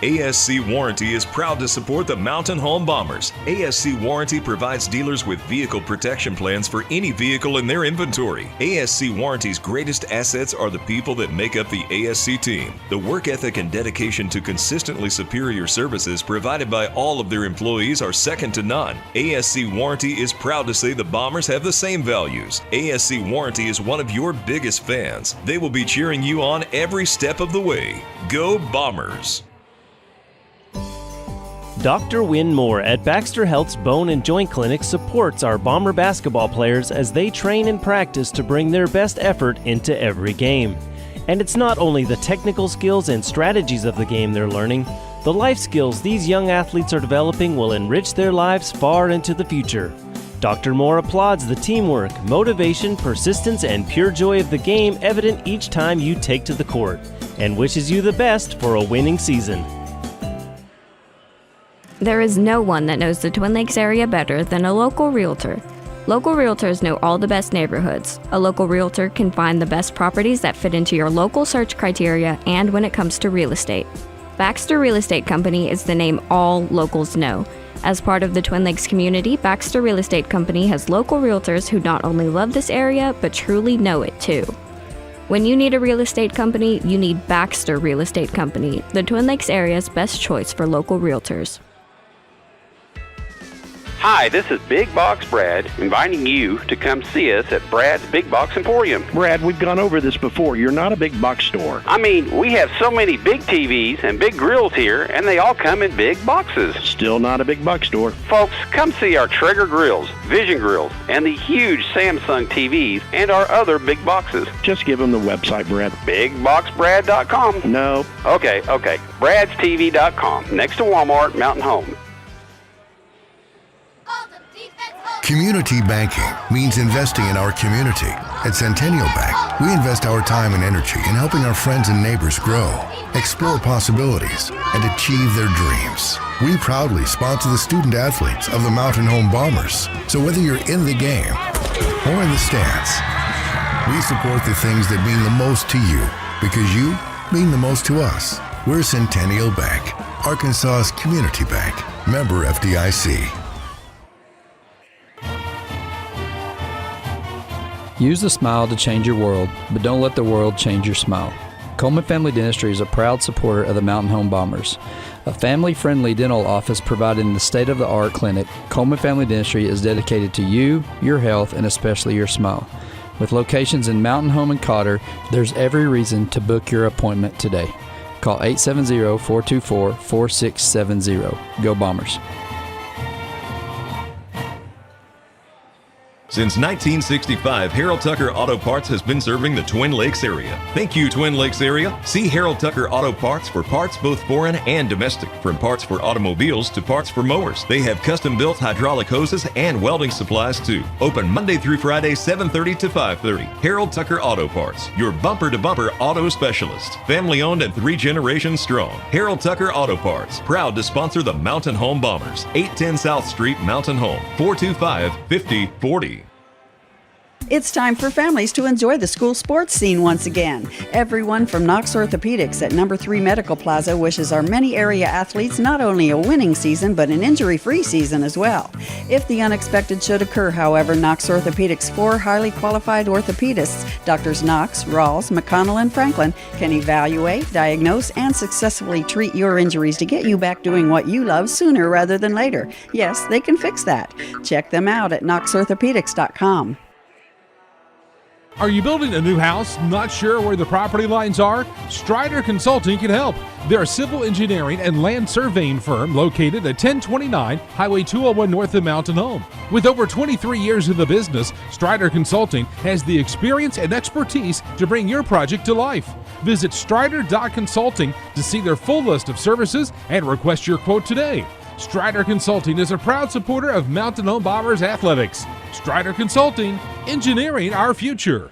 ASC Warranty is proud to support the Mountain Home Bombers. ASC Warranty provides dealers with vehicle protection plans for any vehicle in their inventory. ASC Warranty's greatest assets are the people that make up the ASC team. The work ethic and dedication to consistently superior services provided by all of their employees are second to none. ASC Warranty is proud to say the Bombers have the same values. ASC Warranty is one of your biggest fans. They will be cheering you on every step of the way. Go Bombers! Dr. Wynn Moore at Baxter Health's Bone and Joint Clinic supports our Bomber basketball players as they train and practice to bring their best effort into every game. And it's not only the technical skills and strategies of the game they're learning, the life skills these young athletes are developing will enrich their lives far into the future. Dr. Moore applauds the teamwork, motivation, persistence, and pure joy of the game evident each time you take to the court, and wishes you the best for a winning season. There is no one that knows the Twin Lakes area better than a local realtor. Local realtors know all the best neighborhoods. A local realtor can find the best properties that fit into your local search criteria and when it comes to real estate. Baxter Real Estate Company is the name all locals know. As part of the Twin Lakes community, Baxter Real Estate Company has local realtors who not only love this area, but truly know it too. When you need a real estate company, you need Baxter Real Estate Company, the Twin Lakes area's best choice for local realtors. Hi, this is Big Box Brad, inviting you to come see us at Brad's Big Box Emporium. Brad, we've gone over this before. You're not a big box store. I mean, we have so many big TVs and big grills here, and they all come in big boxes. Still not a big box store. Folks, come see our Traeger grills, Vision grills, and the huge Samsung TVs, and our other big boxes. Just give them the website, Brad. BigBoxBrad.com. No. Okay. Brad'sTV.com, next to Walmart, Mountain Home. Community banking means investing in our community. At Centennial Bank, we invest our time and energy in helping our friends and neighbors grow, explore possibilities, and achieve their dreams. We proudly sponsor the student athletes of the Mountain Home Bombers. So whether you're in the game or in the stands, we support the things that mean the most to you because you mean the most to us. We're Centennial Bank, Arkansas's community bank. Member FDIC. Use the smile to change your world, but don't let the world change your smile. Coleman Family Dentistry is a proud supporter of the Mountain Home Bombers. A family-friendly dental office providing the state-of-the-art clinic, Coleman Family Dentistry is dedicated to you, your health, and especially your smile. With locations in Mountain Home and Cotter, there's every reason to book your appointment today. Call 870-424-4670. Go Bombers. Since 1965, Harold Tucker Auto Parts has been serving the Twin Lakes area. Thank you, Twin Lakes area. See Harold Tucker Auto Parts for parts both foreign and domestic, from parts for automobiles to parts for mowers. They have custom-built hydraulic hoses and welding supplies too. Open Monday through Friday, 7:30 to 5:30. Harold Tucker Auto Parts, your bumper-to-bumper auto specialist. Family-owned and 3 generations strong. Harold Tucker Auto Parts, proud to sponsor the Mountain Home Bombers. 810 South Street, Mountain Home, 425-5040. It's time for families to enjoy the school sports scene once again. Everyone from Knox Orthopedics at number 3 Medical Plaza wishes our many area athletes not only a winning season, but an injury-free season as well. If the unexpected should occur, however, Knox Orthopedics' 4 highly qualified orthopedists, Drs. Knox, Rawls, McConnell, and Franklin, can evaluate, diagnose, and successfully treat your injuries to get you back doing what you love sooner rather than later. Yes, they can fix that. Check them out at knoxorthopedics.com. Are you building a new house, not sure where the property lines are? Strider Consulting can help. They're a civil engineering and land surveying firm located at 1029 Highway 201 north of Mountain Home. With over 23 years in the business, Strider Consulting has the experience and expertise to bring your project to life. Visit strider.consulting to see their full list of services and request your quote today. Strider Consulting is a proud supporter of Mountain Home Bombers athletics. Strider Consulting, engineering our future.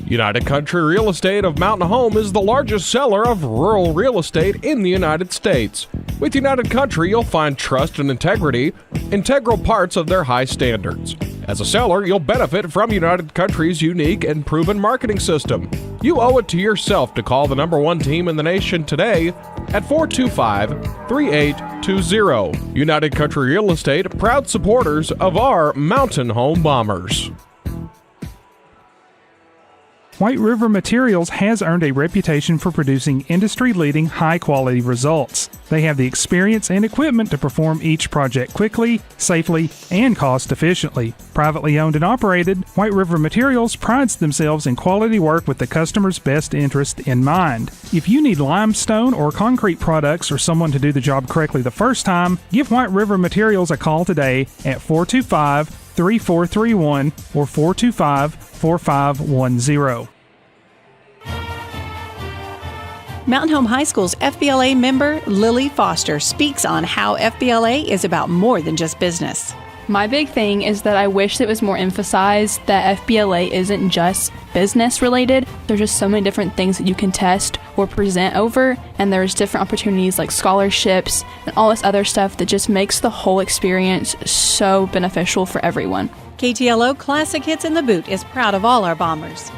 United Country Real Estate of Mountain Home is the largest seller of rural real estate in the United States. With United Country, you'll find trust and integrity, integral parts of their high standards. As a seller, you'll benefit from United Country's unique and proven marketing system. You owe it to yourself to call the #1 team in the nation today at 425-3820. United Country Real Estate, proud supporters of our Mountain Home Bombers. White River Materials has earned a reputation for producing industry-leading high-quality results. They have the experience and equipment to perform each project quickly, safely, and cost-efficiently. Privately owned and operated, White River Materials prides themselves in quality work with the customer's best interest in mind. If you need limestone or concrete products or someone to do the job correctly the first time, give White River Materials a call today at 425-3431 or 425-4510. Mountain Home High School's FBLA member Lily Foster speaks on how FBLA is about more than just business. My big thing is that I wish it was more emphasized that FBLA isn't just business related. There's just so many different things that you can test or present over, and there's different opportunities like scholarships and all this other stuff that just makes the whole experience so beneficial for everyone. KTLO Classic Hits in the Boot is proud of all our Bombers.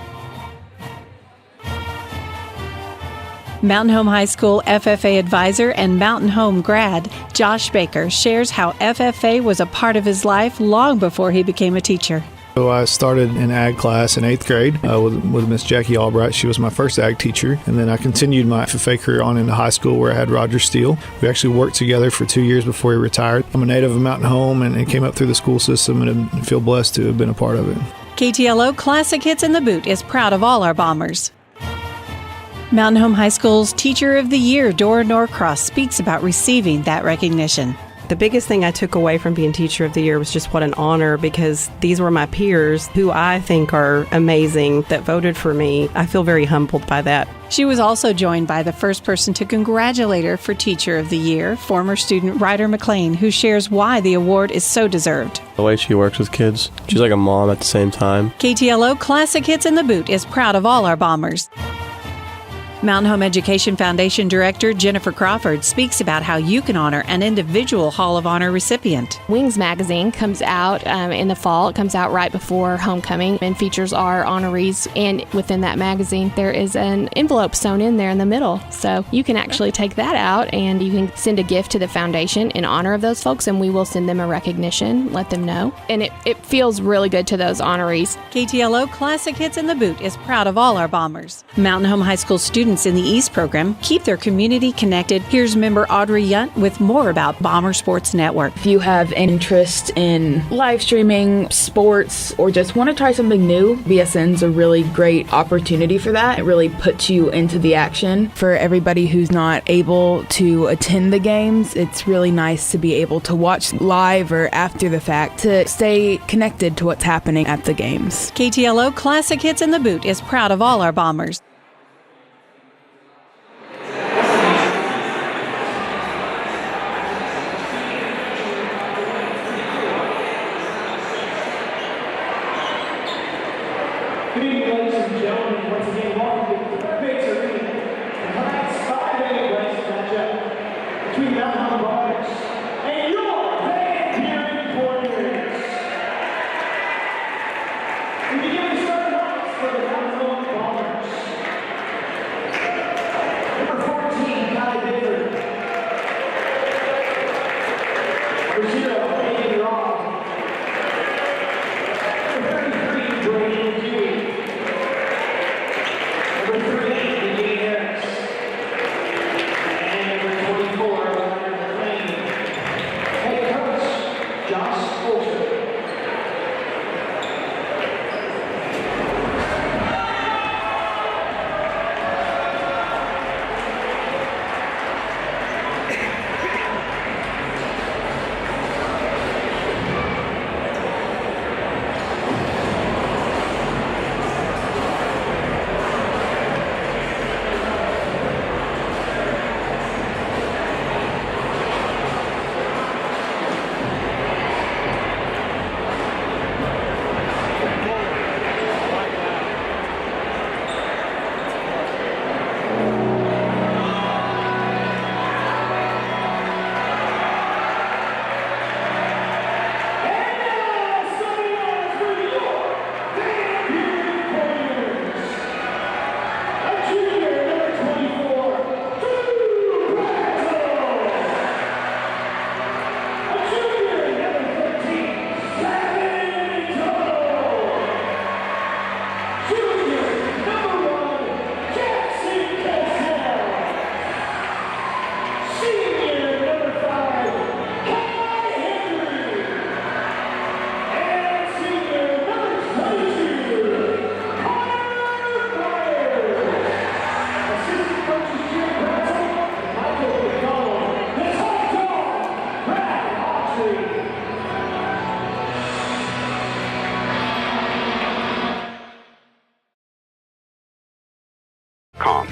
Mountain Home High School FFA advisor and Mountain Home grad Josh Baker shares how FFA was a part of his life long before he became a teacher. So I started in ag class in 8th grade with Miss Jackie Albright. She was my first ag teacher. And then I continued my FFA career on into high school where I had Roger Steele. We actually worked together for 2 years before he retired. I'm a native of Mountain Home and came up through the school system and feel blessed to have been a part of it. KTLO Classic Hits in the Boot is proud of all our Bombers. Mountain Home High School's Teacher of the Year, Dora Norcross, speaks about receiving that recognition. The biggest thing I took away from being Teacher of the Year was just what an honor, because these were my peers who I think are amazing that voted for me. I feel very humbled by that. She was also joined by the first person to congratulate her for Teacher of the Year, former student Ryder McLean, who shares why the award is so deserved. The way she works with kids, she's like a mom at the same time. KTLO Classic Hits in the Boot is proud of all our Bombers. Mountain Home Education Foundation Director Jennifer Crawford speaks about how you can honor an individual Hall of Honor recipient. Wings magazine comes out in the fall. It comes out right before homecoming and features our honorees. And within that magazine, there is an envelope sewn in there in the middle. So you can actually take that out and you can send a gift to the foundation in honor of those folks, and we will send them a recognition, let them know. And it feels really good to those honorees. KTLO Classic Hits in the Boot is proud of all our Bombers. Mountain Home High School students in the East program keep their community connected. Here's member Audrey Yunt with more about Bomber Sports Network. If you have interest in live streaming, sports, or just want to try something new, BSN's a really great opportunity for that. It really puts you into the action. For everybody who's not able to attend the games, it's really nice to be able to watch live or after the fact to stay connected to what's happening at the games. KTLO Classic Hits in the Boot is proud of all our Bombers.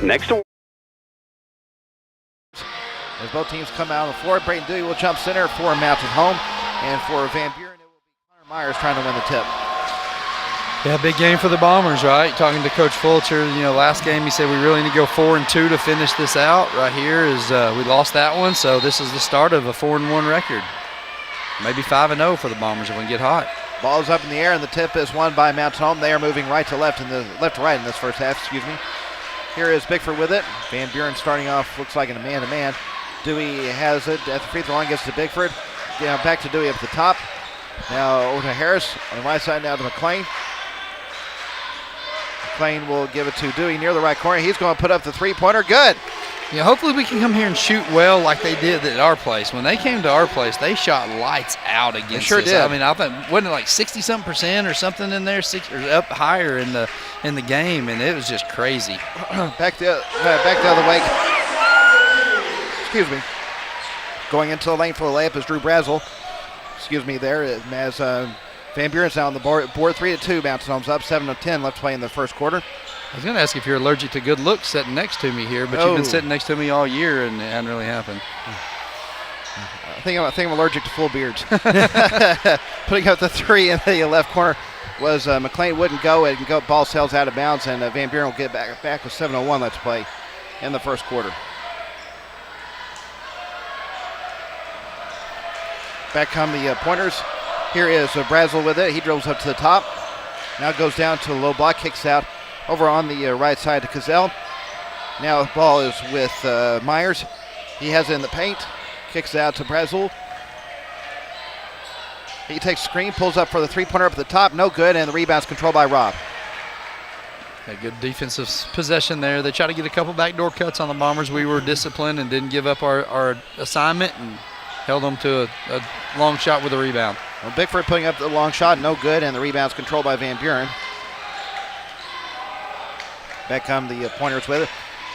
next to. As both teams come out on the floor, Brayton Dewey will jump center for Mountain Home. And for Van Buren, it will be Connor Myers trying to win the tip. Yeah, big game for the Bombers, right? Talking to Coach Fulcher, last game he said we really need to go 4-2 to finish this out. Right here is we lost that one, so this is the start of a 4-1 record. Maybe 5-0 for the Bombers if we can get hot. Ball is up in the air, and the tip is won by Mountain Home. They are moving right to left to right in this first half. Here is Bickford with it. Van Buren starting off, looks like in a man-to-man. Dewey has it at the free throw line, gets to Bickford. Back to Dewey up the top. Now over to Harris on the right side, now to McLean. McLean will give it to Dewey near the right corner. He's going to put up the three-pointer. Good. Yeah, hopefully we can come here and shoot well like they did at our place. When they came to our place, they shot lights out against us. They sure did. I mean, I think wasn't it like 60-something% or something in there, or up higher in the game, and it was just crazy. Back the other way. Excuse me. Going into the lane for the layup is Drew Brazel. There as Van Buren's now on the board 3-2. Mountain Home's up, 7-10 left to play in the first quarter. I was going to ask if you're allergic to good looks sitting next to me here, but you've been sitting next to me all year and it hasn't really happened. I think I'm allergic to full beards. Putting up the three in the left corner was McLean. Wouldn't go. And ball sails out of bounds, and Van Buren will get back with 7:01 left to play in the first quarter. Back come the pointers. Here is Brazel with it. He dribbles up to the top. Now goes down to the low block, kicks out over on the right side to Cazell. Now the ball is with Myers. He has it in the paint. Kicks out to Brazel. He takes screen, pulls up for the three-pointer up at the top. No good, and the rebound's controlled by Rob. A good defensive possession there. They tried to get a couple backdoor cuts on the Bombers. We were disciplined and didn't give up our assignment and held them to a long shot with a rebound. Well, Bickford putting up the long shot, no good, and the rebound's controlled by Van Buren. Back come the pointers with it.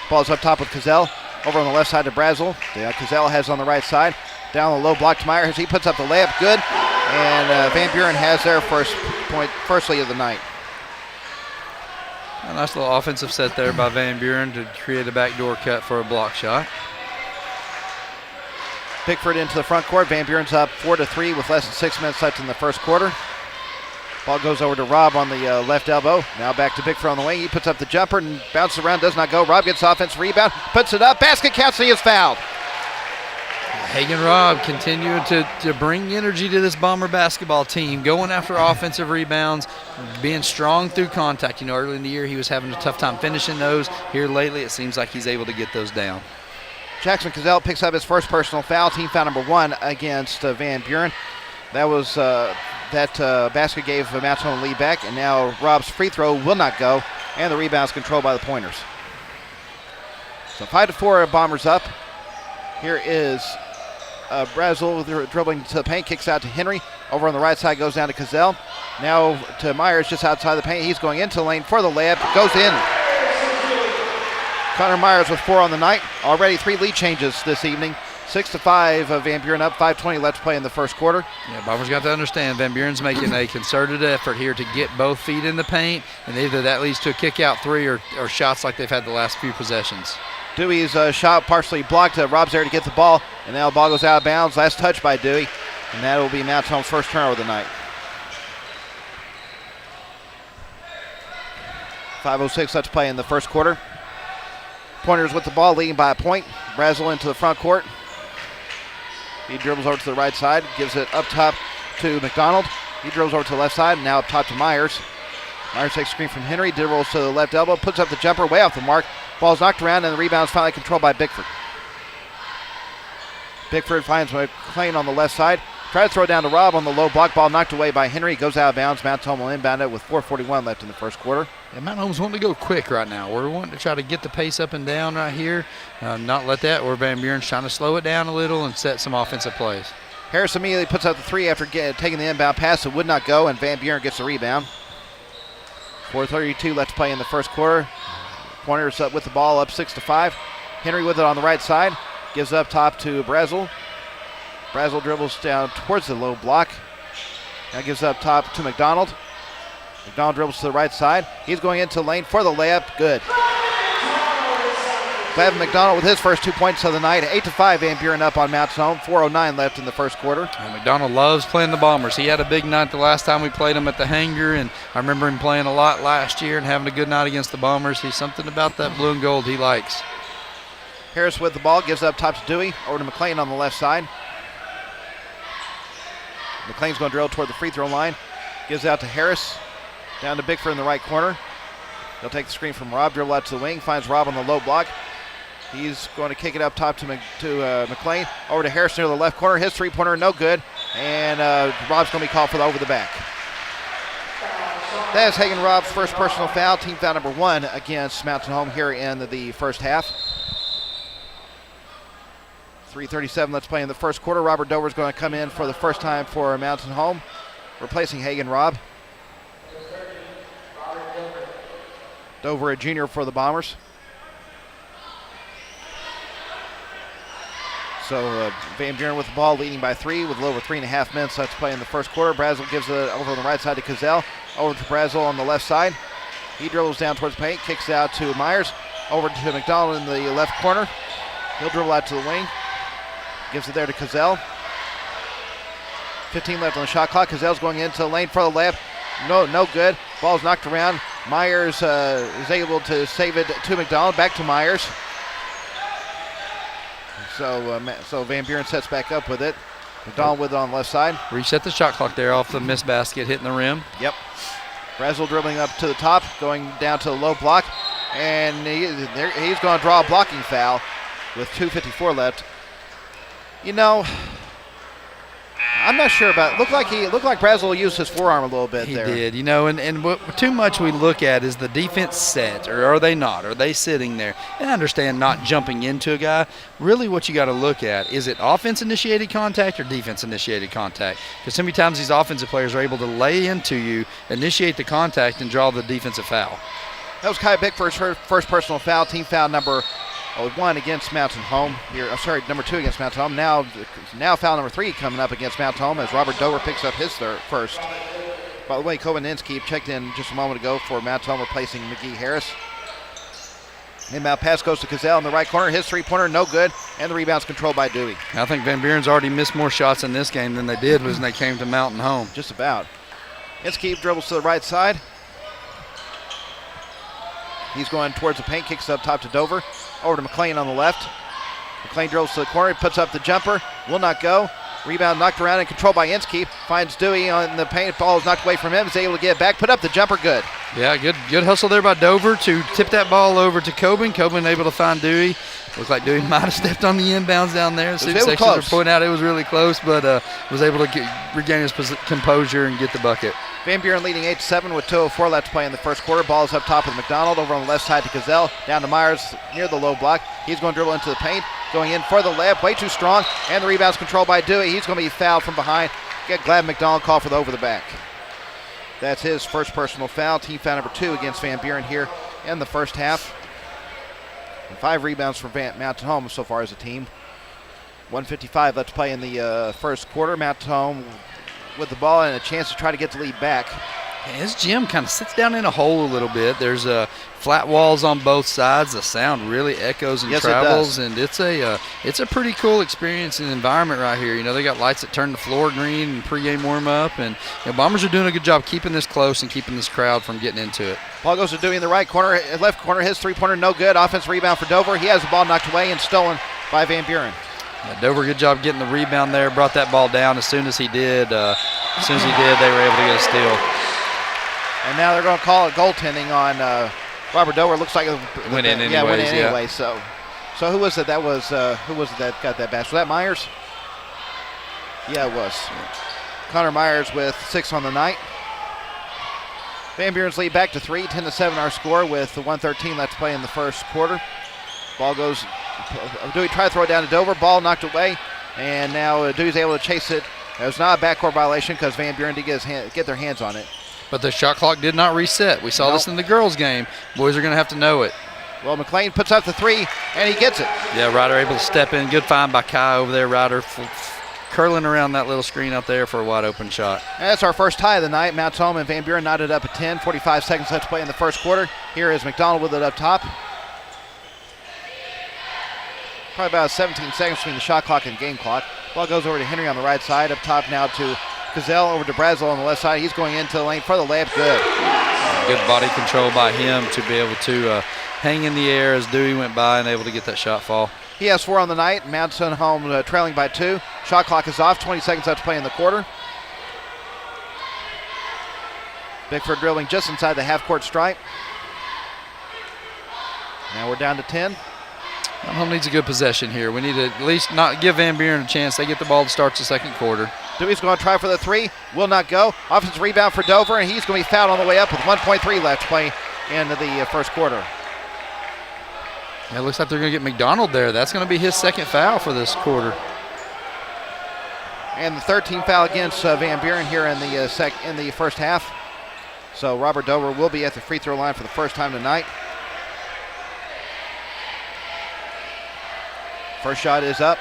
Ball's up top with Cazell. Over on the left side to Brazel. Cazell has on the right side. Down the low block to Myers. He puts up the layup, good. And Van Buren has their first lead of the night. A nice little offensive set there by Van Buren to create a backdoor cut for a block shot. Pickford into the front court. Van Buren's up 4-3 with less than 6 minutes left in the first quarter. Ball goes over to Rob on the left elbow. Now back to Pickford on the wing. He puts up the jumper and bounces around, does not go. Rob gets offensive rebound, puts it up. Basket counts, and he is fouled. Hagen Robb continuing to bring energy to this Bomber basketball team, going after offensive rebounds, being strong through contact. Early in the year he was having a tough time finishing those. Here lately it seems like he's able to get those down. Jackson Cazell picks up his first personal foul, team foul number 1 against Van Buren. That was that basket gave Mountain Home lead back, and now Rob's free throw will not go, and the rebound's controlled by the pointers. So 5-4, Bombers up. Here is Brazel dribbling to the paint, kicks out to Henry. Over on the right side, goes down to Cazell. Now to Myers just outside the paint. He's going into the lane for the layup. Goes in. Connor Myers with 4 on the night. Already 3 lead changes this evening. 6-5, Van Buren up, 5:20 left to play in the first quarter. Yeah, Bombers got to understand Van Buren's making a concerted effort here to get both feet in the paint, and either that leads to a kick-out three or shots like they've had the last few possessions. Dewey's shot partially blocked. Rob's there to get the ball, and now the ball goes out of bounds. Last touch by Dewey, and that will be Mountain Home's first turnover of the night. 5:06 left to play in the first quarter. Pointers with the ball, leading by a point. Brazel into the front court. He dribbles over to the right side, gives it up top to McDonald. He dribbles over to the left side, now up top to Myers. Myers takes a screen from Henry, dribbles to the left elbow, puts up the jumper way off the mark. Ball's knocked around, and the rebound's finally controlled by Bickford. Bickford finds McLean on the left side. Try to throw it down to Rob on the low block. Ball knocked away by Henry. Goes out of bounds. Mountain Home will inbound it with 4:41 left in the first quarter. Yeah, Mountain Home's wanting to go quick right now. We're wanting to try to get the pace up and down right here. Not let that, or Van Buren's trying to slow it down a little and set some offensive plays. Harris immediately puts out the three after taking the inbound pass. It would not go, and Van Buren gets the rebound. 4:32 left to play in the first quarter. Pointers up with the ball, up 6-5. Henry with it on the right side. Gives it up top to Brazel. Brazel dribbles down towards the low block. Now gives it up top to McDonald. McDonald dribbles to the right side. He's going into the lane for the layup. Good. Glavin McDonald with his first 2 points of the night. 8-5, Van Buren up on Mountain Home. 4:09 left in the first quarter. And McDonald loves playing the Bombers. He had a big night the last time we played him at the Hangar, and I remember him playing a lot last year and having a good night against the Bombers. He's something about that blue and gold he likes. Harris with the ball, gives up top to Dewey. Over to McLean on the left side. McLean's going to drill toward the free throw line. Gives out to Harris. Down to Bickford in the right corner. He'll take the screen from Robb, dribble out to the wing, finds Robb on the low block. He's going to kick it up top to McLean. Over to Harris near the left corner. His three-pointer, no good. And Robb's going to be called for the over the back. That is Hagen Robb's first personal foul, team foul number 1 against Mountain Home here in the first half. 3:37 let's play in the first quarter. Robert Dover's going to come in for the first time for Mountain Home, replacing Hagen Robb. Dover, a junior for the Bombers. So Van Buren with the ball, leading by 3 with a little over 3.5 minutes left to play in the first quarter. Brazel gives it over on the right side to Cazell. Over to Brazel on the left side. He dribbles down towards the paint, kicks out to Myers. Over to McDonald in the left corner. He'll dribble out to the wing. Gives it there to Cazell. 15 left on the shot clock. Cazell's going into the lane for the layup. No good. Ball's knocked around. Myers is able to save it to McDonald. Back to Myers. So Van Buren sets back up with it. McDonald with it on the left side. Reset the shot clock there off the missed basket, hitting the rim. Yep. Brazel dribbling up to the top, going down to the low block. And he's going to draw a blocking foul with 2:54 left. You know, I'm not sure about it. Looked like Brazel used his forearm a little bit there. He did, you know, and what too much we look at is the defense set, or are they not? Are they sitting there? And I understand not jumping into a guy. Really what you got to look at, is it offense-initiated contact or defense-initiated contact? Because so many times these offensive players are able to lay into you, initiate the contact, and draw the defensive foul. That was Kai Bickford's first personal foul, team foul number 1 against Mountain Home. Number 2 against Mountain Home. Now foul number 3 coming up against Mountain Home as Robert Dover picks up his first. By the way, Kovaninski checked in just a moment ago for Mountain Home, replacing McGee Harris. Inbound pass goes to Cazell in the right corner. His three-pointer, no good, and the rebound's controlled by Dewey. I think Van Buren's already missed more shots in this game than they did when they came to Mountain Home. Just about. Inski dribbles to the right side. He's going towards the paint, kicks up top to Dover. Over to McLean on the left. McLean dribbles to the corner, puts up the jumper, will not go. Rebound knocked around and controlled by Inski. Finds Dewey on the paint. Ball is knocked away from him. Is able to get it back. Put up the jumper. Good. Yeah, good hustle there by Dover to tip that ball over to Coben. Coben able to find Dewey. Looks like Dewey might have stepped on the inbounds down there. Student sections are pointing out it was really close, but was able to regain his composure and get the bucket. Van Buren leading 8-7 with 2:04 left to play in the first quarter. Ball is up top with McDonald. Over on the left side to Cazell. Down to Myers near the low block. He's going to dribble into the paint. Going in for the layup. Way too strong. And the rebound's controlled by Dewey. He's going to be fouled from behind. Get Glad McDonald called for the over the back. That's his first personal foul. Team foul number 2 against Van Buren here in the first half. And 5 rebounds for Mountain Home so far as a team. 1:55 left to play in the first quarter. Mountain Home with the ball and a chance to try to get the lead back. Yeah, his gym kind of sits down in a hole a little bit. There's flat walls on both sides. The sound really echoes and travels, and it's a pretty cool experience and environment right here. You know, they got lights that turn the floor green and pregame warm up, and Bombers are doing a good job keeping this close and keeping this crowd from getting into it. Ball goes to Dewey in the right corner, left corner. His three-pointer no good. Offensive rebound for Dover. He has the ball knocked away and stolen by Van Buren. Yeah, Dover, good job getting the rebound there. Brought that ball down as soon as he did. They were able to get a steal. And now they're going to call it goaltending on Robert Dover. Looks like it went in anyway. So who was it? That was who was it that got that basket? Was that Myers? Yeah, it was. Connor Myers with 6 on the night. Van Buren's lead back to 3. 10-7 our score with the 1:13 left to play in the first quarter. Ball goes. Dewey tried to throw it down to Dover. Ball knocked away, and now Dewey's able to chase it. It was not a backcourt violation because Van Buren did get their hands on it. But the shot clock did not reset. We saw this in the girls' game. Boys are going to have to know it. Well, McLean puts up the 3, and he gets it. Yeah, Ryder able to step in. Good find by Kai over there. Ryder curling around that little screen up there for a wide open shot. And that's our first tie of the night. Mount Home and Van Buren knotted up at 10. 45 seconds left to play in the first quarter. Here is McDonald with it up top. Probably about 17 seconds between the shot clock and game clock. Ball goes over to Henry on the right side. Up top now to Gazelle, over to Brazel on the left side. He's going into the lane for the layup. Good. Good body control by him to be able to hang in the air as Dewey went by and able to get that shot fall. He has 4 on the night. Mountain Home trailing by 2. Shot clock is off. 20 seconds left to play in the quarter. Bickford dribbling just inside the half-court stripe. Now we're down to 10. Mountain Home needs a good possession here. We need to at least not give Van Buren a chance. They get the ball to start the second quarter. Dewey's going to try for the 3. Will not go. Offensive rebound for Dover, and he's going to be fouled on the way up with 1.3 left to play into the first quarter. Yeah, it looks like they're going to get McDonald there. That's going to be his second foul for this quarter. And the 13th foul against Van Buren here in the first half. So Robert Dover will be at the free throw line for the first time tonight. First shot is up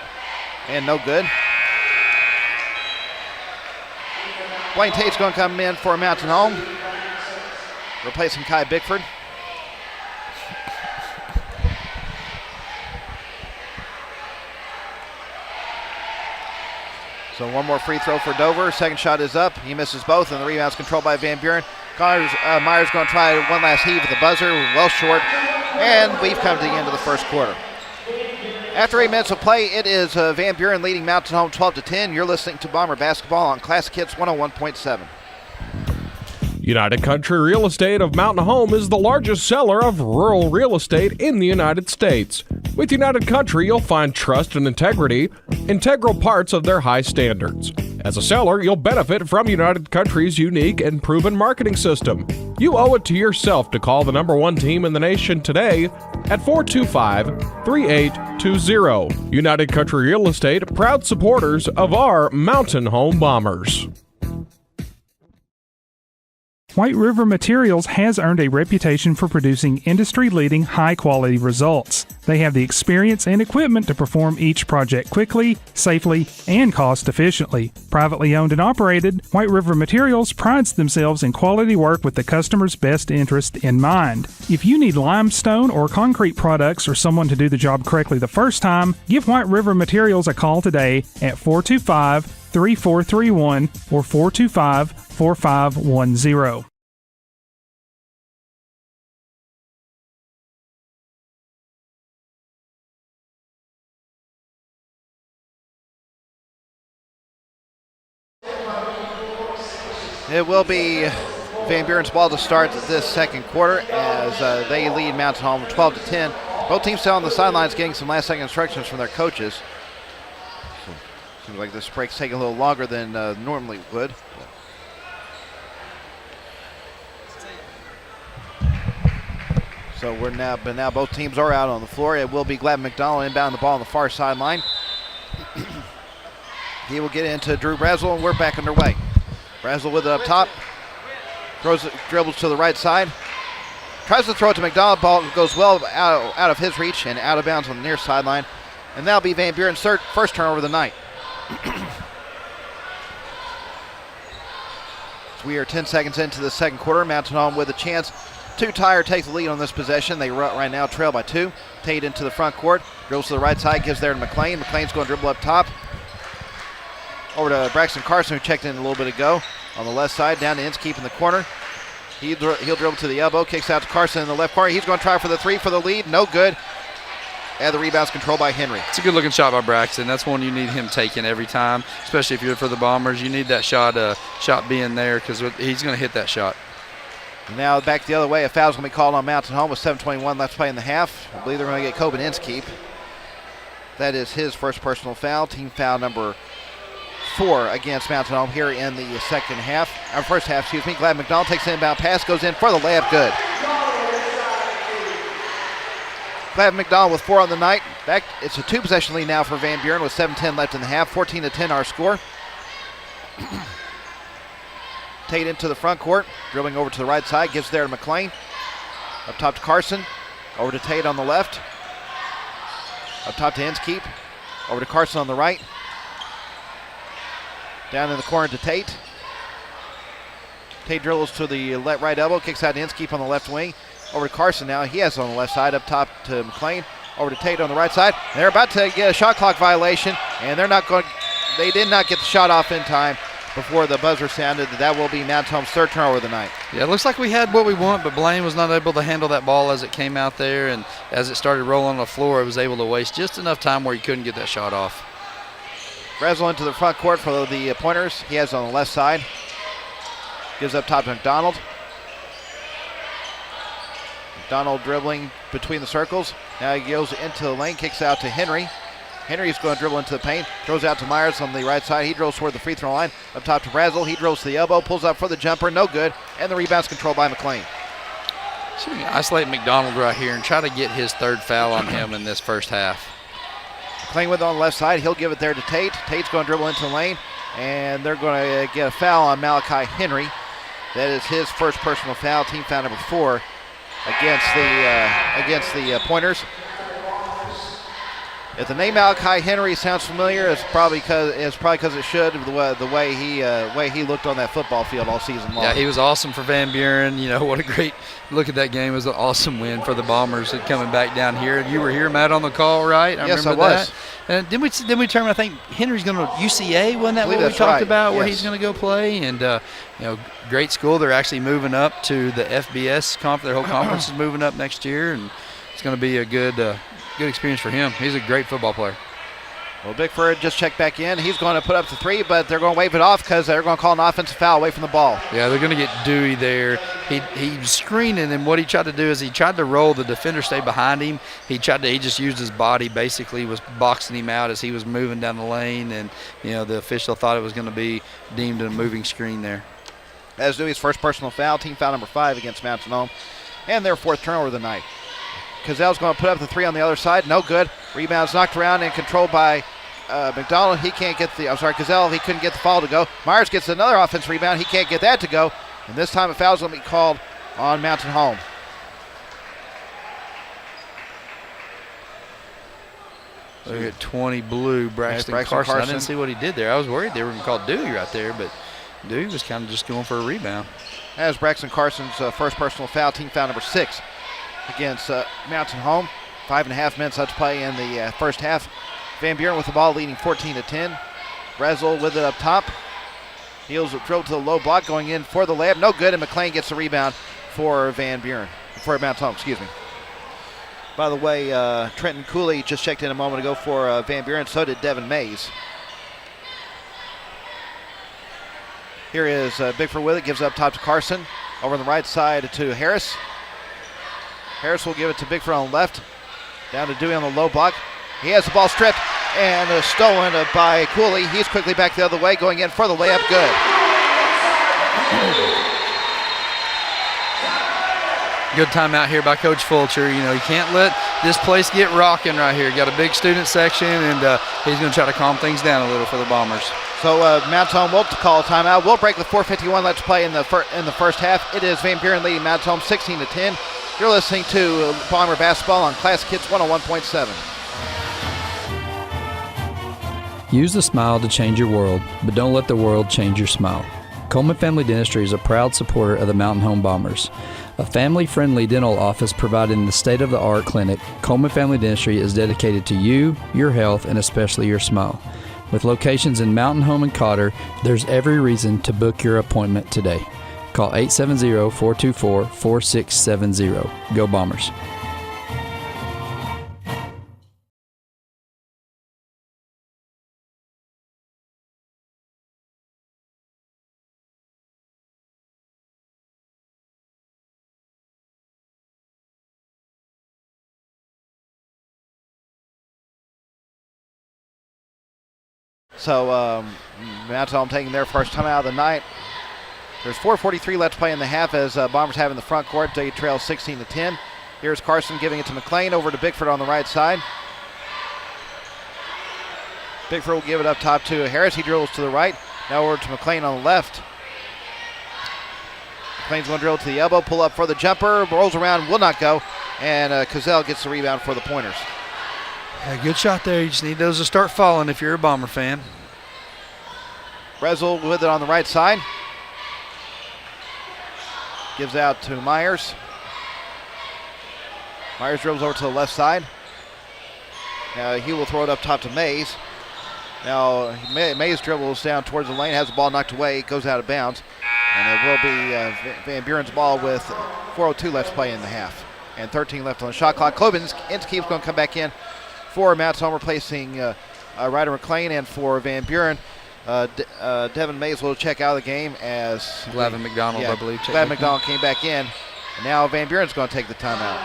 and no good. Blaine Tate's going to come in for Mountain Home, replacing Kai Bickford. So one more free throw for Dover. Second shot is up. He misses both, and the rebound's controlled by Van Buren. Myers going to try one last heave at the buzzer, well short, and we've come to the end of the first quarter. After 8 minutes of play, it is Van Buren leading Mountain Home 12-10. You're listening to Bomber Basketball on Classic Hits 101.7. United Country Real Estate of Mountain Home is the largest seller of rural real estate in the United States. With United Country, you'll find trust and integrity, integral parts of their high standards. As a seller, you'll benefit from United Country's unique and proven marketing system. You owe it to yourself to call the #1 team in the nation today at 425-3820. United Country Real Estate, proud supporters of our Mountain Home Bombers. White River Materials has earned a reputation for producing industry-leading high-quality results. They have the experience and equipment to perform each project quickly, safely, and cost-efficiently. Privately owned and operated, White River Materials prides themselves in quality work with the customer's best interest in mind. If you need limestone or concrete products or someone to do the job correctly the first time, give White River Materials a call today at 425-3431 or 425-4510. It will be Van Buren's ball to start this second quarter as they lead Mountain Home 12-10. Both teams still on the sidelines getting some last-second instructions from their coaches. So, seems like this break's taking a little longer than normally would. So now both teams are out on the floor. It will be Glavin McDonald inbound the ball on the far sideline. He will get into Drew Brazel, and we're back underway. Brazel with it up top. Dribbles to the right side. Tries to throw it to McDonald. Ball goes well out of his reach and out of bounds on the near sideline. And that'll be Van Buren's first turnover of the night. So we are 10 seconds into the second quarter. Mountain Home with a chance to tie or take the lead on this possession. They right now trail by 2. Tate into the front court. Dribbles to the right side. Gives there to McLean. McLean's going to dribble up top. Over to Braxton Carson, who checked in a little bit ago. On the left side, down to Inskeep in the corner. He'll dribble to the elbow, kicks out to Carson in the left corner. He's going to try for the 3 for the lead. No good. And the rebound's controlled by Henry. It's a good-looking shot by Braxton. That's one you need him taking every time, especially if you're for the Bombers. You need that shot being there because he's going to hit that shot. Now back the other way. A foul's going to be called on Mountain Home with 7:21 left to play in the half. I believe they're going to get Coben Inskeep. That is his first personal foul. Team foul number 4 against Mountain Home here in the first half, Glad McDonald takes an inbound pass, goes in for the layup, good. Glad McDonald with 4 on the night. Back, it's a 2-possession lead now for Van Buren with 7:10 left in the half. 14-10 our score. Tate into the front court, dribbling over to the right side, gives there to McLean. Up top to Carson, over to Tate on the left. Up top to Inskeep, over to Carson on the right. Down in the corner to Tate. Tate dribbles to the right elbow, kicks out to Inskeep on the left wing. Over to Carson now. He has it on the left side. Up top to McLean. Over to Tate on the right side. They're about to get a shot clock violation, and they did not get the shot off in time before the buzzer sounded. That will be Mountain Home's third turnover of the night. Yeah, it looks like we had what we want, but Blaine was not able to handle that ball as it came out there, and as it started rolling on the floor, it was able to waste just enough time where he couldn't get that shot off. Breslow into the front court for the Pointers. He has it on the left side. Gives up top to McDonald. McDonald dribbling between the circles. Now he goes into the lane, kicks out to Henry. Henry's going to dribble into the paint. Throws out to Myers on the right side. He drills toward the free throw line. Up top to Brazel. He drills to the elbow, pulls up for the jumper. No good. And the rebound's controlled by McLean. So we can isolate McDonald right here and try to get his third foul on him in this first half. McLean with it on the left side. He'll give it there to Tate. Tate's going to dribble into the lane. And they're going to get a foul on Malachi Henry. That is his first personal foul, team foul number 4 against the Pointers. If the name Malachi Henry sounds familiar, it's probably because it should. The way he looked on that football field all season long. Yeah, he was awesome for Van Buren. You know, what a great look at that game. It was an awesome win for the Bombers coming back down here. You were here, Matt, on the call, right? Yes, I was. That. And then we determined, I think Henry's going to UCA. Wasn't that what we talked right. about? Yes. Where he's going to go play? And great school. They're actually moving up to the FBS conference. Their whole conference is moving up next year, and it's going to be a good experience for him. He's a great football player. Well, Bickford just checked back in. He's going to put up the 3, but they're going to wave it off because they're going to call an offensive foul away from the ball. Yeah, they're going to get Dewey there. He was screening, and what he tried to do is he tried to roll. The defender stayed behind him. He just used his body, basically was boxing him out as he was moving down the lane, and the official thought it was going to be deemed a moving screen there. That's Dewey's first personal foul, team foul number 5 against Mountain Home, and their 4th turnover of the night. Cazel's going to put up the 3 on the other side. No good. Rebound's knocked around and controlled by McDonald. He can't get Cazel. He couldn't get the foul to go. Myers gets another offensive rebound. He can't get that to go. And this time a foul's going to be called on Mountain Home. Look at 20 blue, Braxton Carson. I didn't see what he did there. I was worried they were going to call Dewey right there, but Dewey was kind of just going for a rebound. That is Braxton Carson's first personal foul, team foul number 6 against Mountain Home. 5.5 minutes left to play in the first half. Van Buren with the ball leading 14-10. Brazel with it up top. Heels drilled to the low block, going in for the layup. No good, and McLean gets the rebound for Van Buren. For Mountain Home, excuse me. By the way, Trenton Cooley just checked in a moment ago for Van Buren. So did Devin Mays. Here is Bickford with it. Gives up top to Carson. Over on the right side to Harris. Harris will give it to Bickford on the left. Down to Dewey on the low block. He has the ball stripped and stolen by Cooley. He's quickly back the other way, going in for the layup. Good. Good timeout here by Coach Fulcher. You can't let this place get rocking right here. Got a big student section, and he's going to try to calm things down a little for the Bombers. So Mountain Home will call a timeout. We'll break with 4:51 left to play in the first half. It is Van Buren leading Mountain Home 16-10. You're listening to Bomber Basketball on Classic Hits 101.7. Use the smile to change your world, but don't let the world change your smile. Coleman Family Dentistry is a proud supporter of the Mountain Home Bombers. A family-friendly dental office providing the state-of-the-art clinic, Coleman Family Dentistry is dedicated to you, your health, and especially your smile. With locations in Mountain Home and Cotter, there's every reason to book your appointment today. Call 870-424-4670. Go Bombers. So Mountain Home taking their first time out of the night. There's 4:43 left to play in the half as Bombers have in the front court. They trail 16-10. Here's Carson giving it to McLean, over to Bickford on the right side. Bickford will give it up top to Harris. He drills to the right. Now over to McLean on the left. McLean's going to drill to the elbow, pull up for the jumper, rolls around, will not go, and Cazel gets the rebound for the Pointers. Yeah, good shot there. You just need those to start falling if you're a Bomber fan. Brazel with it on the right side. Gives out to Myers. Myers dribbles over to the left side. He will throw it up top to Mays. Now Mays dribbles down towards the lane, has the ball knocked away, goes out of bounds. And it will be Van Buren's ball with 4:02 left to play in the half. And 13 left on the shot clock. Clobin's going to come back in for Mounts Home, replacing Ryder McLean. And for Van Buren, Devin Mays will check out of the game as Glavin McDonald, I believe. Glavin McDonald came back in. And now Van Buren's going to take the timeout.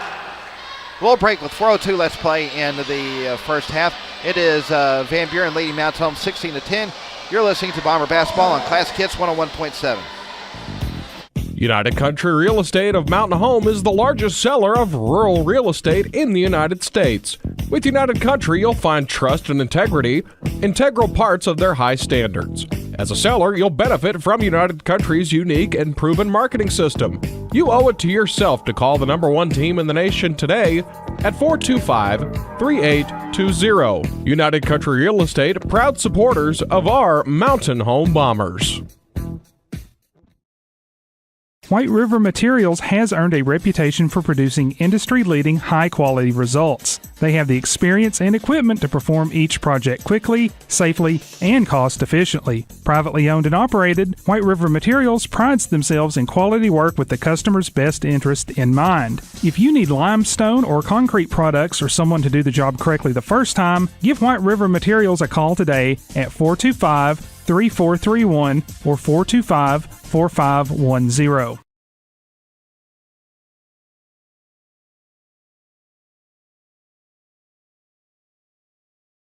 We'll break with 4:02 left to play in the first half. It is Van Buren leading Mounts Home 16-10. You're listening to Bomber Basketball on Classic Hits 101.7. United Country Real Estate of Mountain Home is the largest seller of rural real estate in the United States. With United Country, you'll find trust and integrity, integral parts of their high standards. As a seller, you'll benefit from United Country's unique and proven marketing system. You owe it to yourself to call the #1 team in the nation today at 425-3820. United Country Real Estate, proud supporters of our Mountain Home Bombers. White River Materials has earned a reputation for producing industry-leading high-quality results. They have the experience and equipment to perform each project quickly, safely, and cost-efficiently. Privately owned and operated, White River Materials prides themselves in quality work with the customer's best interest in mind. If you need limestone or concrete products or someone to do the job correctly the first time, give White River Materials a call today at 425-3431 or 425-4510.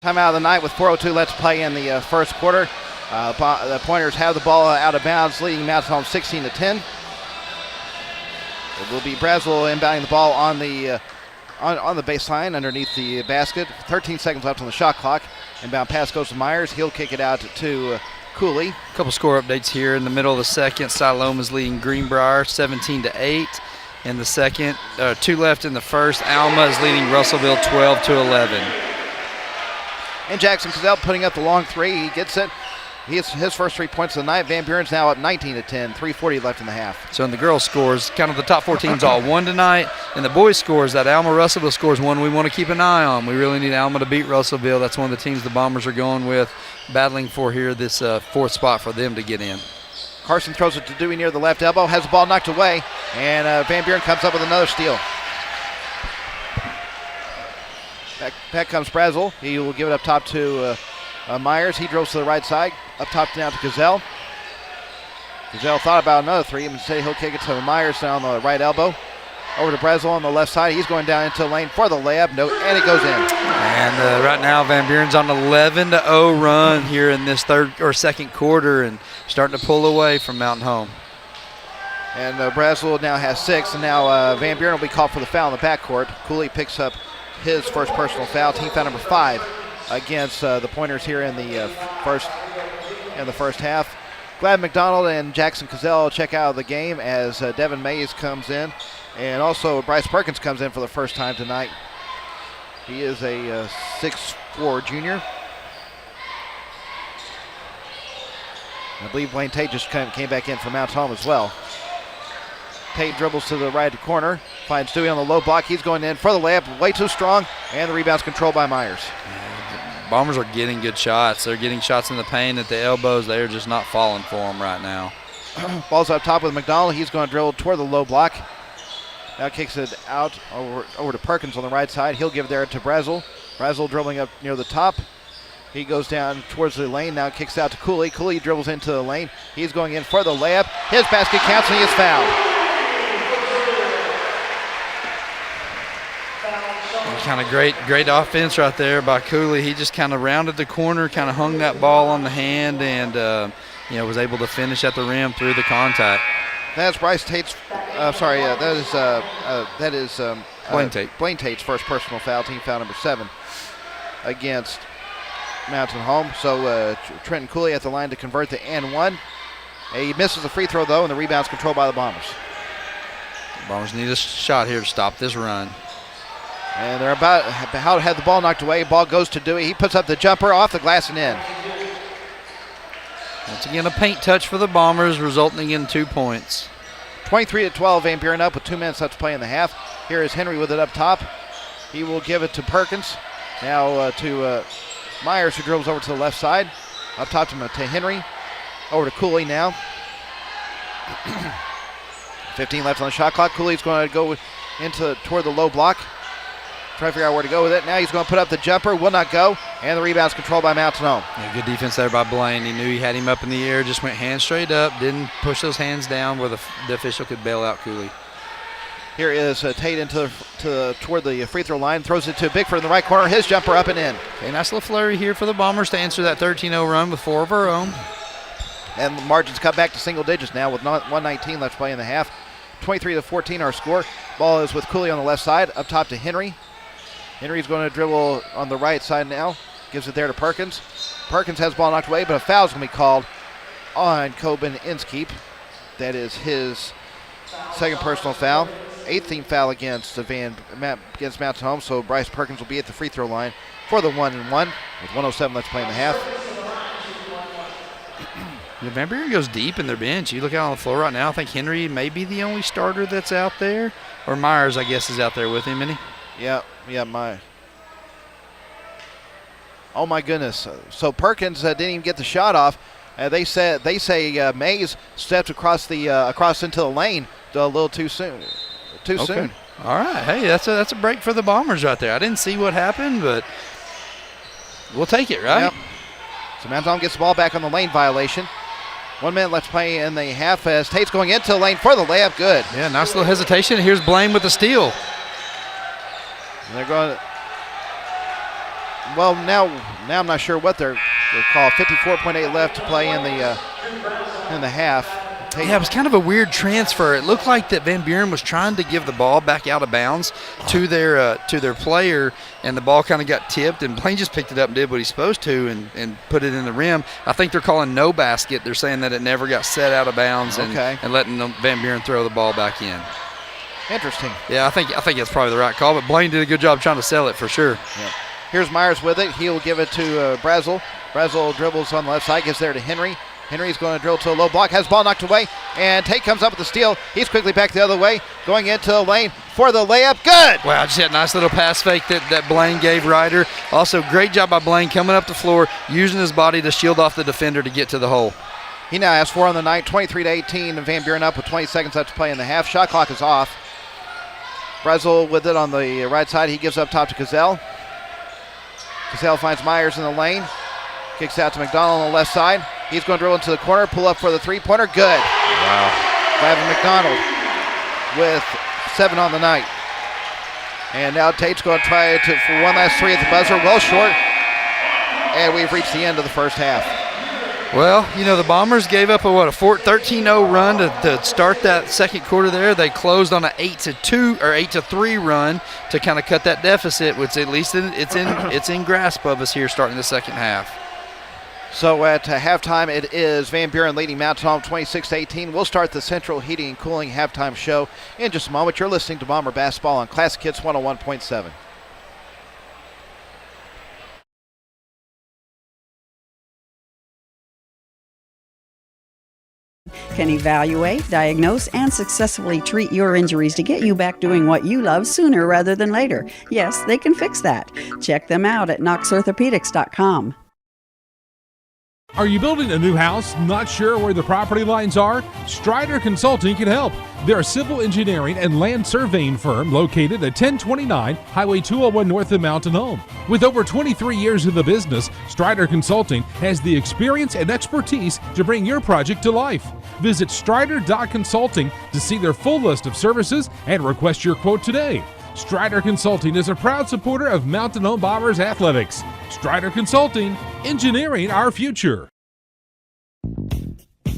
Timeout of the night with 4:02 left to play in the first quarter. The Pointers have the ball out of bounds, leading Mounts Home 16-10. It will be Brazel inbounding the ball on the baseline underneath the basket. 13 seconds left on the shot clock. Inbound pass goes to Myers. He'll kick it out to Cooley. A couple score updates here in the middle of the second. Siloma's leading Greenbrier 17-8 in the second. 2 left in the first. Alma is leading Russellville 12-11. And Jackson Cazell putting up the long three. He gets it. He hits his first 3 points of the night. Van Buren's now up 19-10. 3:40 left in the half. So in the girls' scores, kind of the top 4 teams all won tonight. And the boys' scores, that Alma Russellville scores one we want to keep an eye on. We really need Alma to beat Russellville. That's one of the teams the Bombers are going with, battling for here this 4th spot for them to get in. Carson throws it to Dewey near the left elbow. Has the ball knocked away. And Van Buren comes up with another steal. Back comes Brazel. He will give it up top to Myers. He drills to the right side. Up top now to Gazelle. Gazelle thought about another three. Instead, he'll kick it to Myers down the right elbow. Over to Brazel on the left side. He's going down into the lane for the layup. No, and it goes in. And right now, Van Buren's on an 11-0 run here in this second quarter and starting to pull away from Mountain Home. And Brazel now has 6. And now Van Buren will be called for the foul in the backcourt. Cooley picks up his first personal foul, team foul number 5 against the Pointers here in the first half. Glad McDonald and Jackson Cazell check out of the game as Devin Mays comes in, and also Bryce Perkins comes in for the first time tonight. He is a 6'4" junior. I believe Blaine Tate just came back in for Mounts Home as well. Tate dribbles to the right corner, finds Dewey on the low block. He's going in for the layup, way too strong, and the rebound's controlled by Myers. Bombers are getting good shots. They're getting shots in the paint at the elbows. They're just not falling for them right now. Ball's up top with McDonald. He's going to drill toward the low block. Now kicks it out over to Perkins on the right side. He'll give it there to Brazel. Brazel dribbling up near the top. He goes down towards the lane, now kicks out to Cooley. Cooley dribbles into the lane. He's going in for the layup. His basket counts and he is fouled. Kind of great offense right there by Cooley. He just kind of rounded the corner, kind of hung that ball on the hand, and was able to finish at the rim through the contact. That's Bryce Tate's. That is Blaine Tate. Blaine Tate's first personal foul, team foul number 7 against Mountain Home. So Trenton Cooley at the line to convert the n1. He misses the free throw though, and the rebound's controlled by the Bombers. The Bombers need a shot here to stop this run. And they're about to have the ball knocked away. Ball goes to Dewey. He puts up the jumper off the glass and in. Once again, a paint touch for the Bombers, resulting in 2 points. 23-12, Van Buren up with 2 minutes left to play in the half. Here is Henry with it up top. He will give it to Perkins. Now to Myers, who dribbles over to the left side. Up top to Henry. Over to Cooley now. 15 left on the shot clock. Cooley's going to go toward the low block. Trying to figure out where to go with it. Now he's going to put up the jumper. Will not go. And the rebound's controlled by Mountain Home. Yeah, good defense there by Blaine. He knew he had him up in the air. Just went hands straight up. Didn't push those hands down where the official could bail out Cooley. Here is Tate toward the free throw line. Throws it to Bickford in the right corner. His jumper up and in. Okay, nice little flurry here for the Bombers to answer that 13-0 run with 4 of our own. And the margins cut back to single digits now with 1:19 left to play in the half. 23-14 our score. Ball is with Cooley on the left side. Up top to Henry. Henry's going to dribble on the right side now. Gives it there to Perkins. Perkins has the ball knocked away, but a foul's going to be called on Coben Inskeep. That is his second personal foul. 8th team foul against Mountain Home, so Bryce Perkins will be at the free throw line for the 1-1 with 1:07 left to play in the half. Van Buren goes deep in their bench. You look out on the floor right now, I think Henry may be the only starter that's out there. Or Myers, I guess, is out there with him, isn't he? Yeah, oh my goodness. So Perkins didn't even get the shot off. They say Mays stepped across into the lane a little too soon. Soon. All right. Hey, that's a break for the Bombers right there. I didn't see what happened, but we'll take it, right? Yep. So Mountain Home gets the ball back on the lane violation. 1 minute left to play in the half as Tate's going into the lane for the layup. Good. Yeah, nice little hesitation. Here's Blaine with the steal. And they're going to, well, now I'm not sure what they're called. 54.8 left to play in the half. Tate. Yeah, it was kind of a weird transfer. It looked like that Van Buren was trying to give the ball back out of bounds to their player, and the ball kind of got tipped, and Blaine just picked it up and did what he's supposed to and put it in the rim. I think they're calling no basket. They're saying that it never got set out of bounds and letting Van Buren throw the ball back in. Interesting. Yeah, I think that's probably the right call, but Blaine did a good job trying to sell it for sure. Yeah. Here's Myers with it. He'll give it to Brazel. Brazel dribbles on the left side, gives there to Henry. Henry's going to drill to a low block, has the ball knocked away, and Tate comes up with the steal. He's quickly back the other way, going into the lane for the layup. Good! Wow, just that nice little pass fake that Blaine gave Ryder. Also, great job by Blaine coming up the floor, using his body to shield off the defender to get to the hole. He now has 4 on the night, 23-18, and Van Buren up with 20 seconds left to play in the half. Shot clock is off. Brazel with it on the right side. He gives up top to Gazelle. Gazelle finds Myers in the lane. Kicks out to McDonald on the left side. He's going to drill into the corner, pull up for the three-pointer. Good. Wow. Gavin McDonald with 7 on the night. And now Tate's going to try for one last three at the buzzer. Well short. And we've reached the end of the first half. Well, the Bombers gave up a 13-0 run to start that second quarter there. They closed on an 8-2 or 8-3 run to kind of cut that deficit, which at least it's in grasp of us here starting the second half. So at halftime, it is Van Buren leading Mountain Home 26-18. We'll start the Central Heating and Cooling halftime show in just a moment. You're listening to Bomber Basketball on Classic Hits 101.7. Can evaluate, diagnose, and successfully treat your injuries to get you back doing what you love sooner rather than later. Yes, they can fix that. Check them out at knoxorthopedics.com. Are you building a new house, not sure where the property lines are? Strider Consulting can help. They're a civil engineering and land surveying firm located at 1029 Highway 201 north of Mountain Home. With over 23 years in the business, Strider Consulting has the experience and expertise to bring your project to life. Visit strider.consulting to see their full list of services and request your quote today. Strider Consulting is a proud supporter of Mountain Home Bombers athletics. Strider Consulting, engineering our future.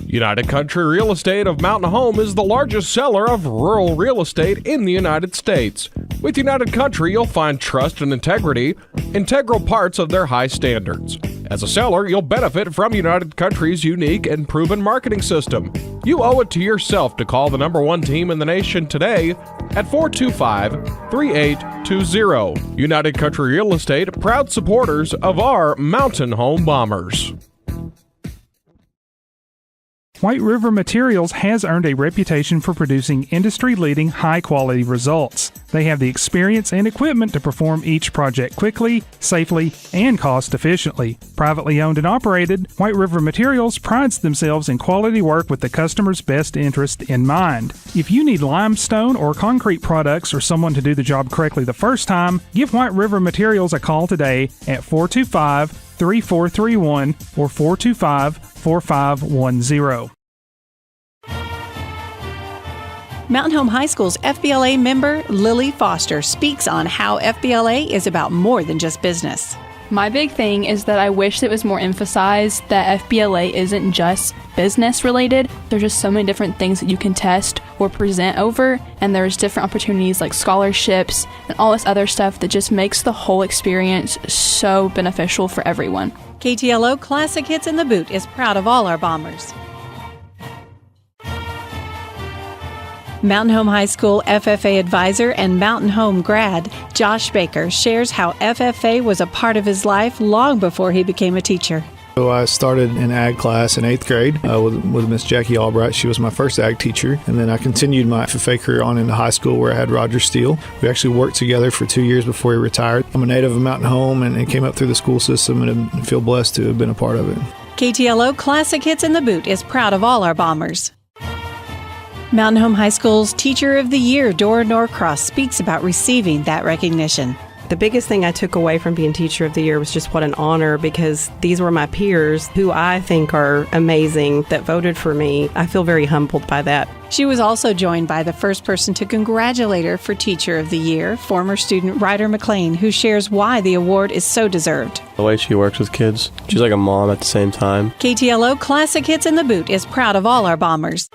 United Country Real Estate of Mountain Home is the largest seller of rural real estate in the United States. With United Country, you'll find trust and integrity, integral parts of their high standards. As a seller, you'll benefit from United Country's unique and proven marketing system. You owe it to yourself to call the #1 team in the nation today at 425-3820. United Country Real Estate, proud supporters of our Mountain Home Bombers. White River Materials has earned a reputation for producing industry-leading high-quality results. They have the experience and equipment to perform each project quickly, safely, and cost-efficiently. Privately owned and operated, White River Materials prides themselves in quality work with the customer's best interest in mind. If you need limestone or concrete products or someone to do the job correctly the first time, give White River Materials a call today at 425-3431 or 425-4510. Mountain Home High School's FBLA member Lily Foster speaks on how FBLA is about more than just business. My big thing is that I wish it was more emphasized that FBLA isn't just business related. There's just so many different things that you can test or present over, and there's different opportunities like scholarships and all this other stuff that just makes the whole experience so beneficial for everyone. KTLO Classic Hits in the Boot is proud of all our Bombers. Mountain Home High School FFA advisor and Mountain Home grad Josh Baker shares how FFA was a part of his life long before he became a teacher. So I started in ag class in 8th grade with Miss Jackie Albright. She was my first ag teacher. And then I continued my FFA career on into high school where I had Roger Steele. We actually worked together for 2 years before he retired. I'm a native of Mountain Home and came up through the school system and feel blessed to have been a part of it. KTLO Classic Hits in the Boot is proud of all our Bombers. Mountain Home High School's Teacher of the Year, Dora Norcross, speaks about receiving that recognition. The biggest thing I took away from being Teacher of the Year was just what an honor, because these were my peers who I think are amazing that voted for me. I feel very humbled by that. She was also joined by the first person to congratulate her for Teacher of the Year, former student Ryder McLean, who shares why the award is so deserved. The way she works with kids, she's like a mom at the same time. KTLO Classic Hits in the Boot is proud of all our Bombers.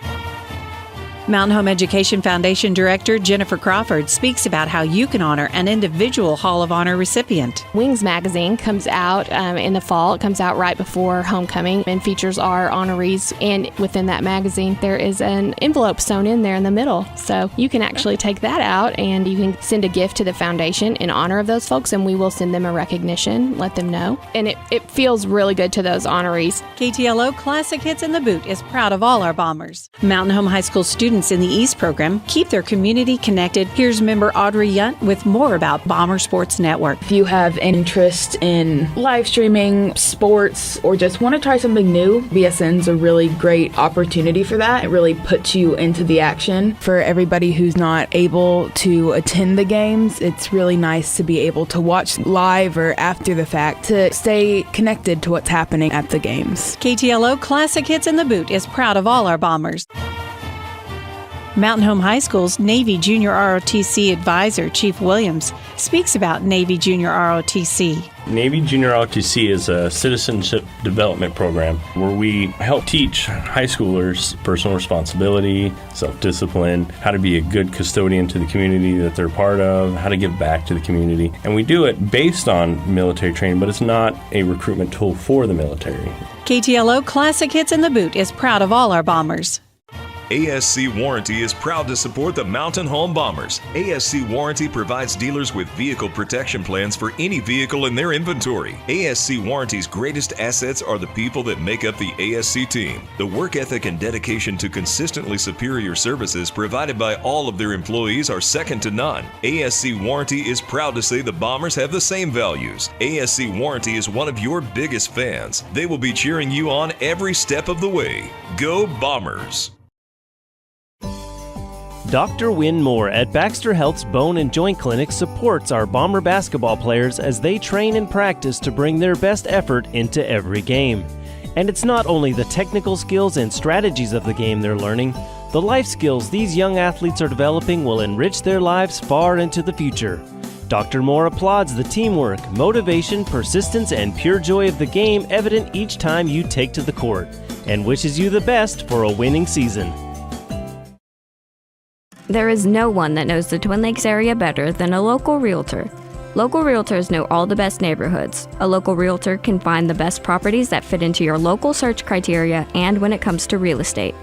Mountain Home Education Foundation Director Jennifer Crawford speaks about how you can honor an individual Hall of Honor recipient. Wings magazine comes out in the fall. It comes out right before homecoming and features our honorees. And within that magazine, there is an envelope sewn in there in the middle. So you can actually take that out and you can send a gift to the foundation in honor of those folks, and we will send them a recognition, let them know. And it feels really good to those honorees. KTLO Classic Hits in the Boot is proud of all our Bombers. Mountain Home High School students in the East program keep their community connected. Here's member Audrey Yunt with more about Bomber Sports Network. If you have an interest in live streaming, sports, or just want to try something new, BSN's a really great opportunity for that. It really puts you into the action. For everybody who's not able to attend the games, it's really nice to be able to watch live or after the fact to stay connected to what's happening at the games. KTLO Classic Hits in the Boot is proud of all our Bombers. Mountain Home High School's Navy Junior ROTC advisor, Chief Williams, speaks about Navy Junior ROTC. Navy Junior ROTC is a citizenship development program where we help teach high schoolers personal responsibility, self-discipline, how to be a good custodian to the community that they're part of, how to give back to the community. And we do it based on military training, but it's not a recruitment tool for the military. KTLO Classic Hits in the Boot is proud of all our Bombers. ASC Warranty is proud to support the Mountain Home Bombers. ASC Warranty provides dealers with vehicle protection plans for any vehicle in their inventory. ASC Warranty's greatest assets are the people that make up the ASC team. The work ethic and dedication to consistently superior services provided by all of their employees are second to none. ASC Warranty is proud to say the Bombers have the same values. ASC Warranty is one of your biggest fans. They will be cheering you on every step of the way. Go Bombers! Dr. Wynn Moore at Baxter Health's Bone and Joint Clinic supports our Bomber basketball players as they train and practice to bring their best effort into every game. And it's not only the technical skills and strategies of the game they're learning, the life skills these young athletes are developing will enrich their lives far into the future. Dr. Moore applauds the teamwork, motivation, persistence, and pure joy of the game evident each time you take to the court, and wishes you the best for a winning season. There is no one that knows the Twin Lakes area better than a local realtor. Local realtors know all the best neighborhoods. A local realtor can find the best properties that fit into your local search criteria and when it comes to real estate.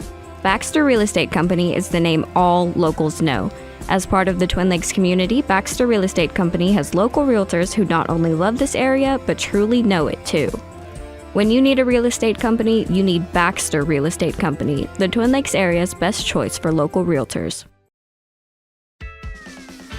Baxter Real Estate Company is the name all locals know. As part of the Twin Lakes community, Baxter Real Estate Company has local realtors who not only love this area, but truly know it too. When you need a real estate company, you need Baxter Real Estate Company, the Twin Lakes area's best choice for local realtors.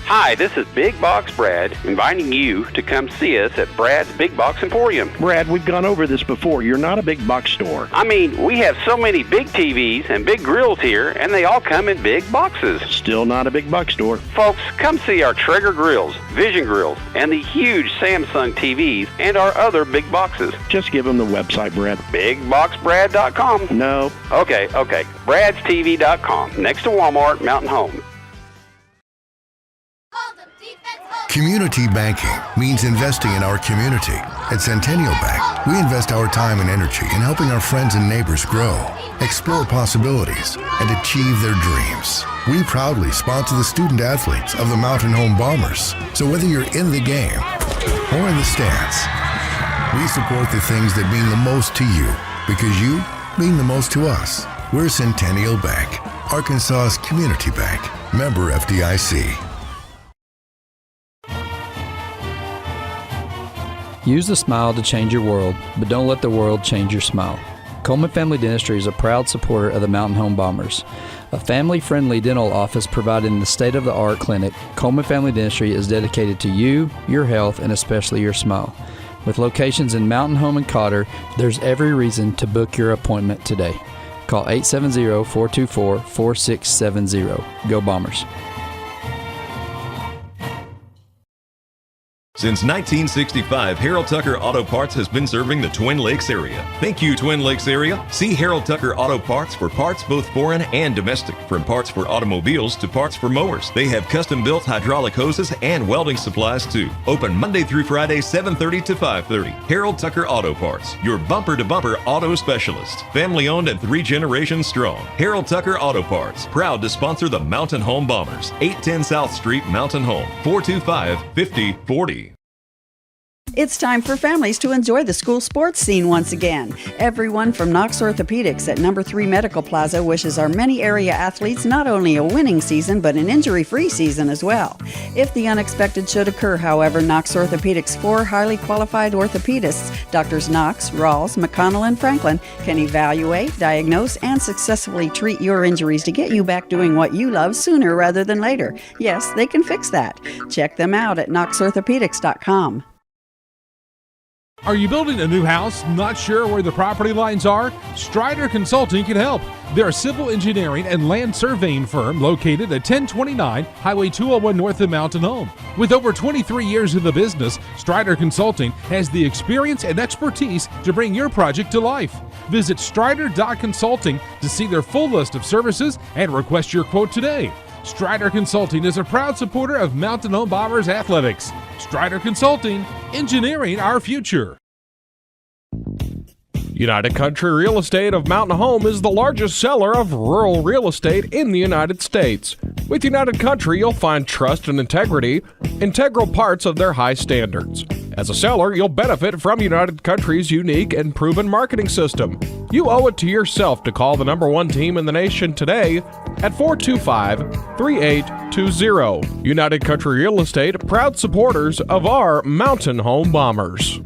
Hi, this is Big Box Brad, inviting you to come see us at Brad's Big Box Emporium. Brad, we've gone over this before. You're not a big box store. I mean, we have so many big TVs and big grills here, and they all come in big boxes. Still not a big box store. Folks, come see our Traeger grills, Vision grills, and the huge Samsung TVs and our other big boxes. Just give them the website, Brad. BigBoxBrad.com. No. Okay. Brad'sTV.com, next to Walmart, Mountain Home. Community banking means investing in our community. At Centennial Bank, we invest our time and energy in helping our friends and neighbors grow, explore possibilities, and achieve their dreams. We proudly sponsor the student athletes of the Mountain Home Bombers. So whether you're in the game or in the stands, we support the things that mean the most to you because you mean the most to us. We're Centennial Bank, Arkansas's community bank. Member FDIC. Use the smile to change your world, but don't let the world change your smile. Coleman Family Dentistry is a proud supporter of the Mountain Home Bombers. A family-friendly dental office providing the state-of-the-art clinic, Coleman Family Dentistry is dedicated to you, your health, and especially your smile. With locations in Mountain Home and Cotter, there's every reason to book your appointment today. Call 870-424-4670. Go Bombers. Since 1965, Harold Tucker Auto Parts has been serving the Twin Lakes area. Thank you, Twin Lakes area. See Harold Tucker Auto Parts for parts both foreign and domestic. From parts for automobiles to parts for mowers. They have custom-built hydraulic hoses and welding supplies too. Open Monday through Friday, 7:30 to 5:30. Harold Tucker Auto Parts, your bumper-to-bumper auto specialist. Family-owned and 3 generations strong. Harold Tucker Auto Parts, proud to sponsor the Mountain Home Bombers. 810 South Street, Mountain Home, 425-5040. It's time for families to enjoy the school sports scene once again. Everyone from Knox Orthopedics at number 3 Medical Plaza wishes our many area athletes not only a winning season, but an injury-free season as well. If the unexpected should occur, however, Knox Orthopedics' 4 highly qualified orthopedists, Drs. Knox, Rawls, McConnell, and Franklin, can evaluate, diagnose, and successfully treat your injuries to get you back doing what you love sooner rather than later. Yes, they can fix that. Check them out at knoxorthopedics.com. Are you building a new house, not sure where the property lines are? Strider Consulting can help. They're a civil engineering and land surveying firm located at 1029 Highway 201 north of Mountain Home. With over 23 years in the business, Strider Consulting has the experience and expertise to bring your project to life. Visit strider.consulting to see their full list of services and request your quote today. Strider Consulting is a proud supporter of Mountain Home Bombers athletics. Strider Consulting, engineering our future. United Country Real Estate of Mountain Home is the largest seller of rural real estate in the United States. With United Country, you'll find trust and integrity, integral parts of their high standards. As a seller, you'll benefit from United Country's unique and proven marketing system. You owe it to yourself to call the number 1 team in the nation today at 425-3820. United Country Real Estate, proud supporters of our Mountain Home Bombers.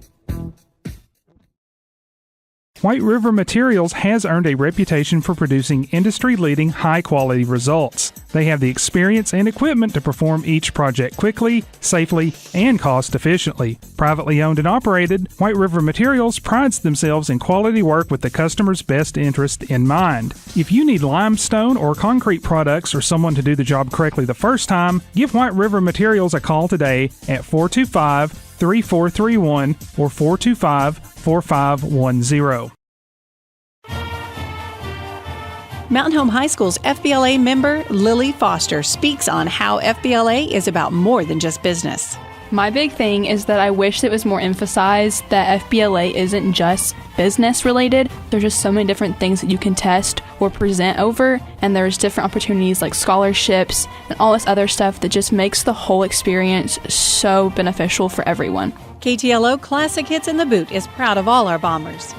White River Materials has earned a reputation for producing industry-leading high-quality results. They have the experience and equipment to perform each project quickly, safely, and cost-efficiently. Privately owned and operated, White River Materials prides themselves in quality work with the customer's best interest in mind. If you need limestone or concrete products or someone to do the job correctly the first time, give White River Materials a call today at 425-3431 or 425-4510. Mountain Home High School's FBLA member Lily Foster speaks on how FBLA is about more than just business. My big thing is that I wish it was more emphasized that FBLA isn't just business related. There's just so many different things that you can test or present over, and there's different opportunities like scholarships and all this other stuff that just makes the whole experience so beneficial for everyone. KTLO Classic Hits in the Boot is proud of all our Bombers.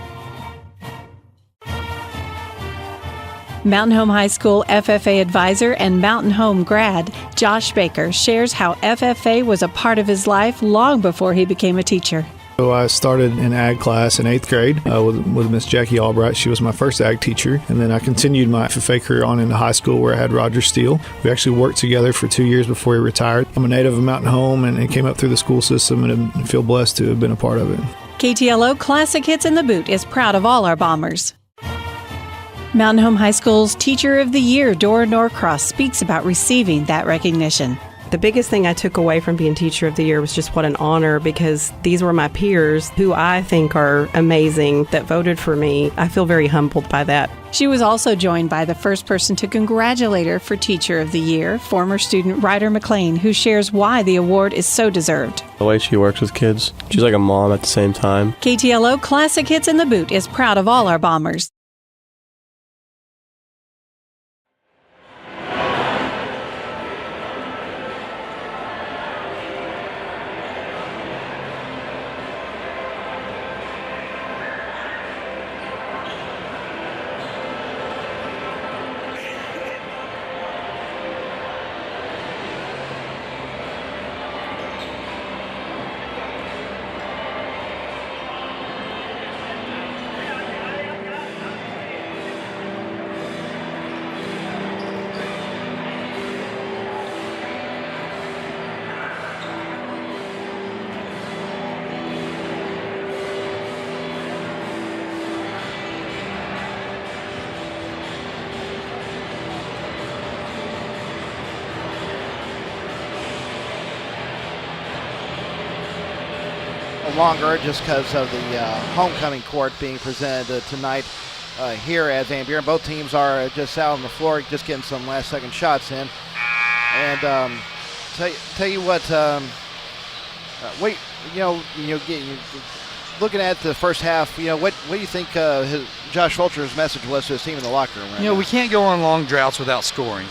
Mountain Home High School FFA advisor and Mountain Home grad Josh Baker shares how FFA was a part of his life long before he became a teacher. So I started in ag class in 8th grade with Miss Jackie Albright. She was my first ag teacher. And then I continued my FFA career on into high school where I had Roger Steele. We actually worked together for 2 years before he retired. I'm a native of Mountain Home and came up through the school system and feel blessed to have been a part of it. KTLO Classic Hits in the Boot is proud of all our Bombers. Mountain Home High School's Teacher of the Year, Dora Norcross, speaks about receiving that recognition. The biggest thing I took away from being Teacher of the Year was just what an honor, because these were my peers who I think are amazing that voted for me. I feel very humbled by that. She was also joined by the first person to congratulate her for Teacher of the Year, former student Ryder McLean, who shares why the award is so deserved. The way she works with kids, she's like a mom at the same time. KTLO Classic Hits in the Boot is proud of all our Bombers. Longer just because of the homecoming court being presented tonight here at Van Buren. Both teams are just out on the floor, just getting some last-second shots in. And tell you what, looking at the first half, what do you think Josh Fulcher's message was to his team in the locker room? Right now? We can't go on long droughts without scoring.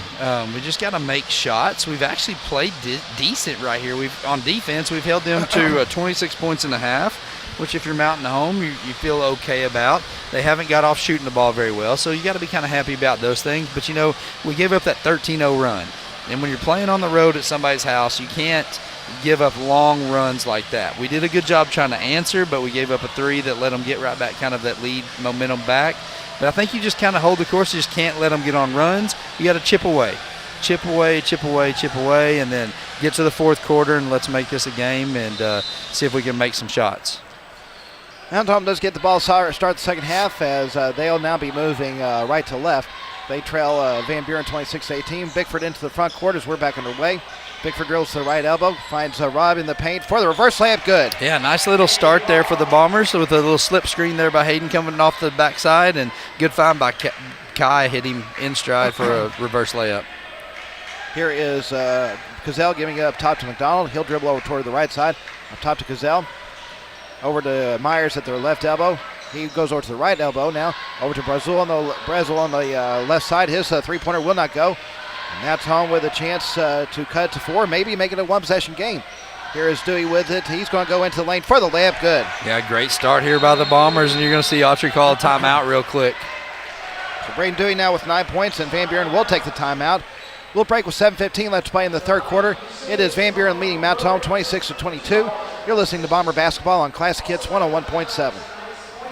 We just got to make shots. We've actually played decent right here. On defense, we've held them to 26 points in the half, which if you're Mountain Home, you feel okay about. They haven't got off shooting the ball very well, so you got to be kind of happy about those things. But, we gave up that 13-0 run. And when you're playing on the road at somebody's house, you can't give up long runs like that. We did a good job trying to answer, but we gave up a 3 that let them get right back, kind of that lead momentum back. But I think you just kind of hold the course. You just can't let them get on runs. You got to chip away, and then get to the fourth quarter and let's make this a game and see if we can make some shots. Mountain Home does get the ball start the second half as they'll now be moving right to left. They trail Van Buren 26-18. Bickford into the front court as we're back underway. Bickford drills to the right elbow, finds Rob in the paint for the reverse layup. Good. Yeah, nice little start there for the Bombers with a little slip screen there by Hayden coming off the backside, and good find by Kai, hit him in stride for a reverse layup. Here is Cazell giving it up top to McDonald. He'll dribble over toward the right side, up top to Cazell. Over to Myers at their left elbow. He goes over to the right elbow now. Over to Brazil on the left side. His three-pointer will not go. And that's Home with a chance to cut it to 4, maybe make it a one-possession game. Here is Dewey with it. He's going to go into the lane for the layup. Good. Yeah, great start here by the Bombers, and you're going to see Autry call a timeout real quick. So Braden Dewey now with 9 points, and Van Buren will take the timeout. We'll break with 7:15 left to play in the third quarter. It is Van Buren leading Mountain Home 26-22. You're listening to Bomber Basketball on Classic Hits 101.7.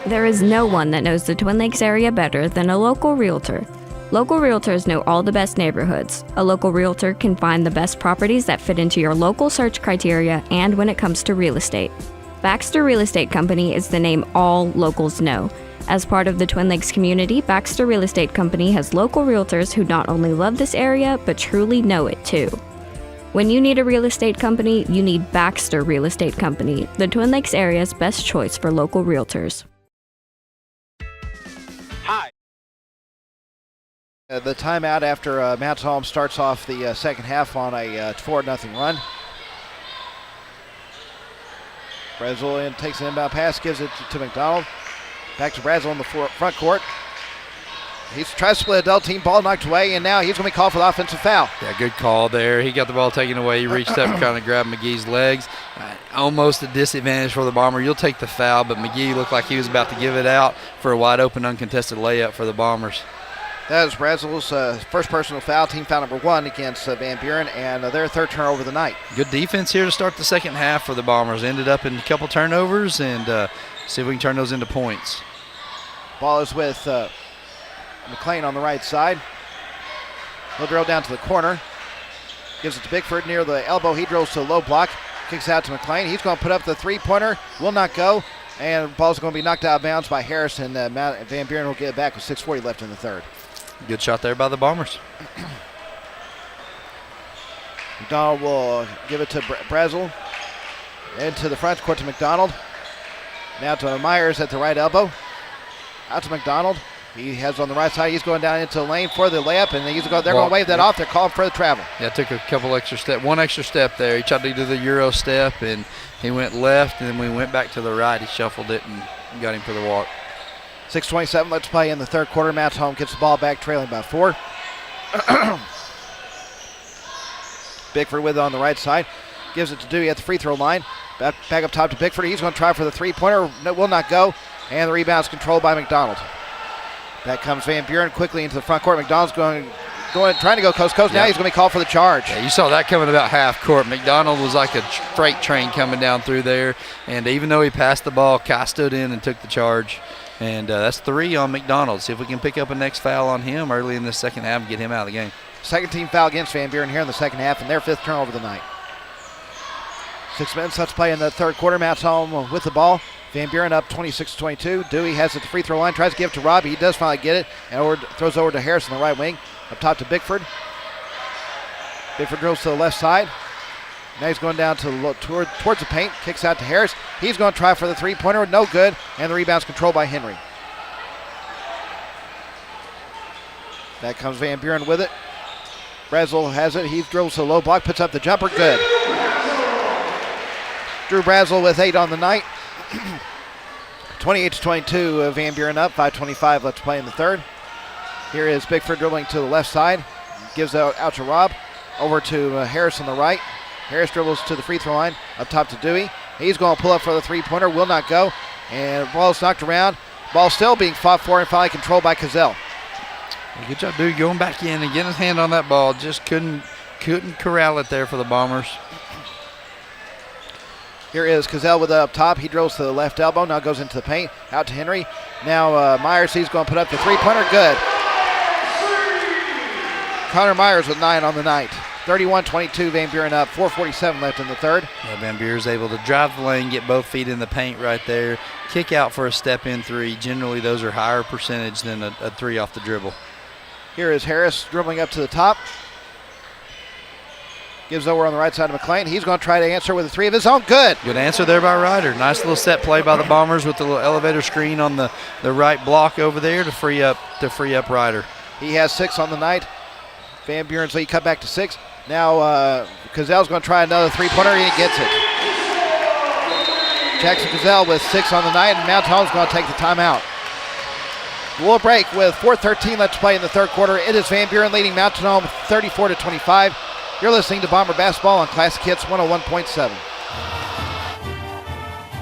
There is no one that knows the Twin Lakes area better than a local realtor. Local realtors know all the best neighborhoods. A local realtor can find the best properties that fit into your local search criteria and when it comes to real estate. Baxter Real Estate Company is the name all locals know. As part of the Twin Lakes community, Baxter Real Estate Company has local realtors who not only love this area, but truly know it too. When you need a real estate company, you need Baxter Real Estate Company, the Twin Lakes area's best choice for local realtors. Hi. The timeout after Mountain Home starts off the second half on a 4-0 run. Brazilian takes an inbound pass, gives it to McDonald. Back to Brazil in the front court. He's trying to split a double team, ball knocked away, and now he's going to be called for the offensive foul. Yeah, good call there. He got the ball taken away. He reached up and kind of grabbed McGee's legs. Almost a disadvantage for the Bomber. You'll take the foul, but McGee looked like he was about to give it out for a wide open, uncontested layup for the Bombers. That is Brazil's first personal foul, team foul number 1 against Van Buren, and their third turnover of the night. Good defense here to start the second half for the Bombers. Ended up in a couple turnovers, and see if we can turn those into points. Ball is with McLean on the right side. He'll drill down to the corner. Gives it to Bickford near the elbow. He drills to the low block. Kicks out to McLean. He's going to put up the three-pointer. Will not go. And the ball's going to be knocked out of bounds by Harris, and Van Buren will get it back with 6:40 left in the third. Good shot there by the Bombers. McDonald will give it to Brazel. Into the front court to McDonald. Now to Myers at the right elbow. Out to McDonald. He has on the right side. He's going down into the lane for the layup, and they're going to wave that off. They're calling for the travel. Yeah, took a couple extra steps. One extra step there. He tried to do the Euro step, and he went left, and then when he went back to the right, he shuffled it and got him for the walk. 6:27 left to play in the third quarter. Mount Home gets the ball back, trailing by 4. Bickford with it on the right side. Gives it to Dewey at the free throw line. Back up top to Bickford. He's going to try for the three-pointer. No, will not go. And the rebound's controlled by McDonald. Back comes Van Buren quickly into the front court. McDonald's trying to go coast-to-coast. Now he's going to be called for the charge. Yeah, you saw that coming about half court. McDonald was like a freight train coming down through there. And even though he passed the ball, Kai stood in and took the charge. And that's 3 on McDonald. See if we can pick up a next foul on him early in the second half and get him out of the game. Second team foul against Van Buren here in the second half, and their 5th turnover of the night. 6 minutes left to play in the third quarter. Mount Home with the ball. Van Buren up 26-22. Dewey has it at the free throw line, tries to give it to Robbie. He does finally get it, and throws over to Harris on the right wing. Up top to Bickford. Bickford drills to the left side. Now he's going down towards the paint. Kicks out to Harris. He's going to try for the three-pointer. No good, and the rebound's controlled by Henry. Back comes Van Buren with it. Brazel has it. He drills to the low block, puts up the jumper. Good. Drew Brazel with 8 on the night. 28-22, Van Buren up. 5:25 left to play in the third. Here is Bickford dribbling to the left side. Gives out to Robb. Over to Harris on the right. Harris dribbles to the free throw line. Up top to Dewey. He's going to pull up for the three-pointer. Will not go. And ball's knocked around. Ball still being fought for and finally controlled by Cazell. Good job, Dewey, going back in and getting his hand on that ball. Just couldn't corral it there for the Bombers. Here is Cazell with it up top. He drills to the left elbow. Now goes into the paint. Out to Henry. Now Myers, he's going to put up the three-pointer. Good. Connor Myers with 9 on the night. 31-22, Van Buren up. 4:47 left in the third. Yeah, Van Buren's able to drive the lane, get both feet in the paint right there. Kick out for a step-in 3. Generally, those are higher percentage than a 3 off the dribble. Here is Harris dribbling up to the top. Gives over on the right side of McLean. He's going to try to answer with a 3 of his own. Good. Good answer there by Ryder. Nice little set play by the Bombers with the little elevator screen on the right block over there to free up Ryder. He has 6 on the night. Van Buren's lead cut back to 6. Now Cazell's going to try another three-pointer. He gets it. Jackson Cazell with 6 on the night, and Mount Home's going to take the timeout. We'll break with 4:13 left to play in the third quarter. It is Van Buren leading Mountain Home 34-25. You're listening to Bomber Basketball on Classic Hits 101.7.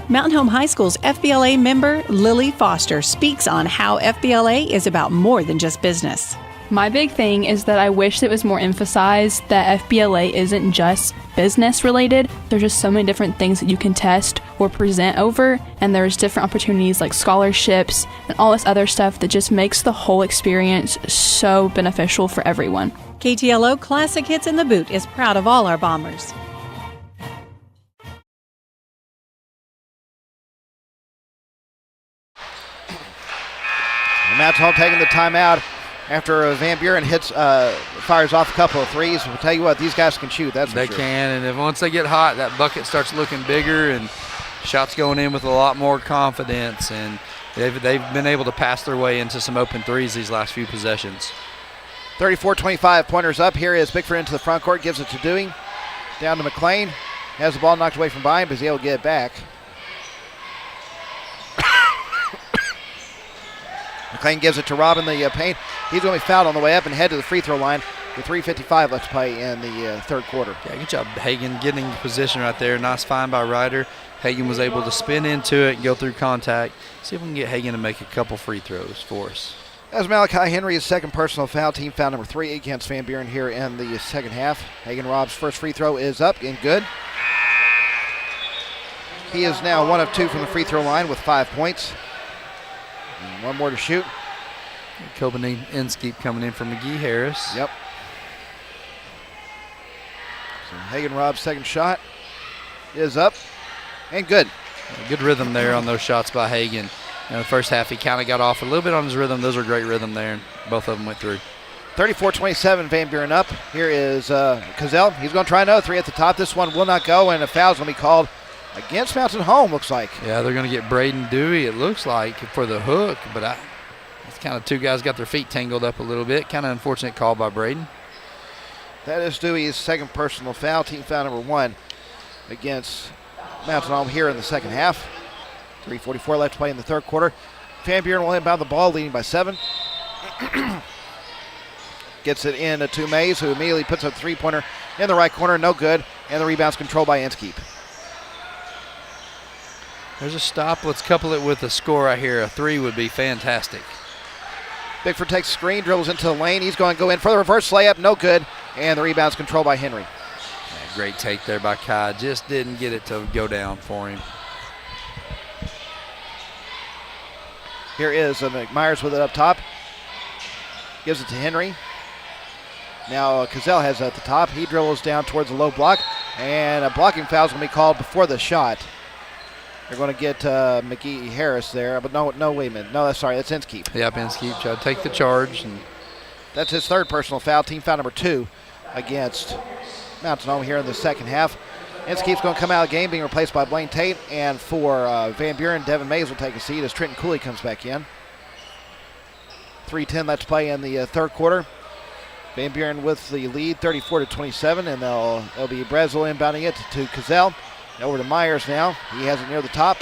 Mountain Home High School's FBLA member Lily Foster speaks on how FBLA is about more than just business. My big thing is that I wish it was more emphasized that FBLA isn't just business related. There's just so many different things that you can test or present over, and there's different opportunities like scholarships and all this other stuff that just makes the whole experience so beneficial for everyone. KTLO Classic Hits in the Boot is proud of all our Bombers. Mountain Home taking the timeout after Van Buren fires off a couple of threes. We'll tell you what, these guys can shoot. That's for sure. They can, and if once they get hot, that bucket starts looking bigger, and shots going in with a lot more confidence. And they've been able to pass their way into some open threes these last few possessions. 34-25, pointers up. Here is Bickford into the front court, gives it to Dewey. Down to McLean. Has the ball knocked away from behind, but he's able to get it back. McLean gives it to Rob in the paint. He's going to be fouled on the way up and head to the free throw line with 3:55 left to play in the third quarter. Yeah, good job, Hagan, getting in position right there. Nice find by Ryder. Hagan was able to spin into it and go through contact. See if we can get Hagan to make a couple free throws for us. As Malachi Henry's second personal foul, team foul number 3 against Van Buren here in the second half. Hagen Rob's first free throw is up and good. He is now 1 of 2 from the free throw line with 5 points. And 1 more to shoot. Copenhagen Inskeep coming in for McGee Harris. Yep. So Hagen Rob's second shot is up and good. Good rhythm there on those shots by Hagen. In the first half, he kind of got off a little bit on his rhythm. Those are great rhythm there, and both of them went through. 34-27, Van Buren up. Here is Cazell. He's going to try another 3 at the top. This one will not go, and a foul's going to be called against Mountain Home, looks like. Yeah, they're going to get Braden Dewey, it looks like, for the hook, but it's kind of 2 guys got their feet tangled up a little bit. Kind of unfortunate call by Braden. That is Dewey's second personal foul, team foul number 1 against Mountain Home here in the second half. 3:44 left to play in the third quarter. Van Buren will inbound the ball, leading by 7. Gets it in to Mays, who immediately puts a 3-pointer in the right corner, no good, and the rebound's controlled by Inskeep. There's a stop. Let's couple it with a score right here. A 3 would be fantastic. Bickford takes a screen, dribbles into the lane. He's going to go in for the reverse layup, no good, and the rebound's controlled by Henry. Yeah, great take there by Kai. Just didn't get it to go down for him. Here is McMyers with it up top. Gives it to Henry. Now Cazell has it at the top. He dribbles down towards the low block, and a blocking foul is going to be called before the shot. They're going to get McGee Harris there, but no, wait a minute. No, that's Inskeep. Yep, Inskeep tried to take the charge. And that's his third personal foul, team foul number 2 against Mountain Home here in the second half. Inskeep's going to come out of the game, being replaced by Blaine Tate, and for Van Buren, Devin Mays will take a seat as Trenton Cooley comes back in. 3:10 left to play in the third quarter. Van Buren with the lead, 34-27, and they'll be Breslin inbounding it to Cazell. Over to Myers now. He has it near the top.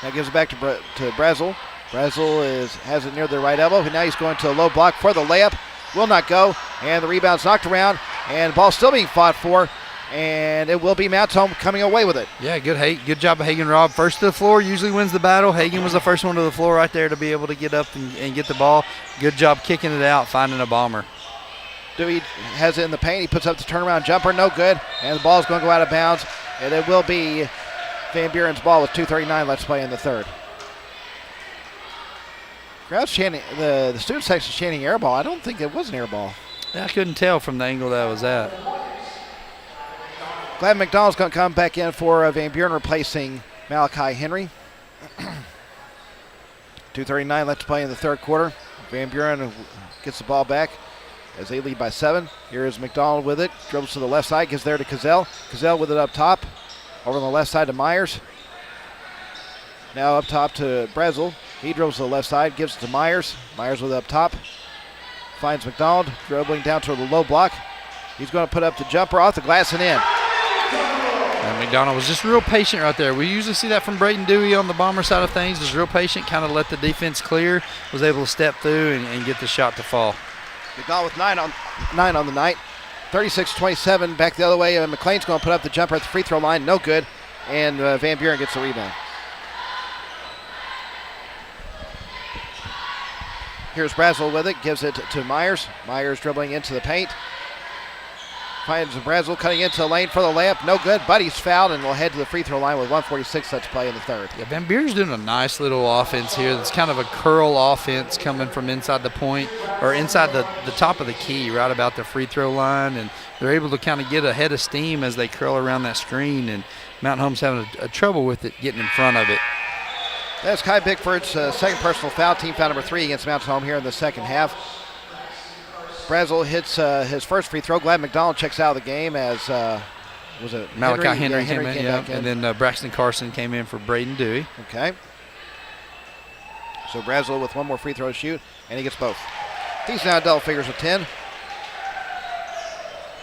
Now gives it back to Breslin. Breslin has it near the right elbow. Now he's going to a low block for the layup. Will not go, and the rebound's knocked around, and the ball still being fought for, and it will be Mountain Home coming away with it. Yeah, good job of Hagen Rob. First to the floor, usually wins the battle. Hagen was the first one to the floor right there to be able to get up and get the ball. Good job kicking it out, finding a bomber. Dewey has it in the paint. He puts up the turnaround jumper, no good, and the ball's going to go out of bounds, and it will be Van Buren's ball with 2:39 left to play in the third. Crowd's chanting, the student section chanting air ball. I don't think it was an air ball. I couldn't tell from the angle that was at. Glad McDonald's going to come back in for Van Buren, replacing Malachi Henry. 2:39 left to play in the third quarter. Van Buren gets the ball back as they lead by 7. Here is McDonald with it. Dribbles to the left side, gives there to Cazell. Cazell with it up top. Over on the left side to Myers. Now up top to Breslin. He dribbles to the left side, gives it to Myers. Myers with it up top. Finds McDonald, dribbling down to the low block. He's going to put up the jumper off the glass and in. And McDonald was just real patient right there. We usually see that from Braden Dewey on the Bomber side of things. Just real patient, kind of let the defense clear. Was able to step through and get the shot to fall. McDonald with 9 on the night. 36-27, back the other way. McLean's going to put up the jumper at the free throw line. No good. And Van Buren gets the rebound. Here's Brazel with it. Gives it to Myers. Myers dribbling into the paint. Finds Brazel cutting into the lane for the layup. No good, but he's fouled and will head to the free throw line with 1:46 left to play in the third. Yeah, Van Buren's doing a nice little offense here. It's kind of a curl offense coming from inside the point or inside the top of the key, right about the free throw line. And they're able to kind of get a head of steam as they curl around that screen. And Mountain Home's having a trouble with it getting in front of it. That's Kai Bickford's second personal foul, team foul number 3 against Mountain Home here in the second half. Brazel hits his first free throw. Glad McDonald checks out of the game as, was it Malachi Henry came in, yeah. And then Braxton Carson came in for Braden Dewey. Okay. So Brazel with one more free throw to shoot, and he gets both. He's now double figures with 10.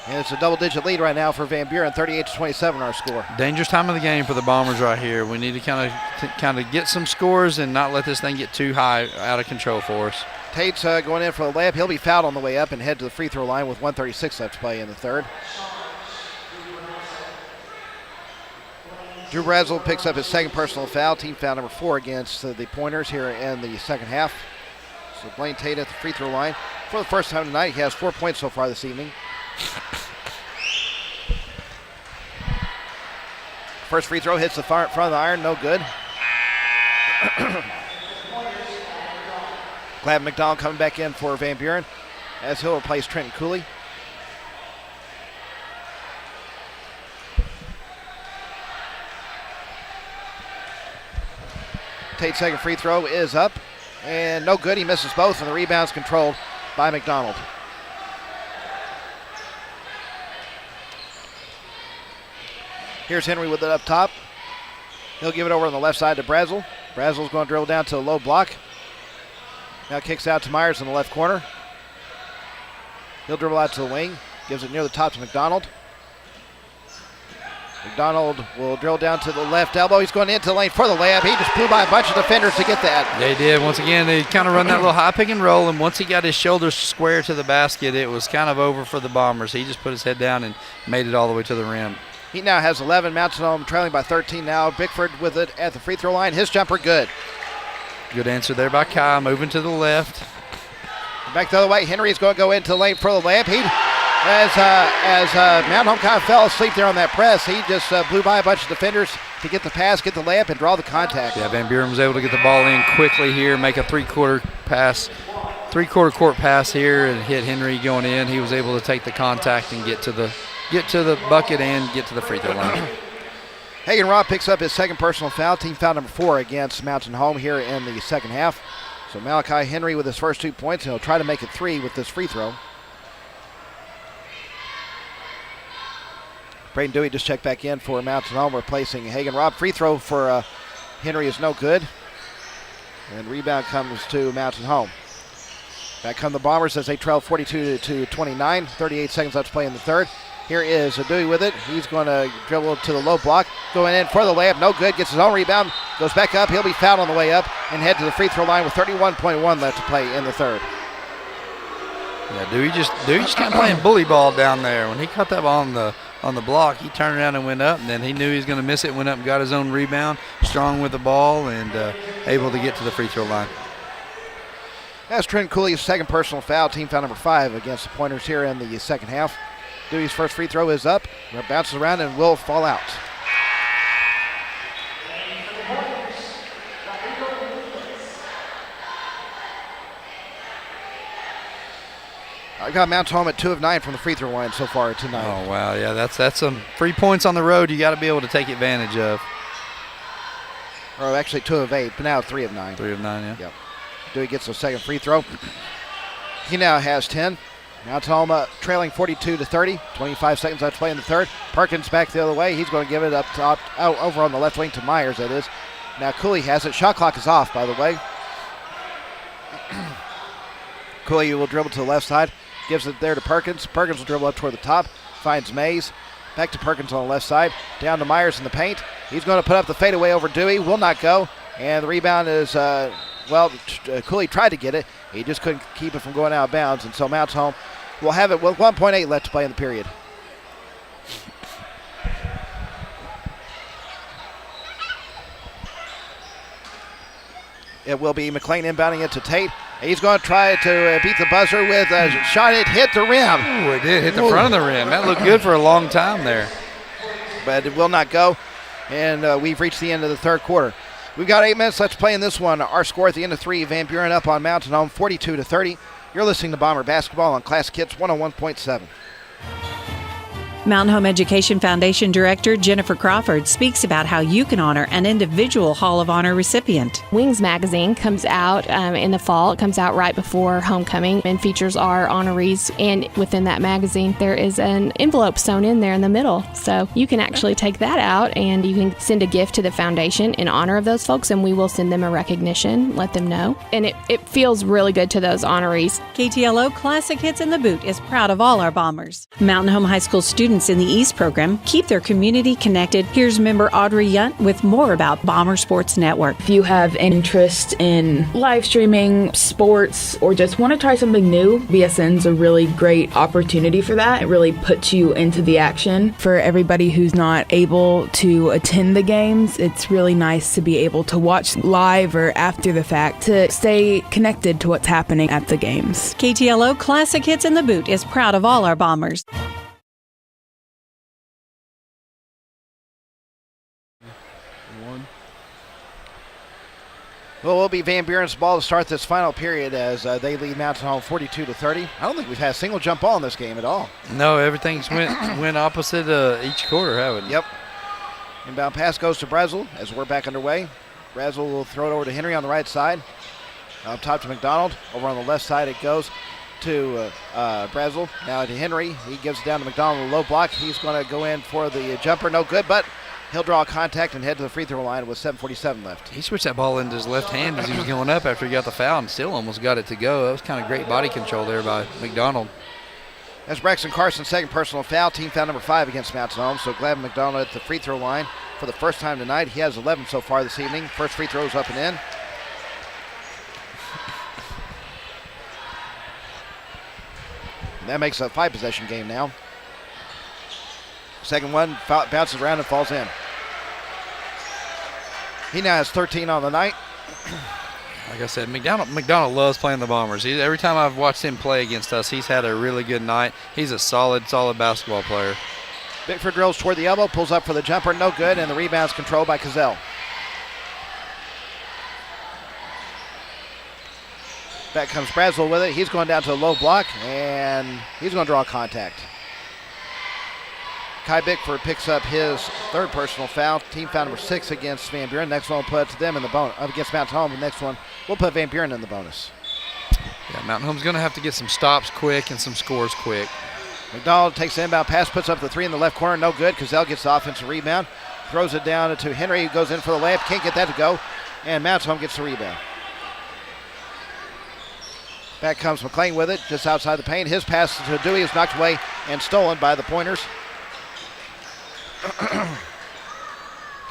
And it's a double-digit lead right now for Van Buren, 38-27 our score. Dangerous time of the game for the Bombers right here. We need to kind of get some scores and not let this thing get too high out of control for us. Tate's going in for the layup. He'll be fouled on the way up and head to the free throw line with 1:36 left to play in the third. Drew Brazel picks up his second personal foul, team foul number 4 against the Pointers here in the second half. So Blaine Tate at the free throw line. For the first time tonight, he has 4 points so far this evening. First free throw hits the front of the iron, no good. Glad McDonald coming back in for Van Buren as he'll replace Trenton Cooley. Tate's second free throw is up and no good. He misses both, and the rebound's controlled by McDonald. Here's Henry with it up top. He'll give it over on the left side to Brazel. Brazel's going to dribble down to the low block. Now kicks out to Myers in the left corner. He'll dribble out to the wing. Gives it near the top to McDonald. McDonald will drill down to the left elbow. He's going into the lane for the layup. He just blew by a bunch of defenders to get that. They did. Once again, they kind of run that little high pick and roll, and once he got his shoulders square to the basket, it was kind of over for the Bombers. He just put his head down and made it all the way to the rim. He now has 11. Mountain Home trailing by 13 now. Bickford with it at the free throw line. His jumper good. Good answer there by Kai, moving to the left. Back the other way. Henry's going to go into the lane for the layup. As Mountain Home kind of fell asleep there on that press, he just blew by a bunch of defenders to get the pass, get the layup, and draw the contact. Yeah, Van Buren was able to get the ball in quickly here, make a three-quarter court pass here, and hit Henry going in. He was able to take the contact and get to the bucket and get to the free throw line. Hagen Robb picks up his second personal foul, team foul number 4 against Mountain Home here in the second half. So Malachi Henry with his first 2 points, and he'll try to make it 3 with this free throw. Braden Dewey just checked back in for Mountain Home, replacing Hagen Robb. Free throw for Henry is no good. And rebound comes to Mountain Home. Back come the Bombers as they trail 42-29. 38 seconds left to play in the third. Here is Dewey with it. He's going to dribble to the low block. Going in for the layup. No good. Gets his own rebound. Goes back up. He'll be fouled on the way up and head to the free throw line with 31.1 left to play in the third. Yeah, Dewey just kind of playing bully ball down there. When he caught that ball on the block, he turned around and went up, and then he knew he was going to miss it, went up and got his own rebound, strong with the ball, and able to get to the free throw line. That's Trent Cooley's second personal foul, team foul number 5 against the Pointers here in the second half. Dewey's first free throw is up, bounces around and will fall out. I got Mountain Home at 2 of 9 from the free throw line so far tonight. Oh, wow. Yeah, that's some 3 points on the road you got to be able to take advantage of. Or actually 2 of 8, but now 3 of 9. 3 of 9, yeah. Yep. Dewey gets the second free throw. He now has 10. Mountain Home trailing 42-30. 25 seconds left to play in the third. Perkins back the other way. He's going to give it up top, over on the left wing to Myers, that is. Now Cooley has it. Shot clock is off, by the way. Cooley will dribble to the left side. Gives it there to Perkins. Perkins will dribble up toward the top. Finds Mays. Back to Perkins on the left side. Down to Myers in the paint. He's going to put up the fadeaway over Dewey. Will not go. And the rebound is, Cooley tried to get it. He just couldn't keep it from going out of bounds. And so Mountain Home will have it with 1.8 left to play in the period. It will be McLean inbounding it to Tate. He's going to try to beat the buzzer with a shot. It hit the rim. Ooh, it did hit the front of the rim. That looked good for a long time there. But it will not go. And we've reached the end of the third quarter. We've got 8 minutes left to play in this one. Our score at the end of 3, Van Buren up on Mountain Home 42-30. You're listening to Bomber Basketball on Classic Hits 101.7. Mountain Home Education Foundation Director Jennifer Crawford speaks about how you can honor an individual Hall of Honor recipient. Wings magazine comes out in the fall. It comes out right before homecoming and features our honorees. And within that magazine, there is an envelope sewn in there in the middle. So you can actually take that out and you can send a gift to the foundation in honor of those folks, and we will send them a recognition, let them know. And it feels really good to those honorees. KTLO Classic Hits in the Boot is proud of all our Bombers. Mountain Home High School students students in the East program keep their community connected. Here's member Audrey Yunt with more about Bomber Sports Network. If you have interest in live streaming, sports, or just want to try something new, BSN's a really great opportunity for that. It really puts you into the action. For everybody who's not able to attend the games, it's really nice to be able to watch live or after the fact to stay connected to what's happening at the games. KTLO Classic Hits in the Boot is proud of all our Bombers. Well, it will be Van Buren's ball to start this final period as they lead Mountain Home 42-30. I don't think we've had a single jump ball in this game at all. No, everything's went opposite each quarter, haven't it? Yep. Inbound pass goes to Brezel as we're back underway. Brezel will throw it over to Henry on the right side. Up top to McDonald. Over on the left side it goes to Brezel. Now to Henry. He gives it down to McDonald with a low block. He's going to go in for the jumper. No good, but he'll draw contact and head to the free throw line with 7:47 left. He switched that ball into his left hand as he was going up after he got the foul and still almost got it to go. That was kind of great body control there by McDonald. That's Braxton Carson's second personal foul, team foul number 5 against Mountain Home. So glad McDonald at the free throw line for the first time tonight. He has 11 so far this evening. First free throw is up and in. And that makes a 5-possession game now. Second one bounces around and falls in. He now has 13 on the night. Like I said, McDonald loves playing the Bombers. Every time I've watched him play against us, he's had a really good night. He's a solid basketball player. Bickford drills toward the elbow, pulls up for the jumper, no good, and the rebound's controlled by Cazell. Back comes Brazel with it. He's going down to a low block, and he's going to draw contact. Kai Bickford picks up his third personal foul, team foul number 6 against Van Buren. Next one will put them in the bonus against Mountain Home. The next one will put Van Buren in the bonus. Yeah, Mountain Home's going to have to get some stops quick and some scores quick. McDonald takes the inbound pass, puts up the 3 in the left corner, no good. Cazell gets the offensive rebound, throws it down to Henry, who goes in for the layup, can't get that to go, and Mountain Home gets the rebound. Back comes McLean with it, just outside the paint. His pass to Dewey is knocked away and stolen by the Pointers.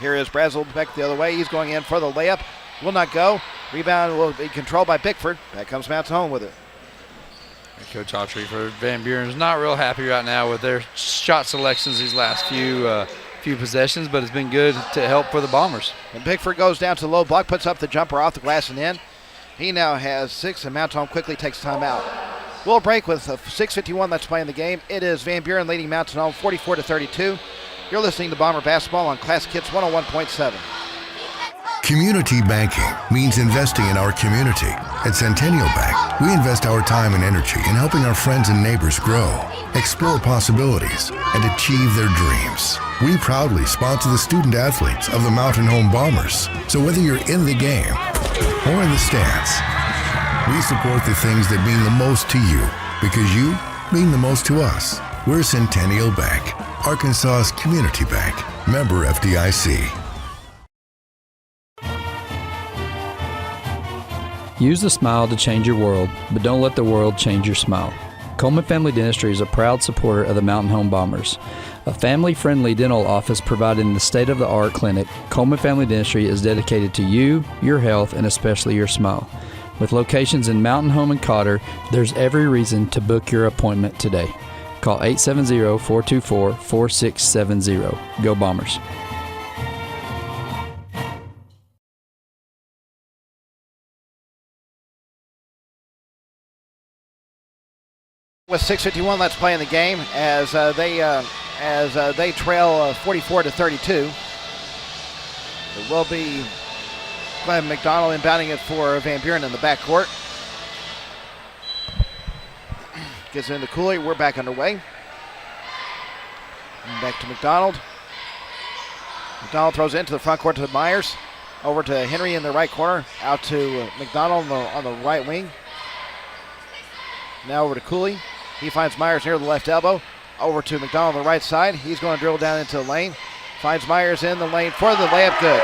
Here is Brazel back the other way. He's going in for the layup. Will not go. Rebound will be controlled by Bickford. Back comes Mountain Home with it. Coach Autry for Van Buren is not real happy right now with their shot selections these last few possessions, but it's been good to help for the Bombers. And Bickford goes down to the low block, puts up the jumper off the glass and in. He now has 6, and Mountain Home quickly takes time out. We'll break with 6:51 left to play in the game. It is Van Buren leading Mountain Home 44-32. You're listening to Bomber Basketball on Classic Hits 101.7. Community banking means investing in our community. At Centennial Bank, we invest our time and energy in helping our friends and neighbors grow, explore possibilities, and achieve their dreams. We proudly sponsor the student athletes of the Mountain Home Bombers. So whether you're in the game or in the stands, we support the things that mean the most to you because you mean the most to us. We're Centennial Bank, Arkansas's community bank. Member FDIC. Use the smile to change your world, but don't let the world change your smile. Coleman Family Dentistry is a proud supporter of the Mountain Home Bombers. A family-friendly dental office providing the state-of-the-art clinic, Coleman Family Dentistry is dedicated to you, your health, and especially your smile. With locations in Mountain Home and Cotter, there's every reason to book your appointment today. Call 870-424-4670. Go Bombers. With 6:51 left to play in the game as they trail 44-32. It will be Glenn McDonald inbounding it for Van Buren in the backcourt. Gets it into Cooley. We're back underway. And back to McDonald. McDonald throws it into the front court to Myers. Over to Henry in the right corner. Out to McDonald on the right wing. Now over to Cooley. He finds Myers near the left elbow. Over to McDonald on the right side. He's going to drill down into the lane. Finds Myers in the lane for the layup. Good.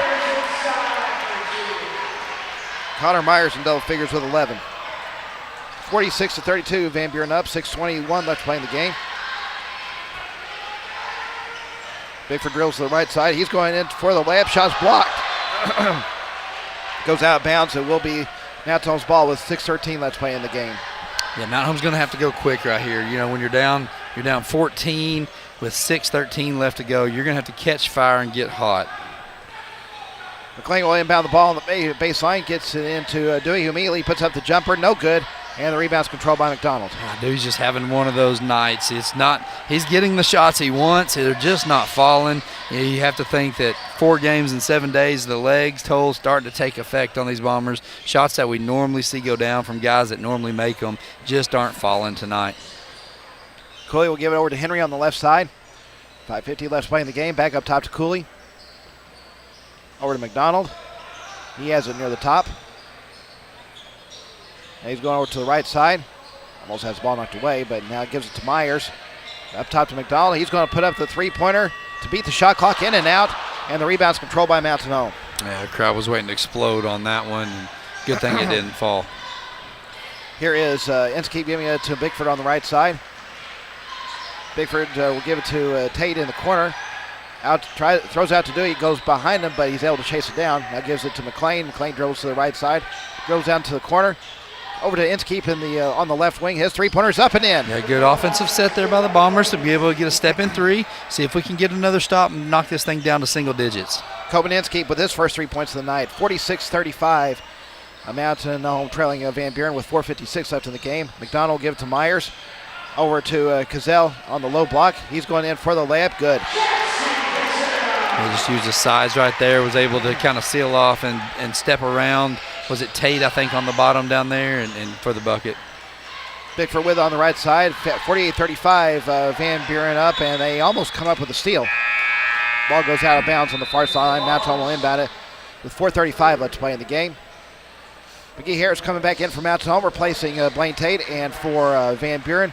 Connor Myers in double figures with 11. 46-32, Van Buren up. 6:21 left to play in the game. Bigford drills to the right side. He's going in for the layup. Shot's blocked. Goes out of bounds. It will be Mount Home's ball with 6:13 left play in the game. Yeah, Mount Home's going to have to go quick right here. You know, when you're down 14 with 6:13 left to go, you're going to have to catch fire and get hot. McLean will inbound the ball on the baseline, gets it into Dewey, who immediately puts up the jumper. No good. And the rebound's controlled by McDonald. Dewey's just having one of those nights. He's getting the shots he wants. They're just not falling. You have to think that 4 games in 7 days, the legs toll starting to take effect on these Bombers. Shots that we normally see go down from guys that normally make them just aren't falling tonight. Cooley will give it over to Henry on the left side. 5:50 left play in the game. Back up top to Cooley. Over to McDonald. He has it near the top. And he's going over to the right side. Almost has the ball knocked away, but now gives it to Myers. Up top to McDonald. He's going to put up the three-pointer to beat the shot clock, in and out. And the rebound's controlled by Mountain Home. Yeah, the crowd was waiting to explode on that one. Good thing it didn't fall. Here is Inskeep giving it to Bickford on the right side. Bickford will give it to Tate in the corner. Throws out to Dewey. Goes behind him, but he's able to chase it down. Now gives it to McLean. McLean dribbles to the right side. Dribbles down to the corner. Over to Inskeep on the left wing. His three-pointer's up and in. Yeah, good offensive set there by the Bombers to be able to get a step-in three. See if we can get another stop and knock this thing down to single digits. Coben Inskeep with his first 3 points of the night. 46-35. Mountain Home trailing Van Buren with 4:56 left in the game. McDonald will give it to Myers. Over to Cazell on the low block. He's going in for the layup. Good. He just used his size right there, was able to kind of seal off and step around. Was it Tate, I think, on the bottom down there and for the bucket. Bickford with on the right side. 48-35, Van Buren up, and they almost come up with a steal. Ball goes out of bounds on the far sideline. Mountain will inbound it with 4:35 left to play in the game. McGee Harris coming back in for Mountain Home, replacing Blaine Tate, and for Van Buren,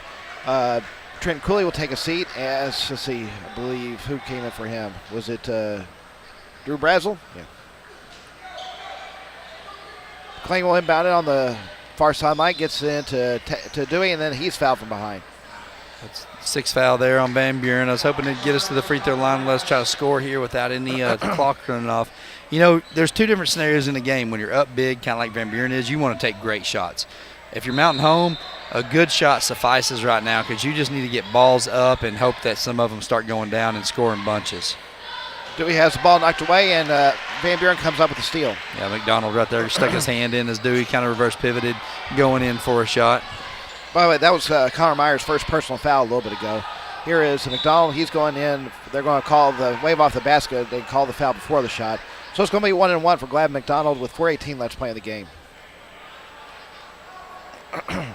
Trent Cooley will take a seat as, let's see, I believe, who came in for him? Was it Drew Brazel? Yeah. McLean will inbound it on the far sideline, gets it to Dewey, and then he's fouled from behind. That's 6th foul there on Van Buren. I was hoping to get us to the free throw line and let's try to score here without any clock running off. You know, there's 2 different scenarios in the game. When you're up big, kind of like Van Buren is, you want to take great shots. If you're Mountain Home, a good shot suffices right now because you just need to get balls up and hope that some of them start going down and scoring bunches. Dewey has the ball knocked away, and Van Buren comes up with a steal. Yeah, McDonald right there stuck his hand in as Dewey kind of reverse pivoted, going in for a shot. By the way, that was Connor Myers' first personal foul a little bit ago. Here is McDonald. He's going in. They're going to call the wave off the basket. They call the foul before the shot. So it's going to be 1-1 for Glad McDonald with 4:18 left to play in the game. The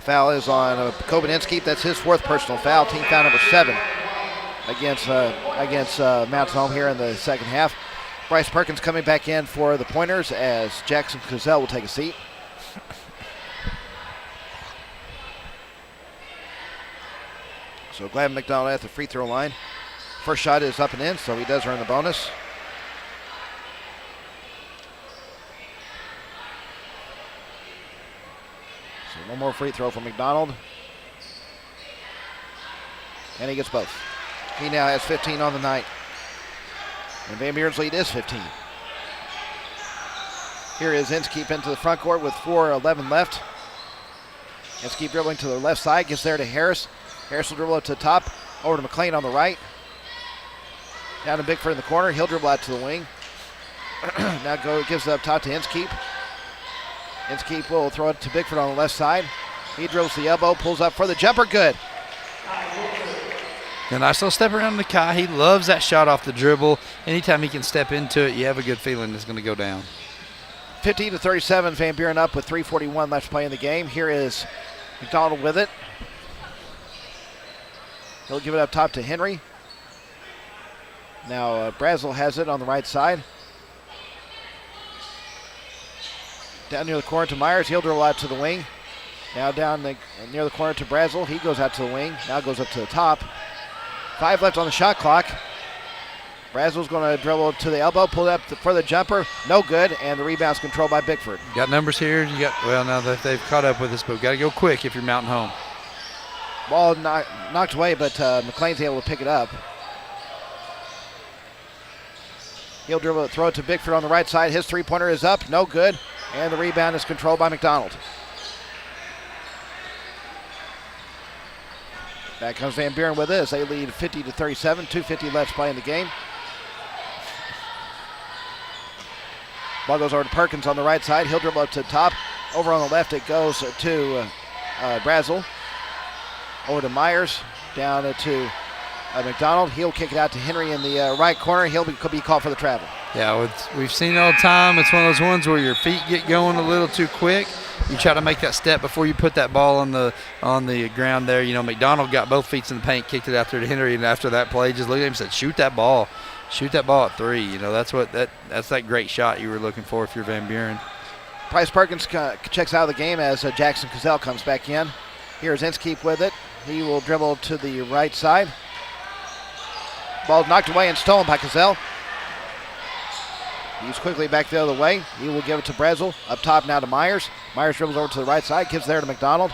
foul is on Coben Inskeep. That's his 4th personal foul. Team foul number 7 against Mountain Home here in the second half. Bryce Perkins coming back in for the Pointers as Jackson Cazell will take a seat. So Glad McDonald at the free throw line. First shot is up and in, so he does earn the bonus. So one more free throw for McDonald. And he gets both. He now has 15 on the night. And Van Buren's lead is 15. Here is Inskeep into the front court with 4:11 left. Inskeep dribbling to the left side, gets there to Harris. Harris will dribble it to the top, over to McLean on the right. Down to Bickford in the corner. He'll dribble out to the wing. Now gives it up top to Inskeep. Inskeep will throw it to Bickford on the left side. He dribbles the elbow, pulls up for the jumper. Good. A nice little step around the Kai. He loves that shot off the dribble. Anytime he can step into it, you have a good feeling it's going to go down. 15-37, Van Buren up with 3:41 left to play in the game. Here is McDonald with it. He'll give it up top to Henry. Now Brazel has it on the right side. Down near the corner to Myers. He'll dribble out to the wing. Now down near the corner to Brazel. He goes out to the wing. Now goes up to the top. 5 left on the shot clock. Brazel's going to dribble to the elbow, pull it up for the jumper. No good, and the rebound's controlled by Bickford. Got numbers here. Well, now that they've caught up with us, but we've got to go quick if you're Mountain Home. Ball knocked away, but McLean's able to pick it up. He'll dribble it, throw it to Bickford on the right side. His three-pointer is up, no good, and the rebound is controlled by McDonald. Back comes Van Buren with this. They lead 50-37, 2:50 left to play in the game. Ball goes over to Perkins on the right side. He'll dribble up to the top. Over on the left, it goes to Brazel. Over to Myers, down to McDonald. He'll kick it out to Henry in the right corner. Could be called for the travel. Yeah, we've seen it all the time. It's one of those ones where your feet get going a little too quick. You try to make that step before you put that ball on the ground there. You know, McDonald got both feet in the paint, kicked it out there to Henry, and after that play, just looked at him and said, "Shoot that ball. Shoot that ball at three." You know, that's that great shot you were looking for if you're Van Buren. Bryce Perkins checks out of the game as Jackson Cazell comes back in. Here's Inskeep with it. He will dribble to the right side. Ball knocked away and stolen by Cazell. He's quickly back the other way. He will give it to Brazel. Up top now to Myers. Myers dribbles over to the right side, gives there to McDonald.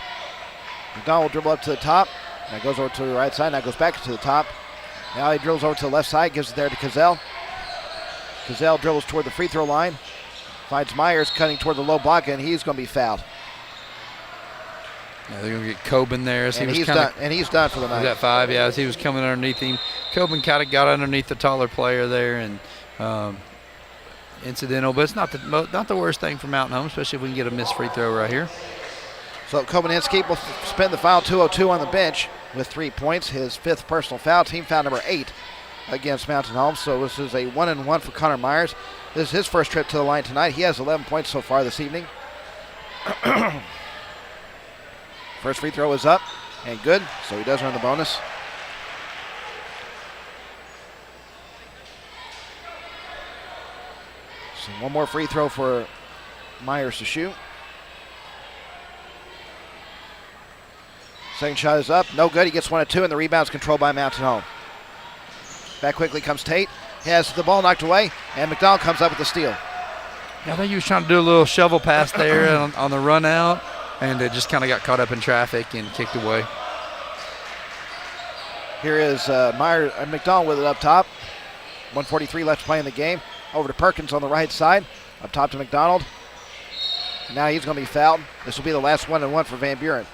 McDonald will dribble up to the top. Now goes over to the right side, now goes back to the top. Now he dribbles over to the left side, gives it there to Cazell. Cazell dribbles toward the free throw line. Finds Myers cutting toward the low block, and he's going to be fouled. Yeah, they're going to get Coben there. And he's done for the night. He's at 5, yeah, as he was coming underneath him. Coben kind of got underneath the taller player there, and incidental, but it's not the worst thing for Mountain Home, especially if we can get a missed free throw right here. So Coben Inskeep will spend the foul, 2:02 on the bench with 3 points, his 5th personal foul, team foul number 8 against Mountain Home. So this is a 1-and-1 for Connor Myers. This is his first trip to the line tonight. He has 11 points so far this evening. First free throw is up and good, so he does earn the bonus. So one more free throw for Myers to shoot. Second shot is up, no good. He gets 1 of 2, and the rebound's controlled by Mountain Home. Back quickly comes Tate. He has the ball knocked away, and McDonald comes up with the steal. Yeah, I think he was trying to do a little shovel pass there on the run out, and it just kind of got caught up in traffic and kicked away. Here is McDonald with it up top. 1:43 left to play in the game. Over to Perkins on the right side. Up top to McDonald. Now he's going to be fouled. This will be the last 1-and-1 for Van Buren.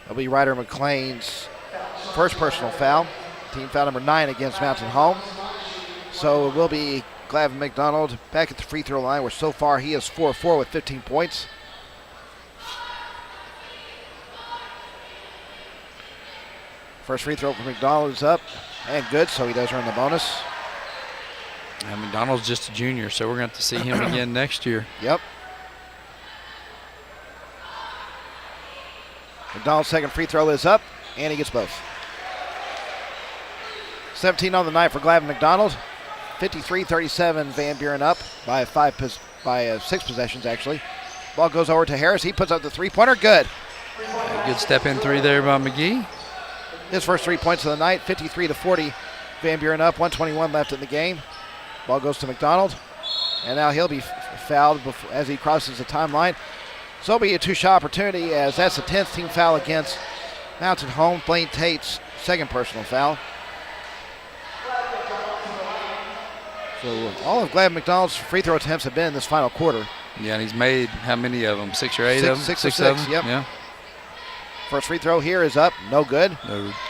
That'll be Ryder McLean's first personal foul. Team foul number 9 against Mountain Home. So it will be Glavin McDonald back at the free throw line, where so far he is 4-4 with 15 points. First free throw for McDonald is up and good, so he does earn the bonus. And McDonald's just a junior, so we're going to have to see him again next year. Yep. McDonald's second free throw is up, and he gets both. 17 on the night for Glavin McDonald. 53-37, Van Buren up by 6 possessions, actually. Ball goes over to Harris. He puts up the three-pointer. Good. Good step-in three there by McGee. His first 3 points of the night, 53-40. Van Buren up, 1:21 left in the game. Ball goes to McDonald, and now he'll be fouled as he crosses the timeline. So it'll be a 2-shot opportunity, as that's the 10th team foul against Mountain Home. Blaine Tate's second personal foul. So all of Glavin McDonald's free throw attempts have been in this final quarter. Yeah, and he's made how many of them? 6 or 8 of them? 6 or 6, yep. Yeah. First free throw here is up, no good.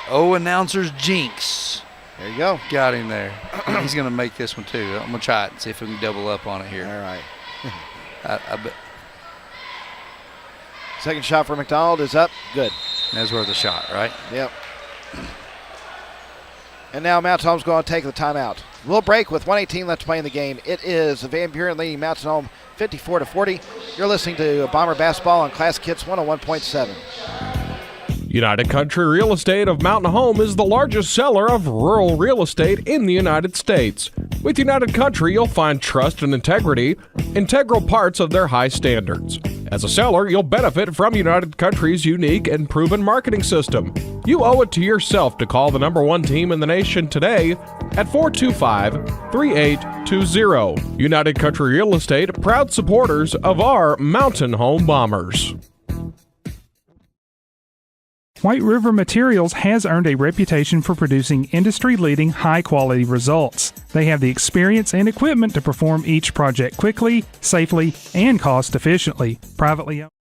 Announcer's jinx. There you go. Got him there. He's going to make this one too. I'm going to try it and see if we can double up on it here. All right. I bet. Second shot for McDonald is up, good. That's worth a shot, right? Yep. And now Mountain Home's going to take the timeout. We'll break with 1:18 left to play in the game. It is Van Buren leading Mountain Home 54-40. You're listening to Bomber Basketball on Classic Hits 101.7. United Country Real Estate of Mountain Home is the largest seller of rural real estate in the United States. With United Country, you'll find trust and integrity, integral parts of their high standards. As a seller, you'll benefit from United Country's unique and proven marketing system. You owe it to yourself to call the #1 team in the nation today at 425-3820. United Country Real Estate, proud supporters of our Mountain Home Bombers. White River Materials has earned a reputation for producing industry-leading high-quality results. They have the experience and equipment to perform each project quickly, safely, and cost-efficiently. Privately owned.